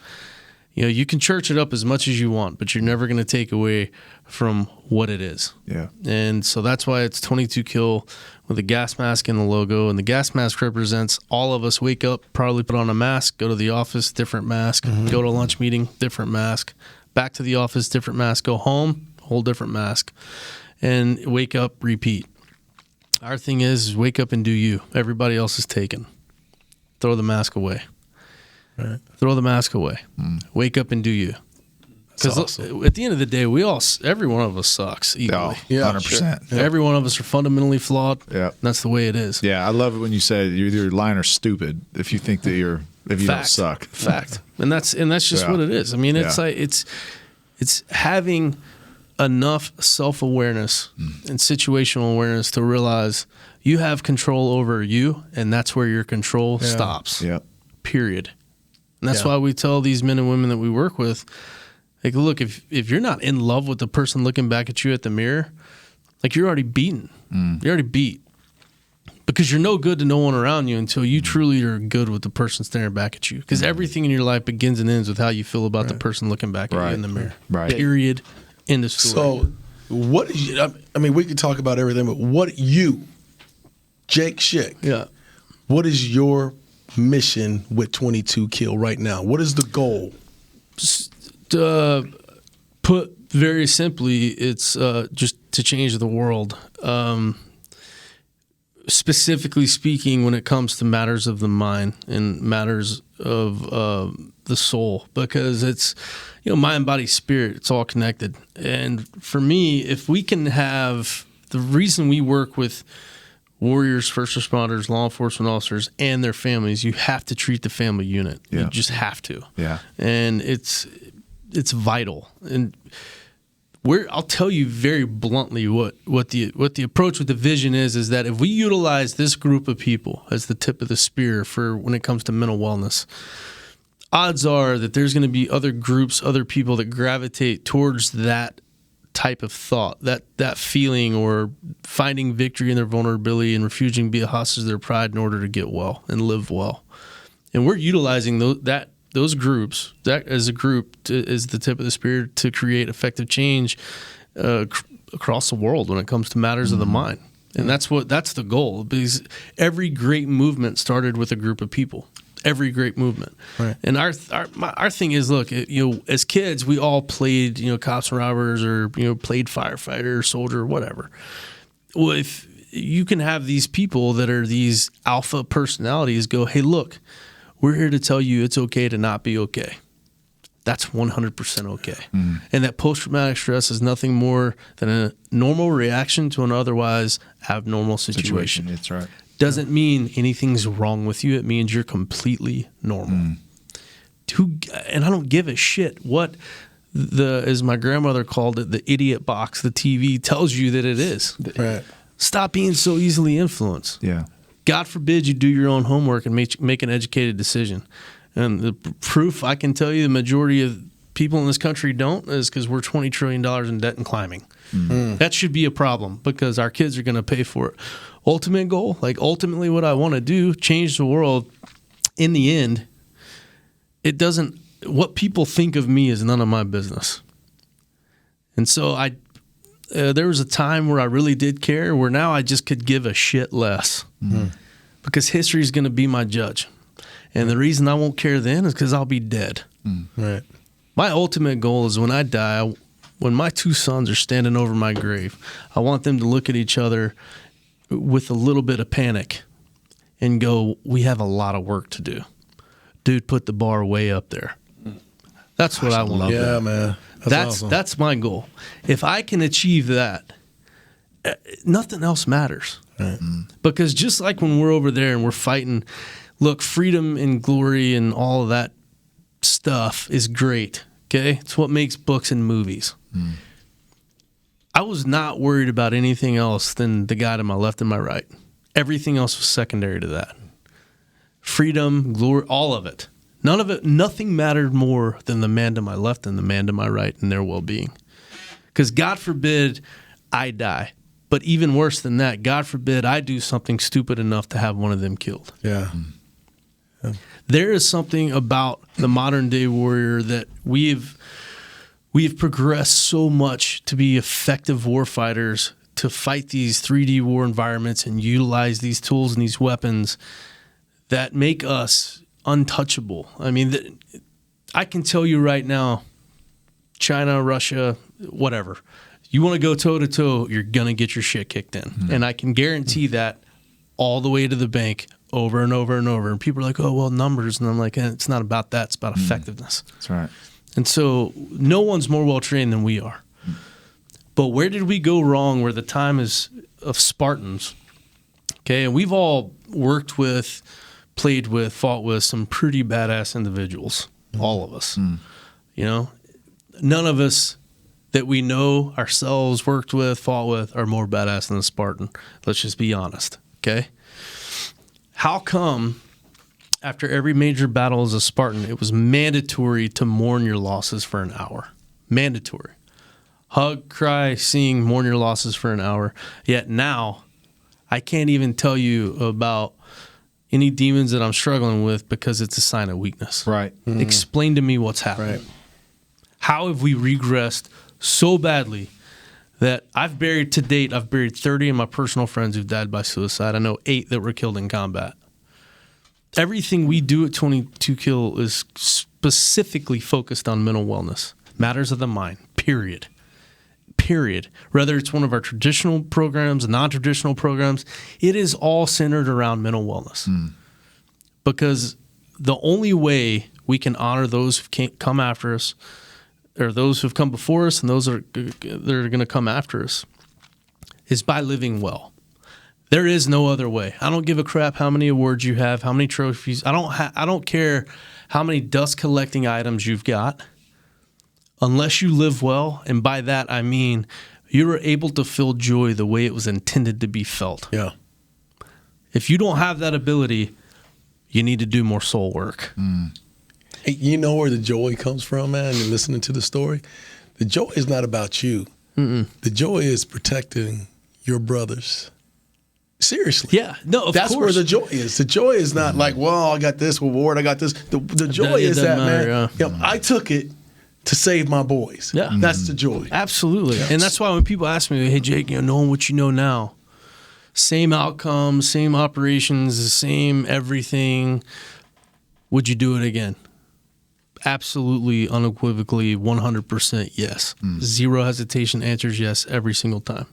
You can church it up as much as you want, but you're never going to take away from what it is. Yeah. And so that's why it's 22 kill with a gas mask in the logo. And the gas mask represents all of us wake up, probably put on a mask, go to the office, different mask, go to a lunch meeting, different mask, back to the office, different mask, go home, whole different mask, and wake up, repeat. Our thing is wake up and do you. Everybody else is taken. Throw the mask away. Right. Throw the mask away. Wake up and do you. Because awesome. At the end of the day, every one of us sucks equally. Yeah, 100%. sure. Every one of us are fundamentally flawed. Yeah. That's the way it is. Yeah, I love it when you say you're either lying or stupid if you think that if you don't suck. Fact. And that's just what it is. I mean, it's like it's having enough self-awareness and situational awareness to realize you have control over you, and that's where your control stops. Yep. Period. And that's why we tell these men and women that we work with, like, look, if you're not in love with the person looking back at you at the mirror, like, you're already beaten. You're already beat. Because you're no good to no one around you until you truly are good with the person staring back at you. Because everything in your life begins and ends with how you feel about the person looking back at you in the mirror. Right. Period. End of story. So, what? I mean, we could talk about everything, but what Jake Schick? What is your mission with 22 Kill right now? What is the goal? Put very simply, it's just to change the world. Specifically speaking, when it comes to matters of the mind and matters of the soul, because it's, mind, body, spirit, it's all connected. And for me, if we can have the reason we work with warriors, first responders, law enforcement officers, and their families, you have to treat the family unit. Yeah. You just have to. Yeah. And it's vital. And I'll tell you very bluntly what the approach with the vision is that if we utilize this group of people as the tip of the spear for when it comes to mental wellness, odds are that there's going to be other groups, other people that gravitate towards that type of thought, that feeling, or finding victory in their vulnerability and refusing to be a hostage of their pride in order to get well and live well. And we're utilizing those groups, that as a group is the tip of the spear to create effective change across the world when it comes to matters of the mind. And that's the goal, because every great movement started with a group of people. Every great movement. Right. And our thing is, look, as kids, we all played, cops and robbers, or, played firefighter, soldier, whatever. Well, if you can have these people that are these alpha personalities go, hey, look, we're here to tell you it's okay to not be okay. That's 100% okay. And that post-traumatic stress is nothing more than a normal reaction to an otherwise abnormal situation. That's right. Doesn't mean anything's wrong with you. It means you're completely normal. And I don't give a shit what as my grandmother called it, the idiot box, the TV tells you that it is. Right. Stop being so easily influenced. Yeah. God forbid you do your own homework and make an educated decision. And the proof I can tell you the majority of people in this country don't is because we're $20 trillion in debt and climbing. That should be a problem because our kids are going to pay for it. Ultimate goal, ultimately what I want to do, change the world. In the end, what people think of me is none of my business. And so there was a time where I really did care, where now I just could give a shit less because history is going to be my judge. And the reason I won't care then is because I'll be dead. Right. My ultimate goal is when I die, when my two sons are standing over my grave, I want them to look at each other with a little bit of panic and go, we have a lot of work to do. Dude, put the bar way up there. That's what I want to do. Yeah, man. That's awesome. That's my goal. If I can achieve that, nothing else matters. Right. Because just like when we're over there and we're fighting, look, freedom and glory and all of that stuff is great, okay? It's what makes books and movies. I was not worried about anything else than the guy to my left and my right. Everything else was secondary to that. Freedom, glory, all of it. None of it, nothing mattered more than the man to my left and the man to my right and their well-being. Because God forbid I die. But even worse than that, God forbid I do something stupid enough to have one of them killed. Yeah. There is something about the modern day warrior that we've progressed so much to be effective warfighters, to fight these 3D war environments and utilize these tools and these weapons that make us untouchable. I mean, I can tell you right now, China, Russia, whatever, you want to go toe-to-toe, you're going to get your shit kicked in. And I can guarantee that all the way to the bank over and over and over. And people are like, oh, well, numbers. And I'm like, it's not about that. It's about effectiveness. That's right. And so no one's more well-trained than we are. But where did we go wrong where the time is of Spartans? Okay, and we've all worked with, played with, fought with some pretty badass individuals, all of us. You know, none of us that we know ourselves, worked with, fought with, are more badass than a Spartan. Let's just be honest, okay? How come after every major battle as a Spartan, it was mandatory to mourn your losses for an hour? Mandatory. Hug, cry, sing, mourn your losses for an hour. Yet now, I can't even tell you about any demons that I'm struggling with because it's a sign of weakness. Right. Explain to me what's happening. Right. How have we regressed so badly that I've buried 30 of my personal friends who've died by suicide. I know 8 that were killed in combat. Everything we do at 22 Kill is specifically focused on mental wellness, matters of the mind, period. Whether it's one of our traditional programs, non-traditional programs, it is all centered around mental wellness. Because the only way we can honor those who can't come after us, or those who have come before us and those that are going to come after us, is by living well. There is no other way. I don't give a crap how many awards you have, how many trophies. I don't care how many dust collecting items you've got, unless you live well. And by that I mean you're able to feel joy the way it was intended to be felt. Yeah. If you don't have that ability, you need to do more soul work. Hey, you know where the joy comes from, man? You're listening to the story. The joy is not about you. The joy is protecting your brothers. Seriously. Yeah. No, of That's course. where the joy is. The joy is not like, well, I got this reward, I got this. The joy is that, matter, man, yeah. I took it to save my boys. Yeah. That's the joy. Absolutely. And that's why when people ask me, hey, Jake, knowing what you know now, same outcomes, same operations, the same everything, would you do it again? Absolutely, unequivocally, 100% yes. Zero hesitation, answers yes every single time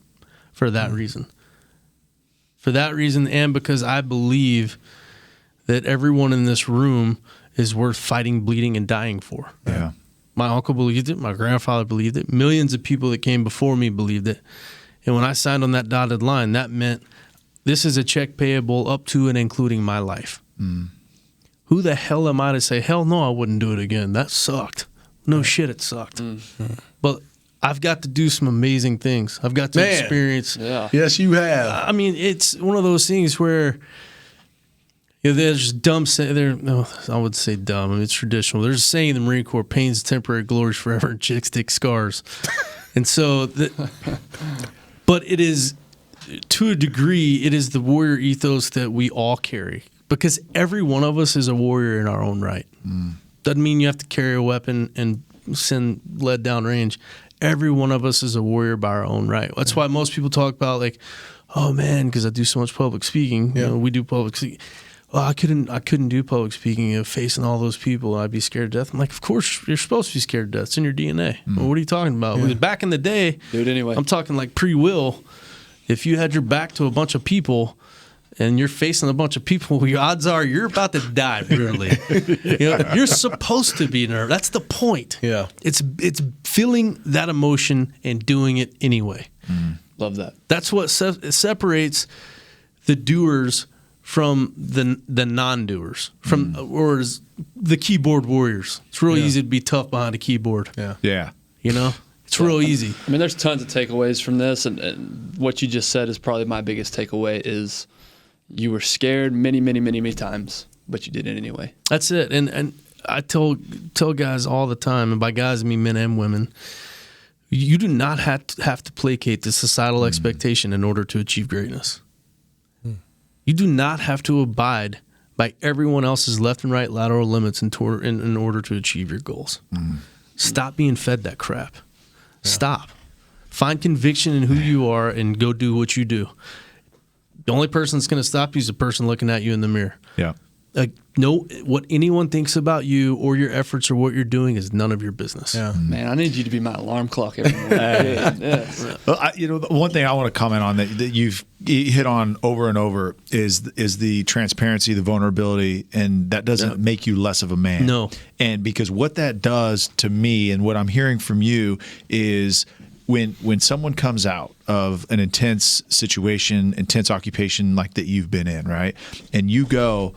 for that reason. For that reason, and because I believe that everyone in this room is worth fighting, bleeding, and dying for. Yeah. My uncle believed it. My grandfather believed it. Millions of people that came before me believed it. And when I signed on that dotted line, that meant this is a check payable up to and including my life. Who the hell am I to say, hell no, I wouldn't do it again. That sucked. No shit, it sucked. But I've got to do some amazing things. I've got to experience. Yeah. Yes, you have. I mean, it's one of those things where there's dumb. I would say dumb. I mean, it's traditional. There's a saying in the Marine Corps: "Pain's temporary, glory's forever," and chicks stick scars. And so, but it is, to a degree, it is the warrior ethos that we all carry. Because every one of us is a warrior in our own right. Doesn't mean you have to carry a weapon and send lead down range. Every one of us is a warrior by our own right. That's why most people talk about like, oh man, because I do so much public speaking. You know, we do public speaking. Well, I couldn't do public speaking facing all those people. I'd be scared to death. I'm like, of course you're supposed to be scared to death. It's in your DNA. Well, what are you talking about? Because back in the day, Do it anyway. I'm talking like pre-will. If you had your back to a bunch of people and you're facing a bunch of people, your odds are you're about to die, really. You're supposed to be nervous. That's the point. Yeah. It's feeling that emotion and doing it anyway. Love that. That's what separates the doers from the non-doers, or the keyboard warriors. It's real easy to be tough behind a keyboard. Yeah. You know, it's real easy. I mean, there's tons of takeaways from this, and what you just said is probably my biggest takeaway is you were scared many, many, many, many times, but you did it anyway. That's it. And I tell guys all the time, and by guys I mean men and women, you do not have to placate the societal expectation in order to achieve greatness. You do not have to abide by everyone else's left and right lateral limits in order to achieve your goals. Stop being fed that crap. Stop. Find conviction in who you are and go do what you do. The only person that's going to stop you is the person looking at you in the mirror. Yeah. What anyone thinks about you or your efforts or what you're doing is none of your business. Yeah. Man, I need you to be my alarm clock every morning. Yes. Well, the one thing I want to comment on that you've hit on over and over is the transparency, the vulnerability, and that doesn't make you less of a man. No. And because what that does to me and what I'm hearing from you is when someone comes out of an intense situation, intense occupation like that you've been in, right? And you go,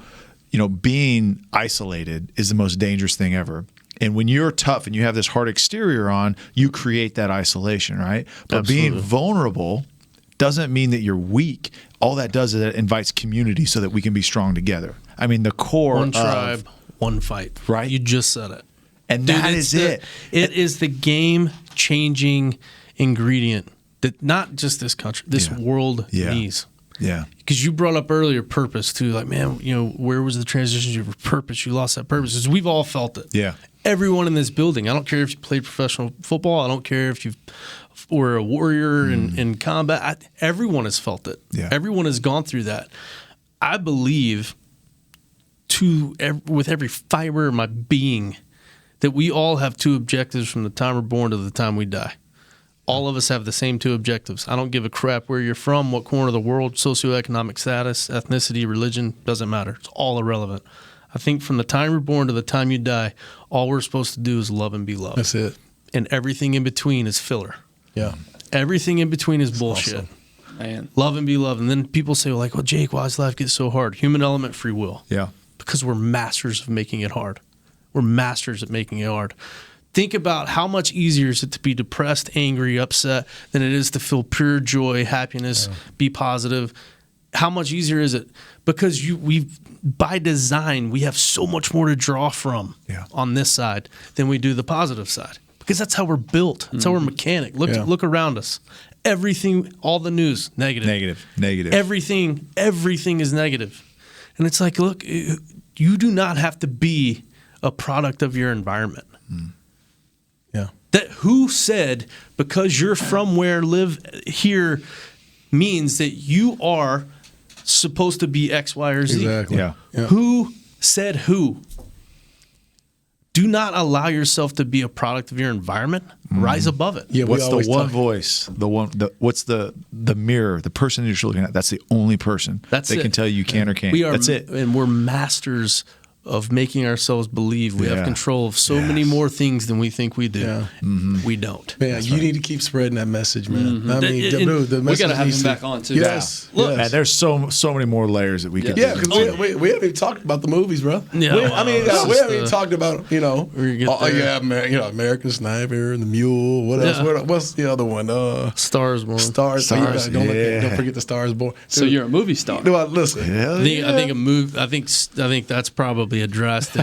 being isolated is the most dangerous thing ever. And when you're tough and you have this hard exterior on, you create that isolation, right? But Absolutely. being vulnerable doesn't mean that you're weak. All that does is it invites community so that we can be strong together. I mean, the core One of tribe, one fight. Right. You just said it. and Dude, that is it. It is the game-changing ingredient that not just this country, this world needs. Yeah. Because you brought up earlier purpose too. Like, man, where was the transition to your purpose? You lost that purpose. 'Cause we've all felt it. Yeah. Everyone in this building. I don't care if you played professional football. I don't care if you were a warrior in combat. Everyone has felt it. Yeah. Everyone has gone through that. I believe with every fiber of my being that we all have two objectives from the time we're born to the time we die. All of us have the same two objectives. I don't give a crap where you're from, what corner of the world, socioeconomic status, ethnicity, religion, doesn't matter. It's all irrelevant. I think from the time you're born to the time you die, all we're supposed to do is love and be loved. That's it. And everything in between is filler. Yeah. Everything in between is bullshit. awesome. Man. Love and be loved. And then people say, well, Jake, why does life get so hard? Human element, free will. Yeah. Because we're masters of making it hard. We're masters at making it hard. Think about how much easier is it to be depressed, angry, upset than it is to feel pure joy, happiness, be positive. How much easier is it? Because by design, we have so much more to draw from on this side than we do the positive side. Because that's how we're built. That's how we're mechanic. Look around us. Everything, all the news, negative. Everything is negative. And it's like, look, you do not have to be a product of your environment. Yeah. That who said because you're from where live here means that you are supposed to be X, Y, or Z. Exactly. Yeah. Who said who? Do not allow yourself to be a product of your environment. Rise above it. Yeah. What's the one voice? What's the mirror? The person you're looking at. That's the only person That's that it. can tell you can or can't. That's it. And we're masters of making ourselves believe we have Yeah. control of so many more things than we think we do. Yeah. We don't. Man, you need to keep spreading that message, man. I mean, And dude, the We message got to have needs him back on, too. Yes. Look, Man, there's so many more layers that we could. Yeah, do. because we haven't even talked about the movies, bro. Yeah, we well, haven't even talked about, We're gonna get there. American Sniper and the Mule. What else? Yeah. What's the other one? Stars Born. Stars. Stars, Don't yeah. forget the Stars Born. So you're a movie star. Do I listen? Hell I think a move. I think that's probably a drastic.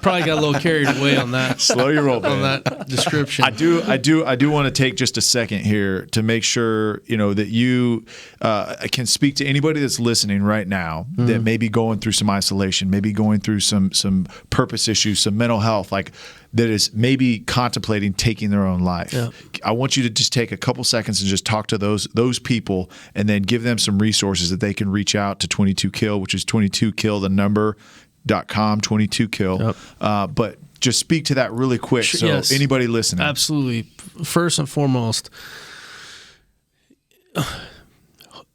Probably got a little carried away on that. Slow your roll, on man. that description. I do want to take just a second here to make sure that you can speak to anybody that's listening right now that may be going through some isolation, maybe going through some purpose issues, some mental health, like that is maybe contemplating taking their own life. Yeah. I want you to just take a couple seconds and just talk to those people, and then give them some resources that they can reach out to 22kill, which is 22kill the number. .com 22kill. Yep. But just speak to that really quick, so Yes. anybody listening. Absolutely. First and foremost,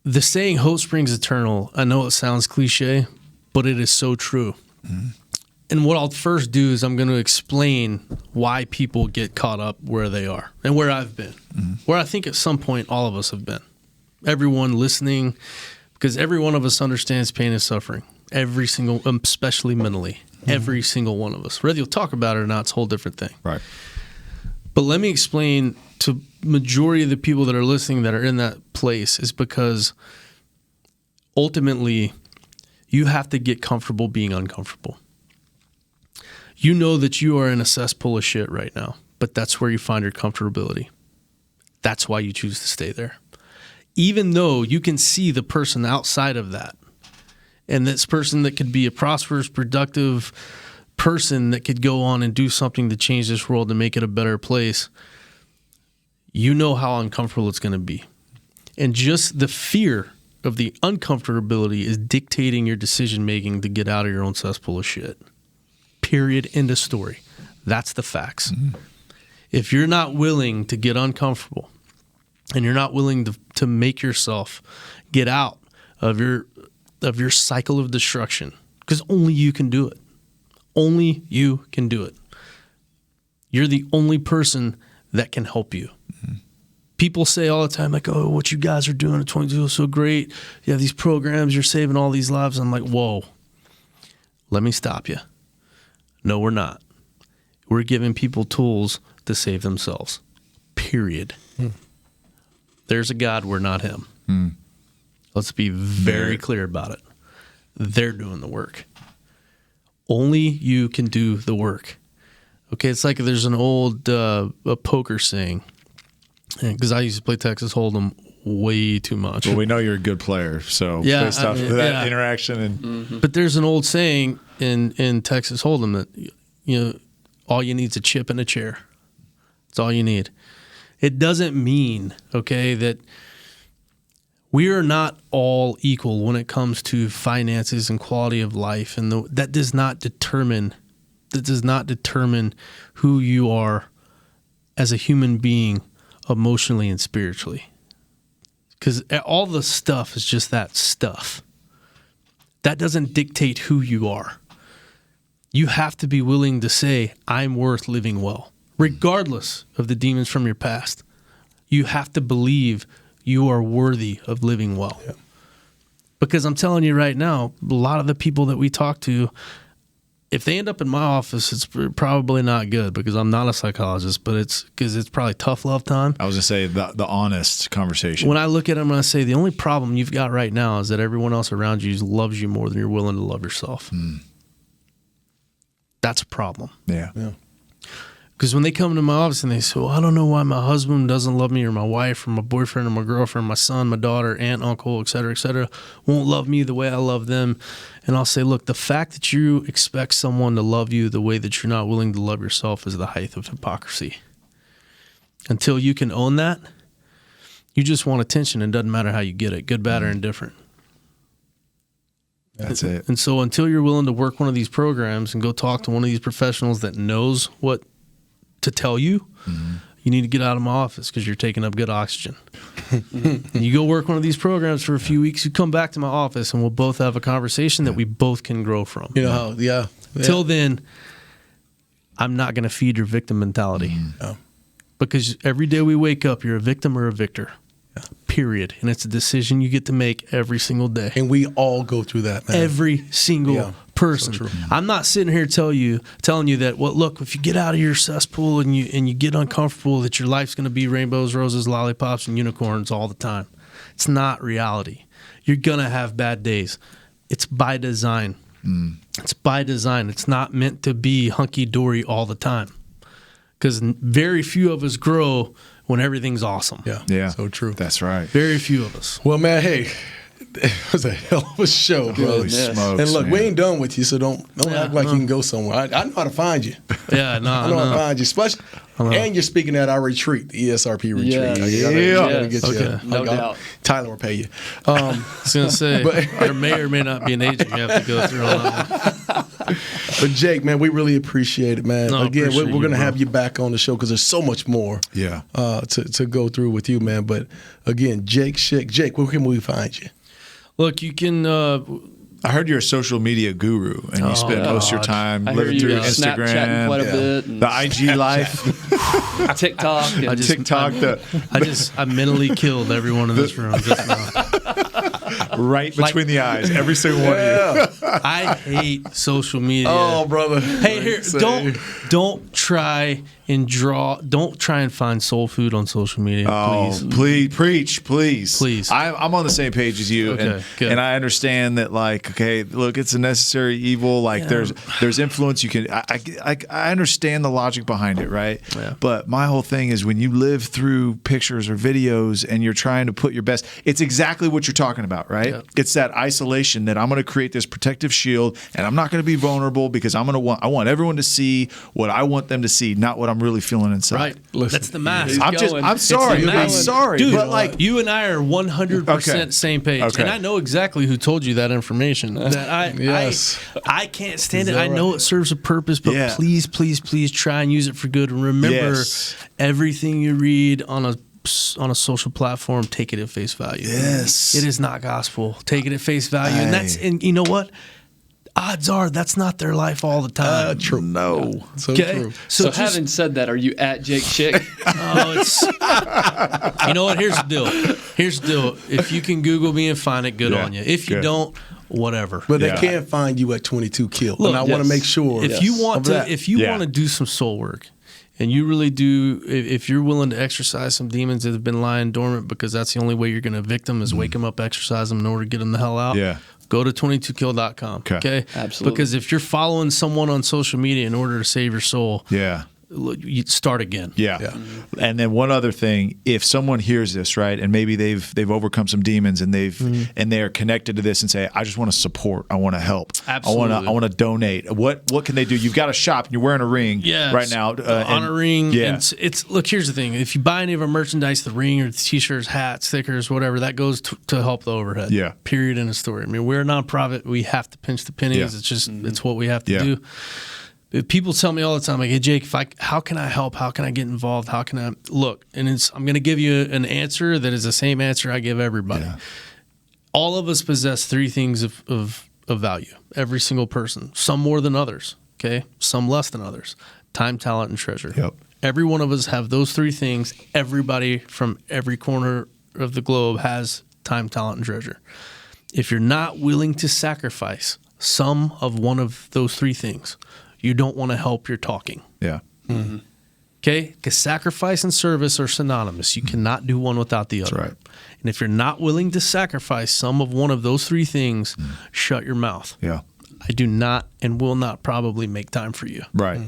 the saying "hope springs eternal." I know it sounds cliche, but it is so true. And what I'll first do is I'm going to explain why people get caught up where they are and where I've been, where I think at some point all of us have been. Everyone listening, because every one of us understands pain and suffering. Every single, especially mentally, every single one of us. Whether you'll talk about it or not, it's a whole different thing. Right. But let me explain to majority of the people that are listening that are in that place is because ultimately you have to get comfortable being uncomfortable. You know that you are in a cesspool of shit right now, but that's where you find your comfortability. That's why you choose to stay there. Even though you can see the person outside of that, and this person that could be a prosperous, productive person that could go on and do something to change this world and make it a better place, you know how uncomfortable it's going to be. And just the fear of the uncomfortability is dictating your decision-making to get out of your own cesspool of shit. Period. End of story. That's the facts. If you're not willing to get uncomfortable and you're not willing to make yourself get out of your cycle of destruction, because only you can do it. Only you can do it. You're the only person that can help you. People say all the time, like, oh, what you guys are doing at 22 is so great. You have these programs, you're saving all these lives. I'm like, whoa, let me stop you. No, we're not. We're giving people tools to save themselves. Period. There's a God, we're not him. Let's be very clear about it. They're doing the work. Only you can do the work. Okay, it's like there's an old a poker saying, because I used to play Texas Hold'em way too much. Well, we know you're a good player, so Yeah, based off of that interaction and But there's an old saying in Texas Hold'em that all you need is a chip and a chair. That's all you need. It doesn't mean, okay, that we are not all equal when it comes to finances and quality of life, and that does not determine who you are as a human being emotionally and spiritually. Because all the stuff is just that stuff. That doesn't dictate who you are. You have to be willing to say, I'm worth living well, regardless of the demons from your past. You have to believe you are worthy of living well. Yeah. Because I'm telling you right now, a lot of the people that we talk to, if they end up in my office, it's probably not good, because I'm not a psychologist, but it's because it's probably tough love time. I was going to say the honest conversation. When I look at them and I say, the only problem you've got right now is that everyone else around you loves you more than you're willing to love yourself. That's a problem. Yeah. Because when they come to my office and they say, well, I don't know why my husband doesn't love me, or my wife, or my boyfriend, or my girlfriend, my son, my daughter, aunt, uncle, et cetera, won't love me the way I love them. And I'll say, look, the fact that you expect someone to love you the way that you're not willing to love yourself is the height of hypocrisy. Until you can own that, you just want attention, and it doesn't matter how you get it, good, bad, or indifferent. That's it. And so until you're willing to work one of these programs and go talk to one of these professionals that knows what to tell you, you need to get out of my office, because you're taking up good oxygen. And you go work one of these programs for a few weeks, you come back to my office, and we'll both have a conversation that we both can grow from. You know how, yeah. Till then, I'm not going to feed your victim mentality. Because every day we wake up, you're a victim or a victor. Period. And it's a decision you get to make every single day. And we all go through that, man. Every single person. So I'm not sitting here telling you that, well, look, if you get out of your cesspool and you get uncomfortable, that your life's going to be rainbows, roses, lollipops, and unicorns all the time. It's not reality. You're going to have bad days. It's by design. It's by design. It's not meant to be hunky-dory all the time. Because very few of us grow when everything's awesome. Yeah. So true. That's right. Very few of us. Well, man, hey, it was a hell of a show, bro. Holy smokes, and look, man. we ain't done with you, so don't act like you can go somewhere. I know how to find you. Yeah, no, I know how to find you. Especially, and you're speaking at our retreat, the ESRP retreat. No doubt. Tyler will pay you. I was going to say, there may or may not be an agent you have to go through on that. But Jake, man, we really appreciate it, man. No, Again, we're going to bro. have you back on the show, because there's so much more to go through with you, man. But again, Jake Schick. Jake, where can we find you? Look, you can I heard you're a social media guru, and you spend most of your time I hear living you through Snapchatting quite a Instagram, bit. And the IG life, TikTok. And TikTok. I mentally killed everyone in this room just now. Right between the eyes, every single one of you. I hate social media. Oh, brother. Hey, here, don't try and find soul food on social media, please. Please, preach, please. Please. I'm on the same page as you, Okay, good. and I understand that, like, okay, look, it's a necessary evil. Like, there's influence. You can, I understand the logic behind it, right? Yeah. But my whole thing is when you live through pictures or videos and you're trying to put your best, it's exactly what you're talking about, right? Yeah. It's that isolation that I'm going to create this protective shield, and I'm not going to be vulnerable because I want everyone to see what I want them to see, not what I'm really feeling inside. Right. Listen, That's the mask. I'm sorry, Dude, but like you and I are 100% Okay. same page, Okay. and I know exactly who told you that information. That Yes. I can't stand Is it. that I know it serves a purpose, but Yeah. please try and use it for good. And remember, Yes. everything you read on a social platform, take it at face value. Yes. It is not gospel. Take it at face value, Hey. and you know what? Odds are that's not their life all the time. True. no. So Okay? true. So having said that, are you at Jake Schick? You know what? Here's the deal. If you can Google me and find it, good Yeah, on you. If you good. don't, whatever. But Yeah. they can't find you at 22 Kill. Look, and I want yes. to make sure. if you want of to, that. Yeah. want to do some soul work, and you really do, if you're willing to exercise some demons that have been lying dormant, because that's the only way you're going to evict them is wake them up, exercise them in order to get them the hell out. Yeah. Go to 22kill.com. Okay. Absolutely. Because if you're following someone on social media in order to save your soul, Yeah. you start again. Yeah. And then one other thing, if someone hears this, right, and maybe they've overcome some demons and and they're connected to this and say, I just want to support, I want to help. Absolutely. I want to donate. What can they do? You've got a shop and you're wearing a ring right now. On a ring. Yeah. And it's look, here's the thing. If you buy any of our merchandise, the ring or the t-shirts, hats, stickers, whatever, that goes to help the overhead. Yeah. Period in the story. I mean, we're a nonprofit. We have to pinch the pennies. Yeah. It's just it's what we have to Yeah. do. People tell me all the time, like, hey, Jake, how can I help? How can I get involved? How can I look? And I'm going to give you an answer that is the same answer I give everybody. Yeah. All of us possess three things of value. Every single person. Some more than others. Okay. Some less than others. Time, talent, and treasure. Yep. Every one of us have those three things. Everybody from every corner of the globe has time, talent, and treasure. If you're not willing to sacrifice some of one of those three things, you don't want to help your talking. Yeah. Okay? Because sacrifice and service are synonymous. You cannot do one without the other. right. And if you're not willing to sacrifice some of one of those three things, shut your mouth. Yeah. I do not and will not probably make time for you. Right.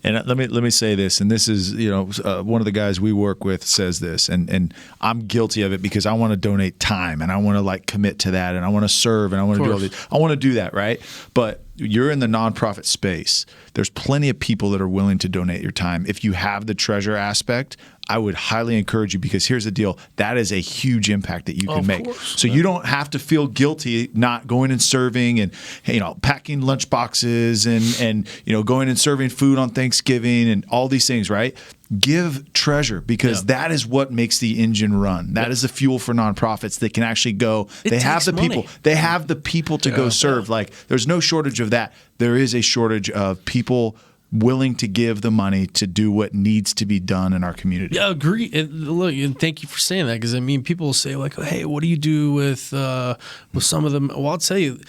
And let me say this, and this is, one of the guys we work with says this, and I'm guilty of it because I want to donate time and I want to like commit to that and I want to serve and I want to do all these. I want to do that, right? But you're in the nonprofit space. There's plenty of people that are willing to donate your time. If you have the treasure aspect, I would highly encourage you, because here's the deal. That is a huge impact that you can make. Course. So you don't have to feel guilty not going and serving and, packing lunch boxes and going and serving food on Thanksgiving and all these things, right? Give treasure, because that is what makes the engine run. That is the fuel for nonprofits that can actually go. They have the people. They have the people to go serve. Like, there's no shortage of that. There is a shortage of people willing to give the money to do what needs to be done in our community. Yeah, agree. And look, and thank you for saying that, because people will say like, "Hey, what do you do with some of them?" Well, I'll tell you.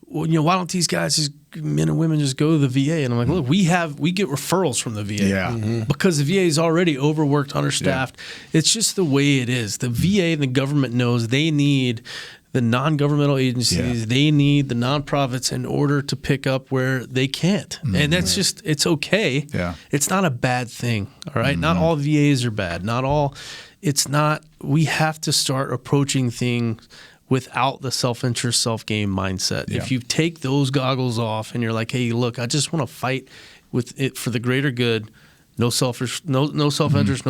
Well, why don't these guys, men and women, just go to the VA? And I'm like, look, we get referrals from the VA, because the VA is already overworked, understaffed. Yeah. It's just the way it is. The VA and the government knows they need the non-governmental agencies, they need the nonprofits in order to pick up where they can't. And that's just, it's okay. Yeah. It's not a bad thing, all right? Not all VAs are bad. We have to start approaching things without the self-interest, self-gain mindset. Yeah. If you take those goggles off and you're like, hey, look, I just want to fight with it for the greater good, no self-interest, no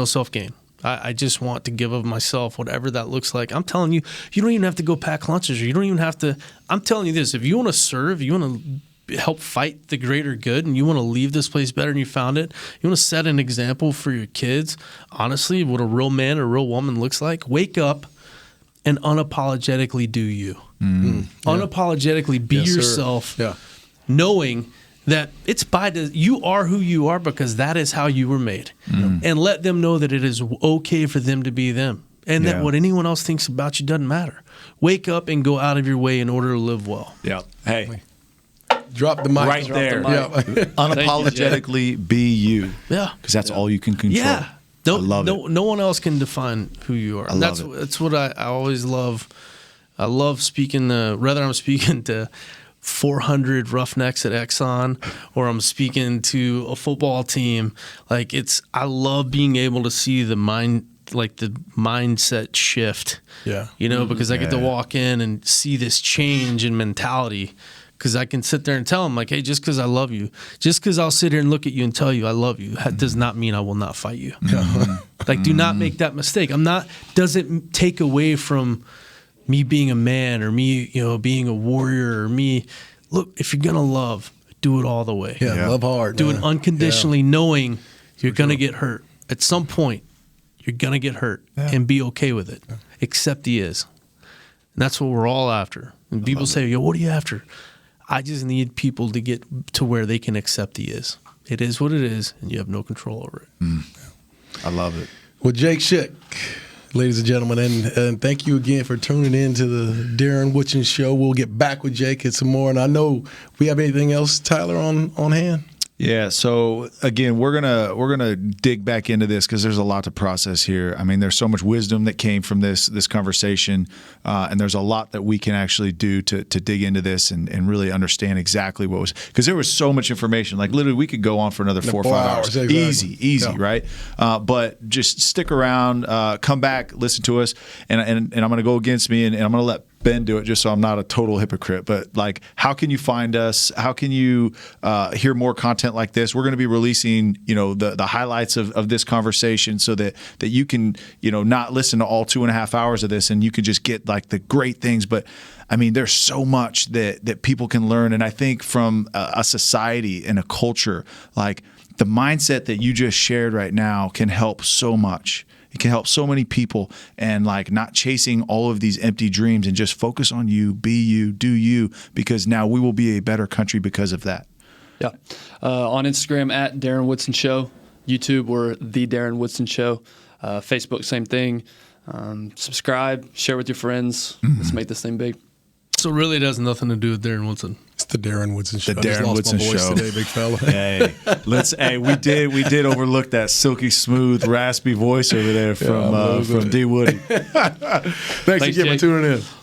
self-gain. I just want to give of myself, whatever that looks like. I'm telling you, you don't even have to go pack lunches, or you don't even have to. I'm telling you this, if you want to serve, you want to help fight the greater good, and you want to leave this place better than you found it, you want to set an example for your kids, honestly, what a real man or a real woman looks like, wake up and unapologetically do you. Unapologetically be Yes, sir. yourself, Yeah. knowing that it's you are who you are because that is how you were made. And let them know that it is okay for them to be them. And Yeah. that what anyone else thinks about you doesn't matter. Wake up and go out of your way in order to live well. Yeah. Hey, Drop the mic. right Drop the there. mic. Yeah. Unapologetically be you. Yeah. Because that's all you can control. Yeah. I love it. No one else can define who you are. And love that's what I always love. I love speaking whether I'm speaking to 400 Roughnecks at Exxon or I'm speaking to a football team. Like I love being able to see the mindset shift. Yeah. Because I get to walk in and see this change in mentality. Because I can sit there and tell them, like, hey, just because I love you, just because I'll sit here and look at you and tell you I love you, that does not mean I will not fight you. Like, do not make that mistake. Doesn't take away from me being a man or me, being a warrior or me. Look, if you're going to love, do it all the way. Yeah. Love hard. Do man. it unconditionally, knowing you're going to get hurt. At some point, you're going to get hurt and be okay with it. Accept the is. And that's what we're all after. And people say, what are you after? I just need people to get to where they can accept the is. It is what it is, and you have no control over it. I love it. Well, Jake Schick, ladies and gentlemen, and thank you again for tuning in to the Darren Woodson Show. We'll get back with Jake and some more. And I know we have anything else, Tyler, on hand? Yeah. So again, we're gonna dig back into this because there's a lot to process here. I mean, there's so much wisdom that came from this conversation, and there's a lot that we can actually do to dig into this and really understand exactly what was, because there was so much information. Like literally, we could go on for another 4 or 5 hours. Exactly. Easy, right? But just stick around, come back, listen to us, and I'm gonna go against me, and I'm gonna let Ben do it just so I'm not a total hypocrite. But like, how can you find us? How can you hear more content like this? We're going to be releasing, the highlights of this conversation so that you can, not listen to all 2.5 hours of this and you can just get like the great things. But I mean, there's so much that people can learn. And I think from a society and a culture, like the mindset that you just shared right now can help so much. It can help so many people, and like not chasing all of these empty dreams and just focus on you, be you, do you, because now we will be a better country because of that. Yeah. On Instagram at Darren Woodson Show. YouTube, we're The Darren Woodson Show. Facebook, same thing. Subscribe, share with your friends. Let's make this thing big. So really, it has nothing to do with Darren Woodson. It's the Darren Woodson Show. The I just Darren lost Woodson my voice Show. today, big fella. Hey, we did overlook that silky smooth, raspy voice over there from D Woody. Thanks again for Jake. tuning in.